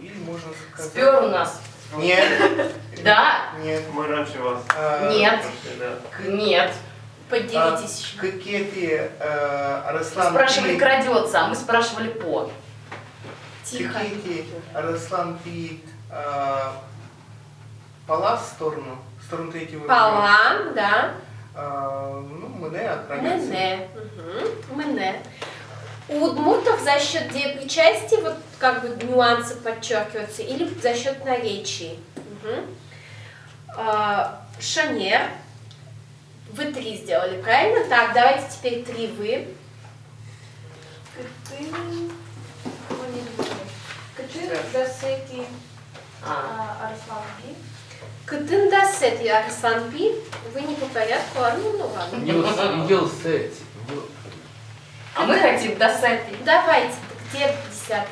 или можно сказать... Спер у нас. Нет, Да? нет. Мы раньше вас. Нет. прошли, да. Нет. Поделитесь еще. Какеты Арслан Спрашивали, Пи, крадется, а мы спрашивали по. Тихо. Какеты Арслан Пи, Пала в сторону третьего. Палан, да. Ну, Мне охраняется. Мене. Угу. Мене. У удмуртов за счет деепричастий вот как бы нюансы подчеркиваются или за счет наречий. Угу. Шанер. Вы 3 сделали, правильно? Так, давайте теперь 3 вы. Кытын. Кого не люблю. Кытын Дасети Арслан Пи. Кытын дасет и Арслан Пи. Вы не по порядку, ну ладно. Ел сети. А мы хотим до сети. Давайте, где 10-й?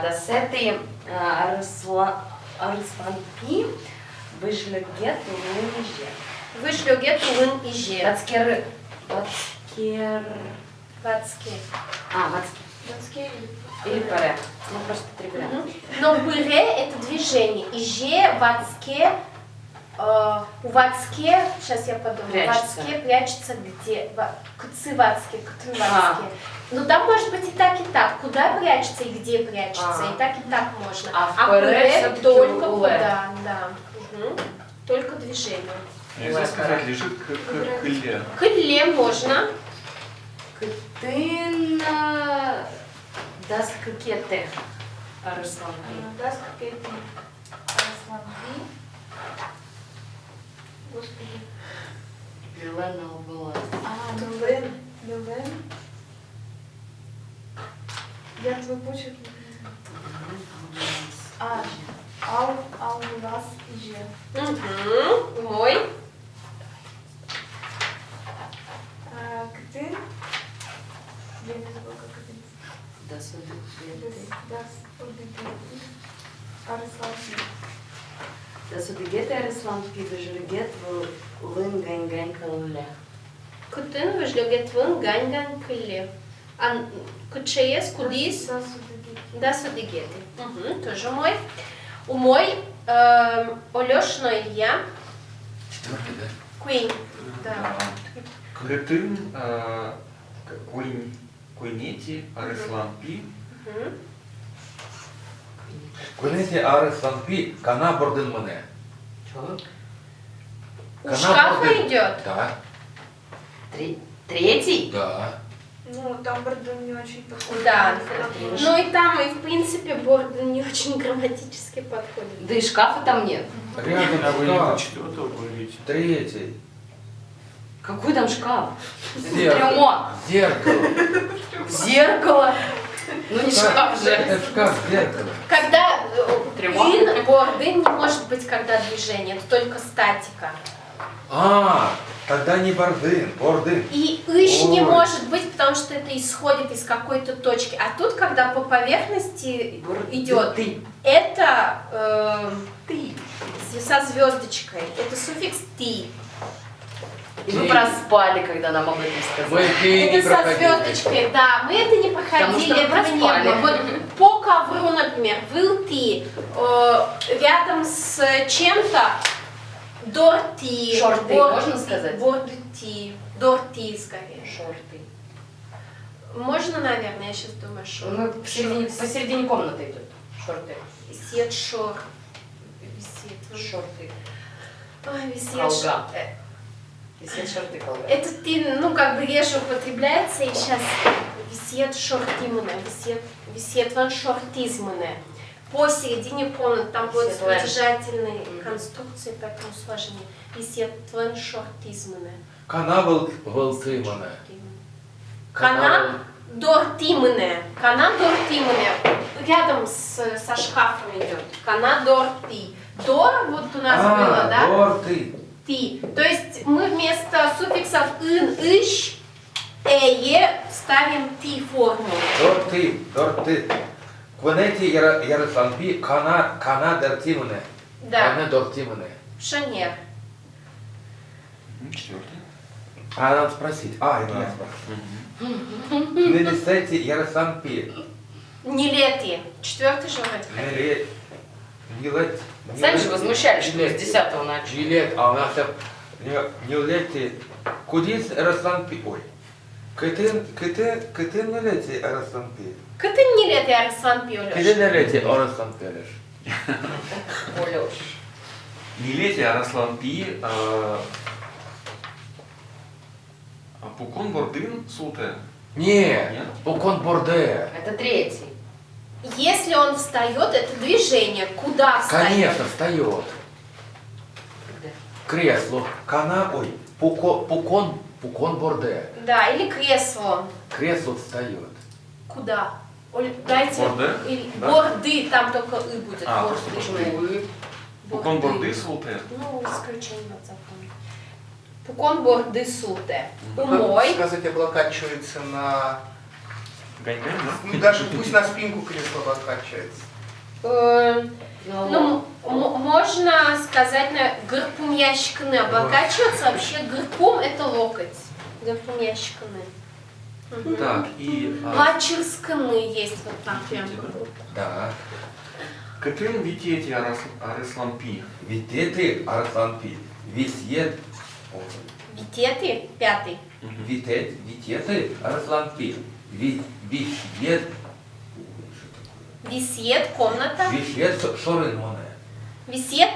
До сети Арслан Пи вышли гет лыжи. Вышли гет улын и же. Вацкер. Вацке. Вацкер. Датские Или паре. Ну просто 3 варианта. Мгм. Но быре это движение. И же, вацке, у вацке, сейчас я подумаю, Прячется. вацке прячется где? Кцы вацке, кты вацке. Ну там может быть и так, и так. Куда прячется и где прячется. И так можно. А в пыре пыре всё-таки только улэ. куда, да. Угу. Только движение. Нельзя сказать, лежит к кле. Кыле можно. Кытын даст какеты Арслан Пи. Даст Какеты Арслан Пи. Господи. Елена Ал у вас же. Угу. Мой. Кытын. Я не забыла, как это. Das Das Арслан. Das Udiget Арслан Пибежригет в Лынгань Калле. Кутын выжлёгет вон гань-гань кылли. Кутшеес, кудис, да судигеты. Угу, тоже мой. У мой Олешно Илья. Четвертый, да? Куин. Да. Кретын, Койнети, Арислан Пи. Угу. Квинети Арислан Пи, Кана Бордын Мене. Чё? У шкафа идет. Да, Третий? да. Ну, там Бордон не очень подходит. Да. Потому Ну и там, и в принципе, Борден не очень грамматически подходит. Да и шкафа там нет. Рядом А вы не по шкаф. четвертого говорите? Третий. Какой там шкаф? Зеркало. Трюмо. Зеркало. Зеркало. Ну не шкаф же. Это шкаф, зеркало. Когда Трюмо. ин, борден не может быть, когда движение, это только статика. Тогда не бордын, бордын. И ищ не Ой. может быть, потому что это исходит из какой-то точки. А тут, когда по поверхности идет, Ты. это Ты. со звездочкой. Это суффикс ти. И мы проспали, когда нам об этом Вы сказали. ты не Это со проходили. звездочкой, да. Мы это не Потому что проходили, этого не проспали. было. Вот по ковру, например, был ты рядом с чем-то. Дорти. Шорты, можно сказать? Борти. Дорти, скорее. Шорты. Можно, наверное, я сейчас думаю, что... Ну, посередине комнаты идет. Шорты. Висит шор. Висит. Шорты. Ой, висит Колга. шор. Висит шорты колга. Это ты, ну, как бы реже употребляется, и сейчас висит шортимune, висит вон шортизмune. Посередине комнаты, там будут Висит вен. притяжательные конструкции, поэтому сложнее. Висит вон шортизмune. Кана Волтымана. Кана дортимune. Кана дортимune. Рядом со шкафом идет. Кана дорти. Дор вот у нас было, да? Дорты. Ти. То есть мы вместо суффиксов ин, ищ, е ставим ти форму. Дорты, дорты. Квинети Ярислан Пи, Кана Дортимане. Да. Кана Дортимане. Шанер. Четвертый. А надо спросить. Я надо спросить. Нелисети Ярислан Пи. Не лети. Четвертый же вроде. Нилет. Сами же возмущались, что мы с 10-го начали. Жилет, а у нас не лети. Кудис Ярислан Пи. Ой. Кытын не лети Ярислан Пи. Кытын не лети Арслан Пиолеш. Кытын не лети Ярислан Пелеш. Олёш. Милети Араслан Пи, Пукон Бордын Суте. Не, Нет? Пукон Борде. Это третий. Если он встает, это движение. Куда встает? Конечно, встает. Где? Кресло. Пукон Борде. Да, или кресло. Кресло встает. Куда? Оль, дайте. Борде? Или Да? борды, там только и будет. А, борды. Почему? Пукон Борды Суте. Ну, исключение от закона. Пукон борды суте. Как Умой. сказать, облокачивается на... Гань-гань, да? Ну, даже пусть на спинку кресла облокачивается. Ну, можно сказать, на гырпум ящиканы облокачиваться. Вообще гырпум это локоть. Гырпум ящиканы. Так, и... Лачерсканы есть вот там прям. Да. Кытын Витети Араслан Пи. Витеты Арслан Пи. Висет. Витеты, пятый. Витеты Арслан Пи. Висет. Висет, комната. Висет Шорын Моне. Висет.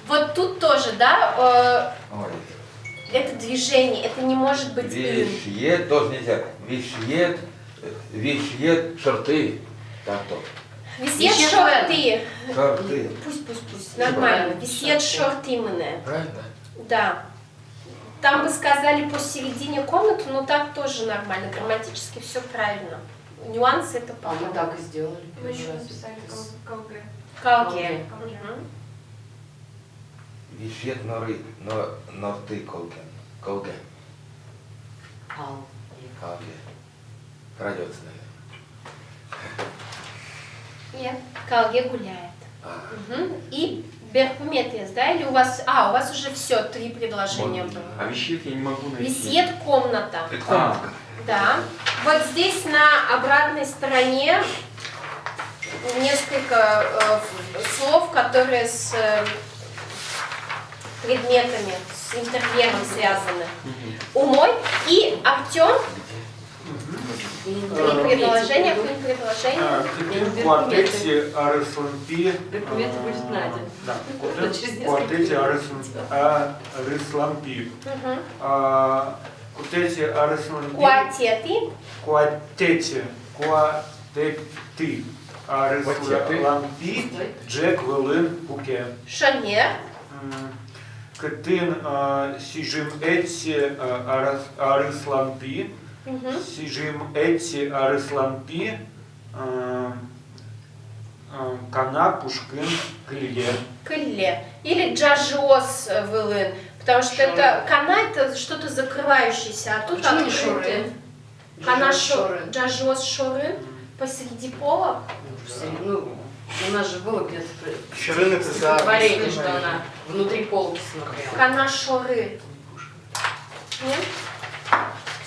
Вот тут тоже, да, Ой. это движение, это не может быть ин. Висет тоже нельзя. Висет шорты. Так то. Висет Висет шорты. Шорты. Пусть, нормально. Висет шорты именно. Правильно? Да. Там бы сказали посередине комнаты, но так тоже нормально. Грамматически все правильно. Нюансы это А мы потом. так и сделали. Мы еще написали КЛГ. Калге. Вишет норы, но ты колген. Колген. Калге. Крадется, наверное. Нет, Калге гуляет. И Беркуметес, да? Или у вас... у вас уже все, 3 предложения было. А вещит я не могу найти. Висит комната. А, Да. Вот здесь на обратной стороне несколько слов, которые с предметами, с интерьером связаны. Умой и Артем. 3 предложения, какое предложение? Кытын в квартете Арыслампи. Документ будет Надя. Да, Через Кытын в несколько квартете Арыслампи. Кутете Арыслампи. Куатеты. Куатете. Куатеты. Арыслампи. Джек Велын Пуке. Шанер. Кытын сижим эти Арыслампи. Сижим эти Арыслампи. Кана Пушкин Клие. Кле. Или Джажос Велын. Потому что это кана это что-то закрывающееся, а тут Почему не открытый. шоры? Кана Шоры. Джажос Шорын посреди пола. Ну, у нас же было где-то Ширин это за... стихотворение, что она внутри полки смотрела. Кана Шоры. Нет?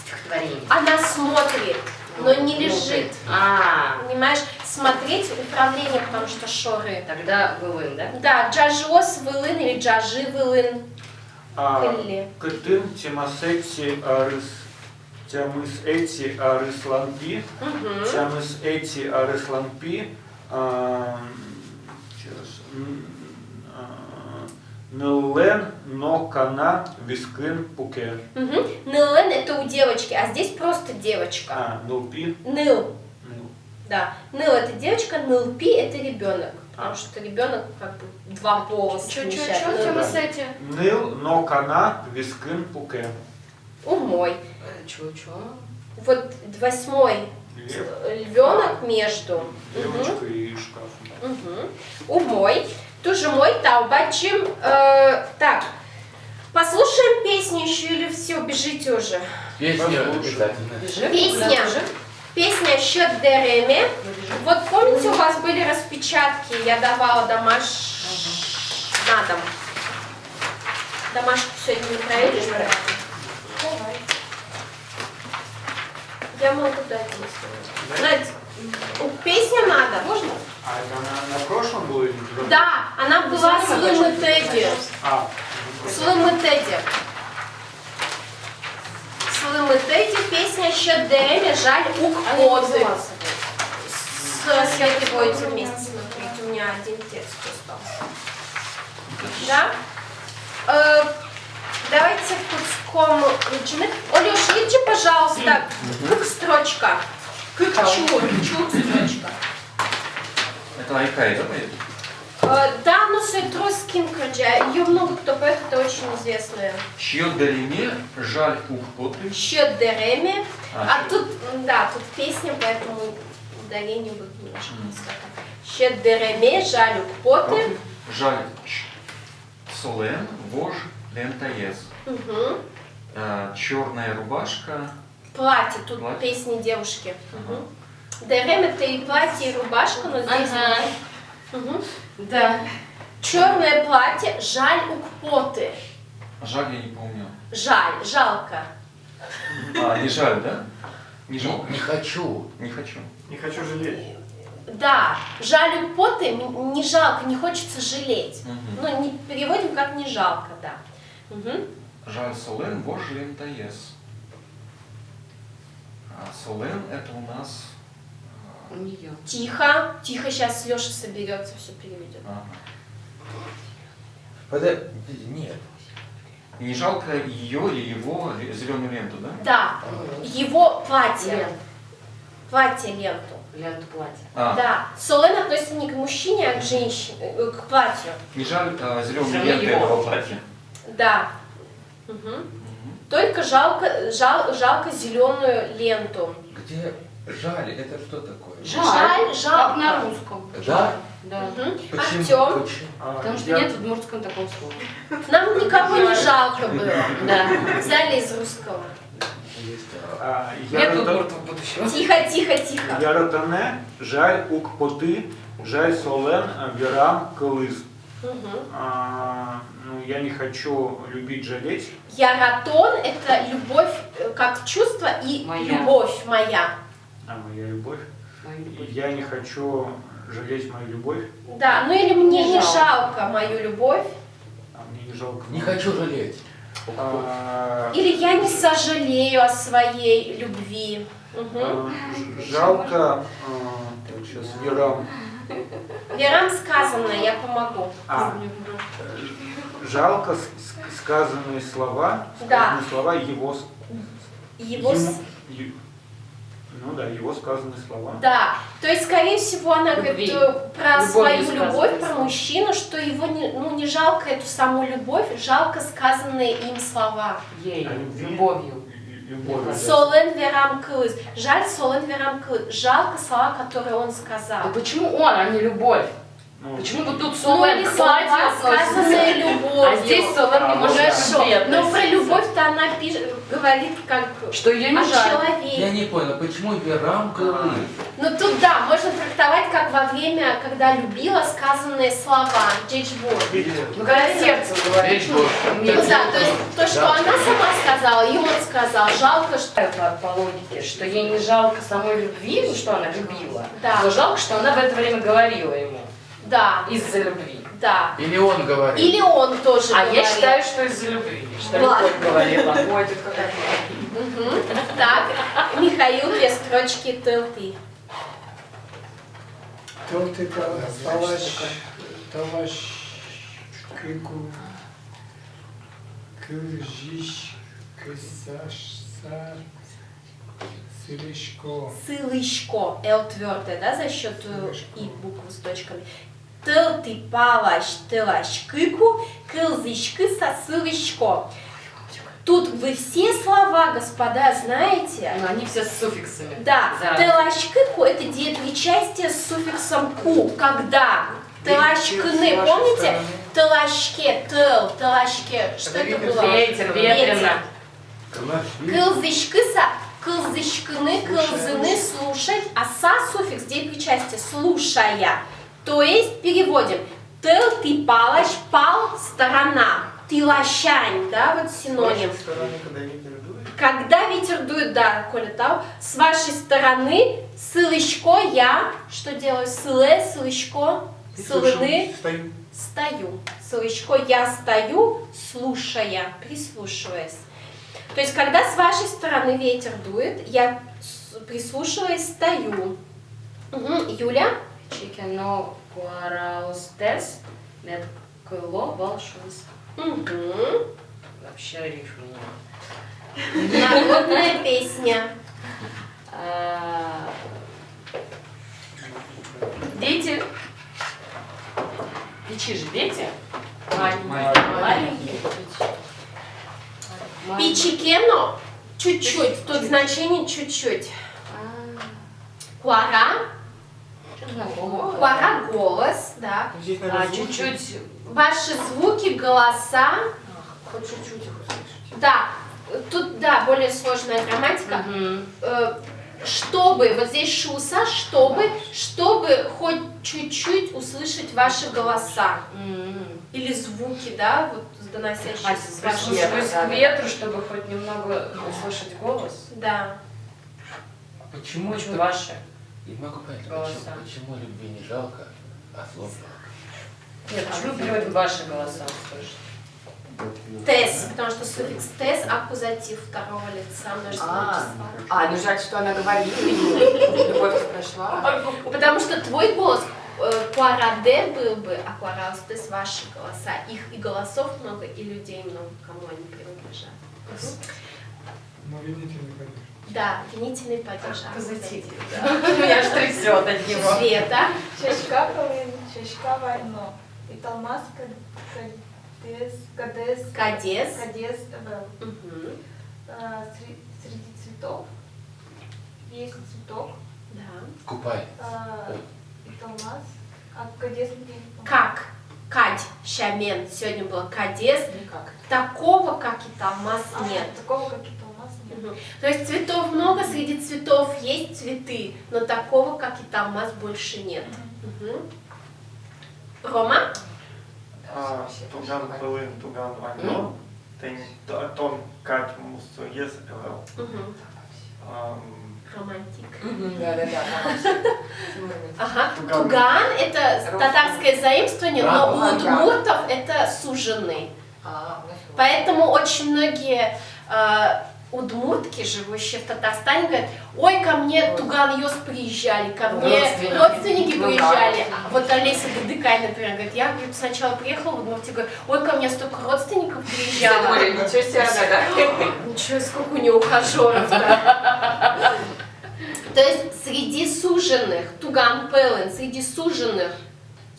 Стихотворение. Она смотрит, но не лежит. Понимаешь? Смотреть управление, потому что Шоры. Тогда Вылын, да? Да, Джажос Велын или Джажи Велын. Кле. Кытын Тимасети Тямыс эти Арыслампи. Тямыс эти Арыслампи. Нылен но кана вискын пуке. Нылен это у девочки, а здесь просто девочка. Нылпи. Ныл. Да. Ныл это девочка, нылпи это ребенок. Потому что ребенок как бы 2 пола совмещает. Чё в тему с этим? Ныл но кана вискын пуке. Умой. Чё? Вот 8-й львенок между. Девочка и шкаф. Умой. Тоже мой таубачим. Так. Послушаем песню еще или все, бежите уже? Песня обязательно. Песня «Счет Дереме». Вот помните, у вас были распечатки, я давала на дом. Домашку сегодня не проедешь, брат? Давай. Я могу дать, если Надь, песню надо, можно? А это на прошлом было или на другом? Да, она была с Лым и Тедди. С Лым и Тедди. Слым и Тедди, песня «Счет Дереме», жаль, укоты. С Светой будете вместе смотреть, у меня один текст остался. Да? Давайте куском ключины. Олюш, иди, пожалуйста, как строчка. Как чур строчка. Это Айкай, да, будет? Да, но Сойтрос Кинкраджа. Ее много кто поет, это очень известная. Счет Дариме, жаль ухпоты. Счет Дереме. А тут, да, тут песня, поэтому ударение будет немножко высоко. Счет Дереме, жаль ухпоты. Жаль Солен, вож лентаез. Черная рубашка. Платье, тут Платье. песни девушки. Дерем это и платье, и рубашка, но здесь... Да. Черное платье, жаль укпоты. Жаль, я не помню. Жаль, жалко. Не жаль, да? Не жалко. Не хочу. Не хочу. Не хочу жалеть. Да, жаль укпоты, не жалко, не хочется жалеть. Ну, не переводим как не жалко, да. Жаль Солен, вож лентаез. Солен это у нас... У нее. Тихо, тихо, сейчас Леша соберется, все переведет. Подожди, нет. Не жалко ее или его зеленую ленту, да? Да, его платье. Платье, ленту. Ленту платья. Да, Солен относится не к мужчине, а к женщине, к платью. Не жаль зеленую Жаль ленту его. этого платья. Да. Только жалко зеленую ленту. Где жаль? Это что такое? Жаль, жалко. Как на русском. Да? Да. Почему? Артем, Почему? Потому что Я- нет в удмуртском такого слова. нам никого не жалко было. Да. Взяли из русского. Я Нет рото- удмуртов будущего. Тихо, тихо, тихо. Я ротане, жаль укпоти, жаль солен, вирам кылыс. Мгм. Ну, я не хочу любить, жалеть. Яратон – это любовь как чувство и Моя. любовь моя. Моя любовь. Мою любовь. Я не хочу жалеть мою любовь. Да, ну или мне Не не жалко. жалко мою любовь. Мне не жалко. Не хочу жалеть. Или я не сожалею о своей любви. Мгм. Жалко. Так, сейчас вирам. Верам сказано, я помогу. Жалко сказанные слова. Да. Сказанные слова его. Его Ну да, его сказанные слова. Да, то есть, скорее всего, она Любви. говорит про Любовь свою не любовь, сказанные про слова. мужчину, что его не жалко эту саму любовь, жалко сказанные им слова. Ей. А любви? Любовью. Любовь. да. Солен верам кылыс. Жаль, солен верам кылыс. Жалко слова, которые он Да сказал. почему он, а не любовь? Ну, Почему бы тут Ну Солен или к слова, Ладе сказанные относится? любовью. А здесь Солен не может Хорошо, конкретно но про относиться. любовь-то она пишет, говорит как Что ее не о жаль. человеке. Я не понял, почему Верам Кылыс? Ну тут да, можно трактовать как во время, когда любила сказанные слова. Джейджбор. Ну когда сердце говорит. Речь была. Ну да, то есть то, что Да. она сама сказала, и он сказал, жалко, что... По логике, что ей не жалко самой любви, ну что она любила, Да. но жалко, что она в это время говорила ему Да, из-за любви. да. Или он говорит? Или он тоже А говорит. я считаю, что из-за любви, что Ладно. любовь говорила. Ой, тут какая-то... Мгм. Так, Михаил, две строчки тылты. Тылты талаш кыку кылжиш кысашса сырышко. Сылышко. Л твердое, да, за счет и буквы с точками. Тылты палаш тылаш кыку кылзышкы со сылышко. Тут вы все слова, господа, знаете? Но они все с суффиксами. Да, Зараза. телашкыку это деепричастие с суффиксом ку. Когда? Телашкыны, помните? Телашке, тел, телашке. Что это было? Ветер, ветрено. Кылзышкыса, кылзышкыны, кылзыны, слушать, а са суффикс деепричастие, слушая. То есть переводим. Тел, ты палаш, пал, сторона. Ты лощань, да, вот синоним. Когда ветер дует. Когда ветер дует, да, Коля Тау, с вашей стороны, сылышко, я, что делаю? Сыле, сылышко, сылыны, Стою. стою. Сылышко, я стою, слушая, прислушиваясь. То есть, когда с вашей стороны ветер дует, я, прислушиваясь, стою. Мгм. Юля? Чикено куараустес мед кыло волшус. Мгм. Вообще рифма нет. Народная песня. Дети. Печи же дети. Маленькие. Пичикено, чуть-чуть, тут значение чуть-чуть. Куара, куара голос, да. Здесь, наверное, звуки. Чуть-чуть. Ваши звуки, голоса, Хоть чуть-чуть их услышать. да. Тут, да, более сложная грамматика. Чтобы, вот здесь шуса, чтобы хоть чуть-чуть услышать ваши голоса. Или звуки, да, вот доносящиеся с вашего Прислушиваюсь к ветру, чтобы хоть немного услышать голос. Да. Почему Почему это? ваши? Не могу понять, Голоса. почему любви не жалко, а слов жалко? Нет, почему переводим ваши голоса услышать? Тес, потому что суффикс тес, аккузатив второго лица множественного числа. ну жаль, что она говорила, и любовь прошла. Потому что твой голос куараде был бы, а куараус тес ваши голоса. Их и голосов много, и людей много, кому они принадлежат. Но винительный падеж. Да, винительный падеж. Аккузатив, да. Меня аж трясет от него. Света. Чешка полин, чешка войно. И талмаз кадес, Кадес. кадес вел. Мгм. Среди цветов есть цветок. Да. Купай. И талмаз. А кадес? Как? Кадь, щамен. Сегодня было кадес. Никак. Такого, как и алмаз, нет. Такого, как это у нас нет. Мгм. То есть цветов много, среди цветов есть цветы, но такого, как и алмаз, больше нет. Мгм. Рома? Туган пылын, туган вайно, тон кать мусу ес эвел. Мгм. Романтик. Да. Ага. Туган. Туган – это татарское заимствование, но у удмуртов это суженый. Поэтому очень многие удмуртки, живущие в Татарстане, говорят: ой, ко мне Туган Йос приезжали, ко мне родственники Ну да. приезжали. Вот Олеся Дыдыкай, например, говорит: я сначала приехала в Удмуртию, говорю: ой, ко мне столько родственников приезжало. Ничего себе, да. Ничего, сколько у нее ухажеров, да. То есть среди суженых, Туган Пелен, среди суженых,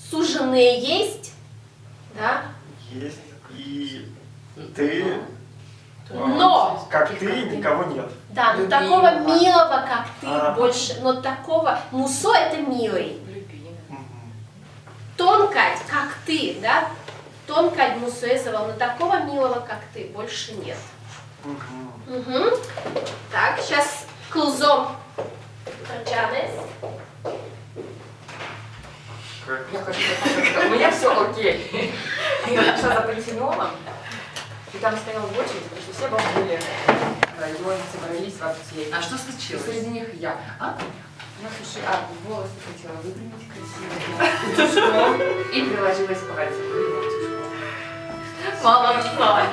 суженые есть, да? Есть. И ты, Но! как ты, никого нет. Да, но Любимого. такого милого, как ты, Ага. больше, но такого, мусо это милый. Любимый. Мгм. Тонкать, как ты, да? Тонкать мусоэзовал, но такого милого, как ты, больше нет. Мгм. Угу. Так, сейчас клзом. Джанес. Как? Я хочу сказать, у меня все окей. Я пришла за пансионом, и там стояла в очереди, потому что все бабули районе собрались в аптеке. А что И случилось? среди них я. Я, слушай, волосы хотела выпрямить красиво, и приложилась пальцем. Молодца.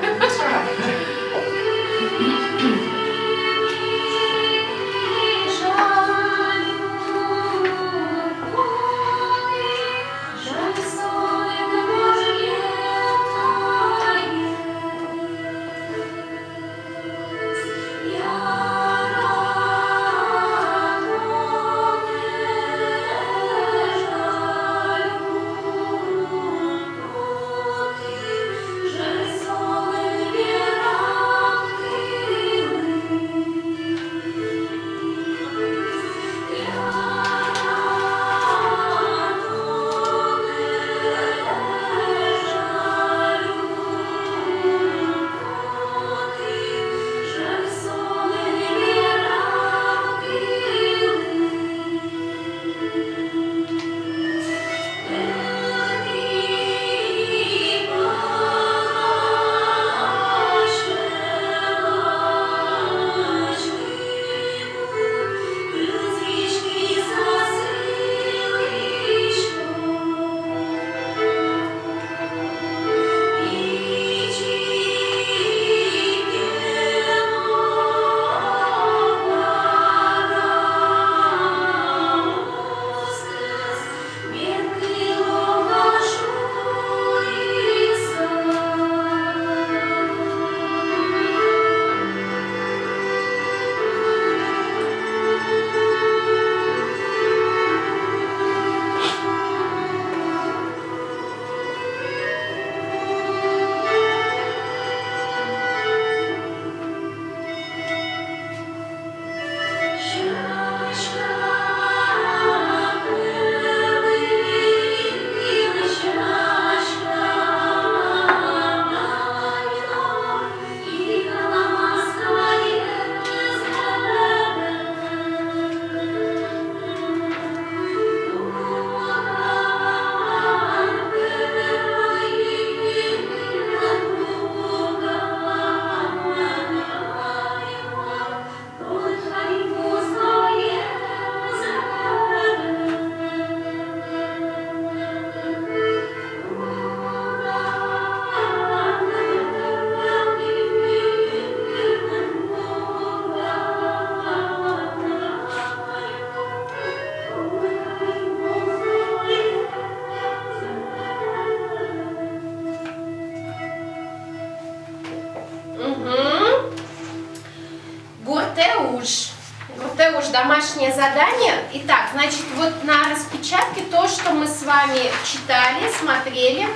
Гуртеуш, домашнее задание. Итак, значит, вот на распечатке то, что мы с вами читали, смотрели.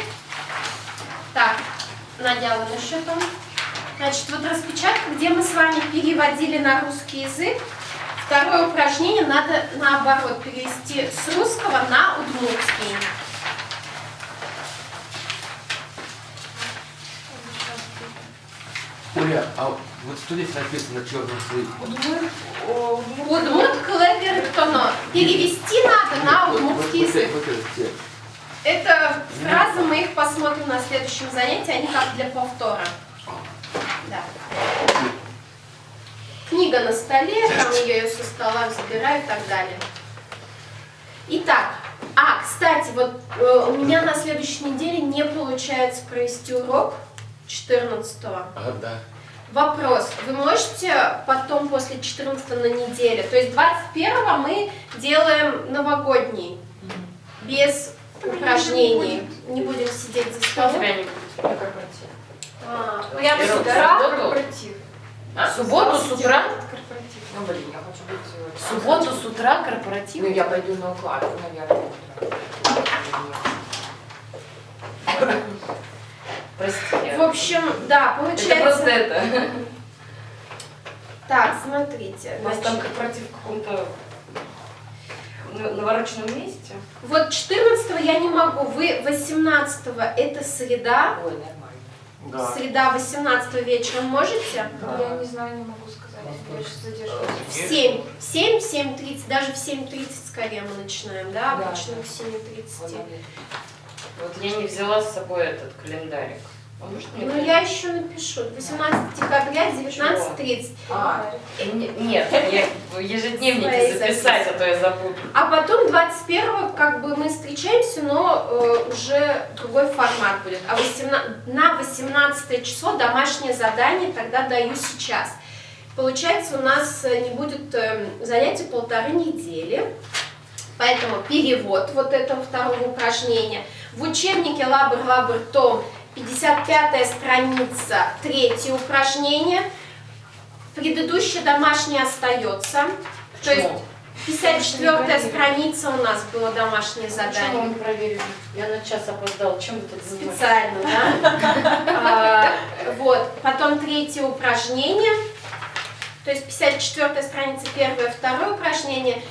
Так, Надя, ну что там? Значит, вот распечатка, где мы с вами переводили на русский язык. Второе упражнение надо наоборот перевести с русского на удмуртский. Оля, а вот что здесь написано на черном свете? Удмурт клеверктоно. Перевести надо на удмуртский язык. Вот этот текст. Это фразы, мы их посмотрим на следующем занятии, они как для повтора. Да. Книга на столе, там я ее со стола забираю и так далее. Итак, кстати, вот у меня на следующей неделе не получается провести урок 14-го. Да. Вопрос. Вы можете потом после 14-го на неделе, то есть 21-го мы делаем новогодний, без упражнений. Не будем сидеть за Что у столом. тебя не будет? Корпоратив. Я Первый, всегда субботу? Корпоратив. В субботу с утра? Корпоратив. Ну, блин, я хочу быть... В субботу с утра корпоратив? Ну, я пойду на укладку, наверное, утром. Прости. В общем, да, Это получается... просто это. Так, смотрите. У вас значит, там корпоратив в каком-то навороченном месте? Вот 14-го я не могу, вы 18-го, это среда, Ой, нормально. Да. среда 18 вечером можете? Я не знаю, не могу сказать. Я сейчас задерживаюсь. В 7:30, даже в 7:30 скорее мы начинаем, да? Да. Обычно к Вот, 7:30. наверное. Вот я не взяла с собой этот календарик. Он может мне Ну, дать? я еще напишу. 18 декабря, 19:30. Нет, мне в ежедневнике Свои записать, записи. а то я забуду. А потом 21-го как бы мы встречаемся, но уже другой формат будет. А на 18 число домашнее задание тогда даю сейчас. Получается, у нас не будет занятий 1,5 недели. Поэтому перевод вот этого второго упражнения. В учебнике Лабр-Лабр том 55-я страница, 3-е упражнение. Предыдущее домашнее остается. То есть 54-я страница у нас было домашнее Почему задание. мы проверили? Я на час опоздал. Чем вы тут занимаетесь? Специально, да? Вот. Потом 3-е упражнение. То есть 54-я страница, 1-е, 2-е упражнение.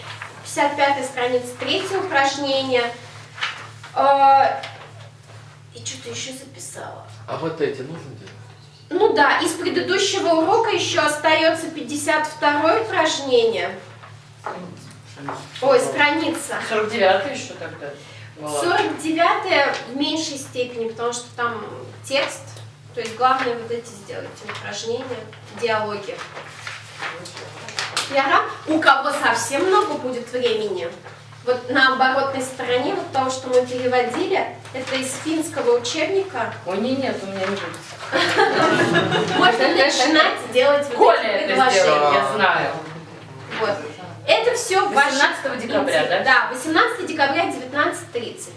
55-я страница, 3-е упражнение. И что-то еще записала. А вот эти нужно делать? Ну да, из предыдущего урока еще остается 52-е упражнение. Ой, страница. 49-й еще тогда. была. 49-е в меньшей степени, потому что там текст. То есть главное вот эти сделать упражнения, диалоги. Яра, у кого совсем много будет времени, вот на оборотной стороне вот того, что мы переводили, это из финского учебника. Ой, нет, у меня не будет. Можно начинать делать вот Коля эти это сделает, предложения. я знаю. Вот. Это все 18 декабря, да? Да, 18 декабря, 19:30.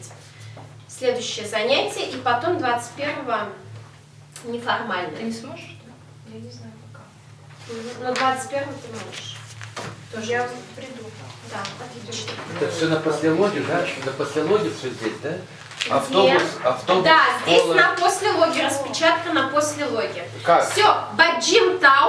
Следующее занятие, и потом 21-го неформально. Ты не сможешь? Я не знаю пока. Но 21-го ты можешь. Тоже Я приду. Да, отлично. Это все на послелоге, да? На послелоге все здесь, да? Где? Автобус, Да, здесь школа. на послелоге, распечатка на послелоге. Как? Все, Баджим Тау.